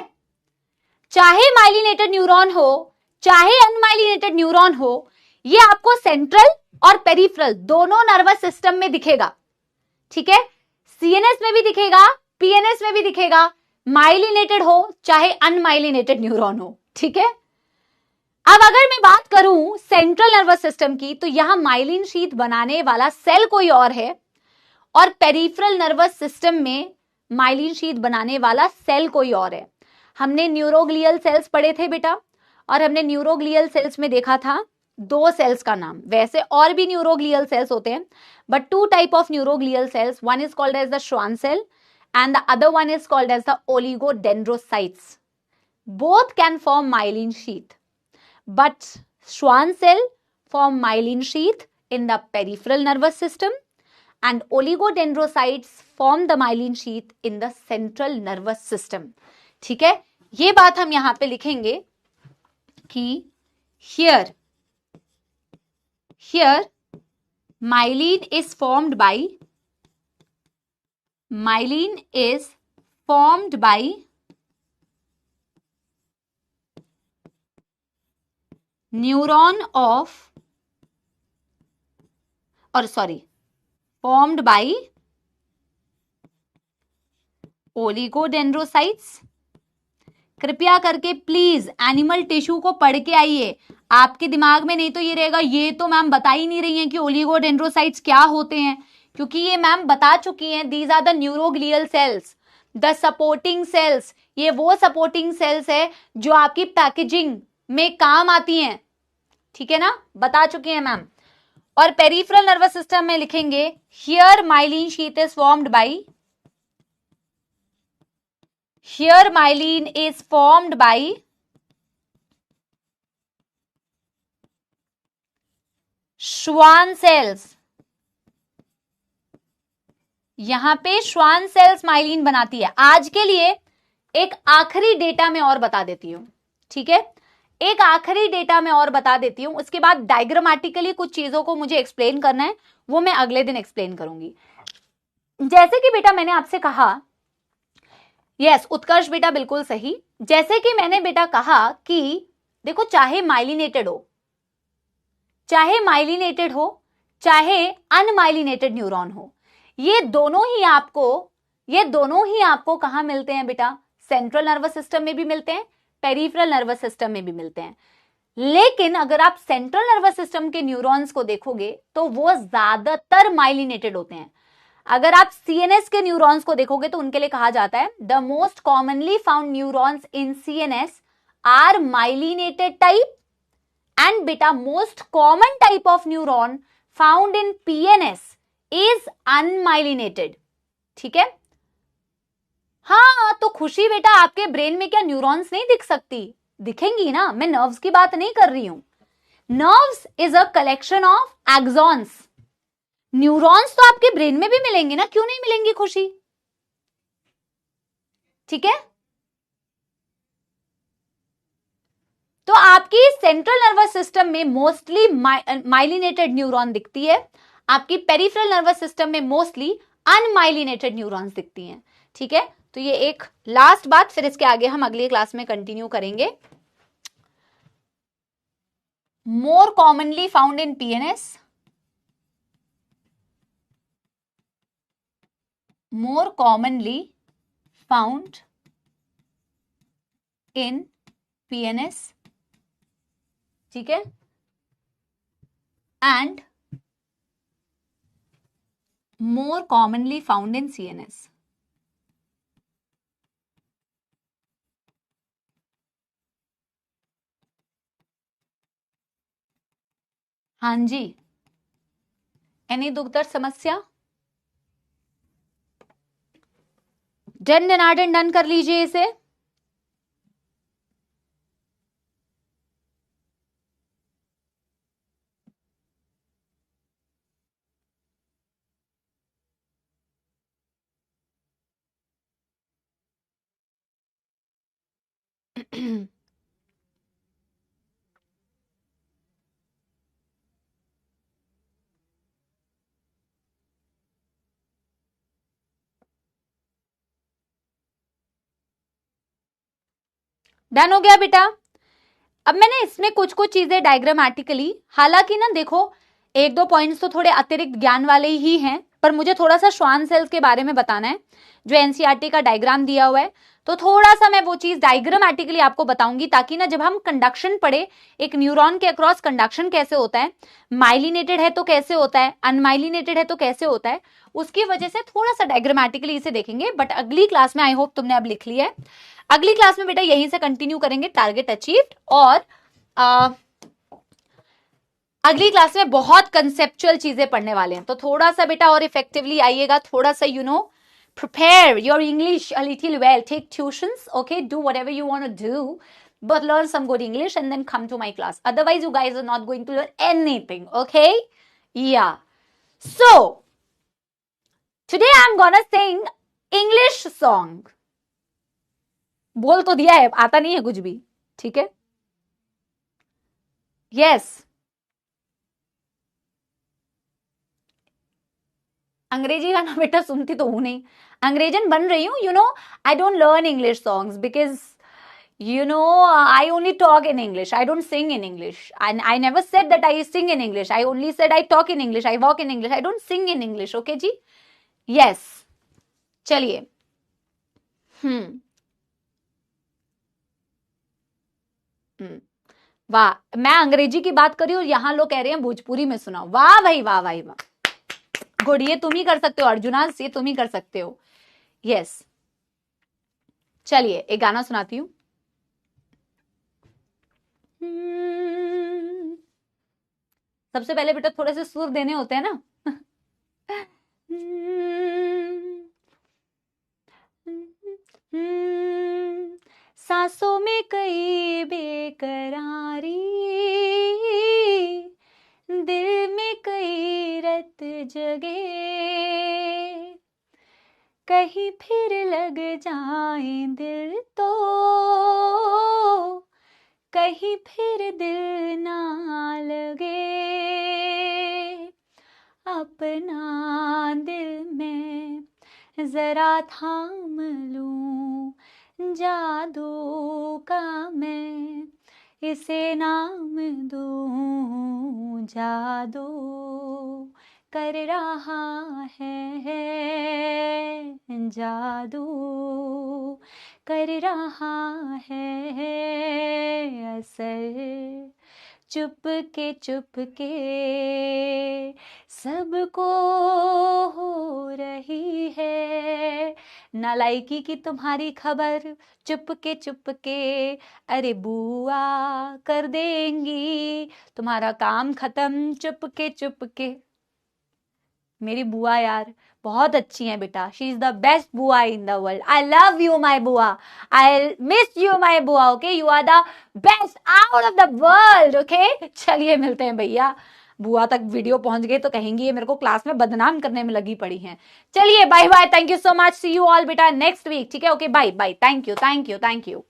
A: चाहे माइलिनेटेड न्यूरॉन हो चाहे अनमाइलिनेटेड न्यूरॉन हो, ये आपको सेंट्रल और पेरिफेरल दोनों नर्वस सिस्टम में दिखेगा, ठीक है। सीएनएस में भी दिखेगा, पीएनएस में भी दिखेगा, माइलिनेटेड हो चाहे अनमाइलिनेटेड न्यूरॉन हो, ठीक है। अब अगर मैं बात करूं सेंट्रल नर्वस सिस्टम की, तो यहां माइलिन शीथ बनाने वाला सेल कोई और है और पेरिफेरल नर्वस सिस्टम में माइलिन शीथ बनाने वाला सेल कोई और है। हमने न्यूरोग्लियल सेल्स पढ़े थे बेटा, और हमने न्यूरोग्लियल सेल्स में देखा था दो सेल्स का नाम, वैसे और भी न्यूरोग्लियल सेल्स होते हैं, but two type of neuroglial cells, one is called as the Schwann cell and the other one is called as the oligodendrocytes. Both can form myelin sheath, but Schwann cell form myelin sheath in the peripheral nervous system and oligodendrocytes form the myelin sheath in the central nervous system. ठीक है, ये बात हम यहां पे लिखेंगे कि here myelin is formed by neuron of formed by oligodendrocytes. कृपया करके प्लीज एनिमल टिश्यू को पढ़ के आइए, आपके दिमाग में नहीं तो ये रहेगा ये तो मैम बता ही नहीं रही हैं कि ओलिगोडेंड्रोसाइट्स क्या होते हैं, क्योंकि ये मैम बता चुकी हैं। These are the neuroglial cells, the supporting cells, ये वो सपोर्टिंग सेल्स है जो आपकी पैकेजिंग में काम आती हैं, ठीक है ना, बता चुकी हैं मैम। और पेरिफेरल नर्वस सिस्टम में लिखेंगे here myelin sheath is formed by, here myelin is formed by Schwann cells। यहां पे Schwann cells माइलिन बनाती है। आज के लिए एक आखिरी डेटा में और बता देती हूं, ठीक है, एक आखिरी डेटा में और बता देती हूं, उसके बाद डायग्रामेटिकली कुछ चीजों को मुझे एक्सप्लेन करना है, वो मैं अगले दिन एक्सप्लेन करूंगी। जैसे कि बेटा मैंने आपसे कहा, यस उत्कर्ष बेटा बिल्कुल सही, जैसे कि मैंने बेटा कहा कि देखो चाहे माइलिनेटेड हो चाहे अनमाइलिनेटेड न्यूरॉन हो, ये दोनों ही आपको कहां मिलते हैं बेटा, सेंट्रल नर्वस सिस्टम में भी मिलते हैं, पेरिफेरल नर्वस सिस्टम में भी मिलते हैं। लेकिन अगर आप सेंट्रल नर्वस सिस्टम के न्यूरॉन्स को देखोगे तो वो ज्यादातर माइलिनेटेड होते हैं। अगर आप सीएनएस के न्यूरॉन्स को देखोगे तो उनके लिए कहा जाता है the most commonly found neurons in CNS are myelinated type and बेटा most common type of neuron found in PNS is unmyelinated, ठीक है। हाँ तो खुशी बेटा आपके ब्रेन में क्या न्यूरॉन्स नहीं दिख सकती, दिखेंगी ना, मैं नर्व्स की बात नहीं कर रही हूं। Nerves is a collection of axons, neurons तो आपके ब्रेन में भी मिलेंगे ना, क्यों नहीं मिलेंगी खुशी, ठीक है। तो आपकी सेंट्रल नर्वस सिस्टम में मोस्टली माइलिनेटेड न्यूरॉन दिखती है, आपकी पेरिफेरल नर्वस सिस्टम में मोस्टली अनमाइलिनेटेड न्यूरॉन्स दिखती हैं, ठीक है। तो ये एक लास्ट बात, फिर इसके आगे हम अगली क्लास में कंटिन्यू करेंगे। More commonly found in PNS, more commonly found in PNS, ठीक है, and more commonly found in CNS. हाँ जी, एनी दुखदर समस्या? डन डनाडन डन कर लीजिए इसे। डन हो गया बेटा। अब मैंने इसमें कुछ कुछ चीजें डायग्रामेटिकली, हालांकि ना देखो एक दो पॉइंट्स तो थोड़े अतिरिक्त ज्ञान वाले ही हैं, पर मुझे थोड़ा सा श्वान सेल्स के बारे में बताना है जो एनसीईआरटी का डायग्राम दिया हुआ है, तो थोड़ा सा मैं वो चीज डायग्रामेटिकली आपको बताऊंगी, ताकि ना जब हम कंडक्शन पढ़े, एक न्यूरॉन के अक्रॉस कंडक्शन कैसे होता है, माइलिनेटेड है तो कैसे होता है, अनमाइलिनेटेड है तो कैसे होता है, उसकी वजह से थोड़ा सा डायग्रामेटिकली इसे देखेंगे। बट अगली क्लास में आई होप तुमने अब लिख लिया है, अगली क्लास में बेटा यहीं से कंटिन्यू करेंगे टारगेट अचीव्ड, और अगली क्लास में बहुत कंसेप्चुअल चीजें पढ़ने वाले हैं, तो थोड़ा सा बेटा और इफेक्टिवली आइएगा, थोड़ा सा prepare your English a little well, take tuitions, okay, do whatever you want to do, but learn some good English and then come to my class. Otherwise you guys are not going to learn anything, okay? Yeah. So today I'm gonna sing English song. बोल तो दिया है, आता नहीं है कुछ भी, ठीक है? Yes. अंग्रेजी गाना बेटा सुनती तो हूं नहीं, अंग्रेजन बन रही हूं, I don't learn English songs because I only talk in English. I don't sing in English. And I never said that I sing in English. I only said I talk in English. I walk in English. I don't sing in English. Okay ji? Yes. चलिए. वाह, मैं अंग्रेजी की बात करी और यहां लोग कह रहे हैं भोजपुरी में सुनाओ। वाह भाई वाह भाई वाह, गुड, ये तुम ही कर सकते हो अर्जुना, ये तुम ही कर सकते हो। यस, चलिए एक गाना सुनाती हूं। सबसे पहले बेटा थोड़े से सुर देने होते हैं ना। सांसों में कई बेकरारी, दिल में कई रत जगे, कहीं फिर लग जाए दिल तो कहीं फिर दिल ना लगे, अपना दिल में जरा थाम लूं, जादू का मैं इसे नाम दूं, जादू कर रहा है, जादू कर रहा है, असर चुपके चुपके सबको हो रही है, नालायकी की तुम्हारी खबर चुपके चुपके, अरे बुआ कर देंगी तुम्हारा काम खत्म चुपके चुपके। मेरी बुआ यार बहुत अच्छी है बेटा, she is the best bua in the world. I love you my bua, I miss you my bua, okay, you are the best out of the world, okay. चलिए मिलते हैं भैया, बुआ तक वीडियो पहुंच गए तो कहेंगी ये मेरे को क्लास में बदनाम करने में लगी पड़ी हैं। चलिए bye bye, thank you so much, see you all बेटा नेक्स्ट वीक, ठीक है, okay bye bye, thank you thank you thank you.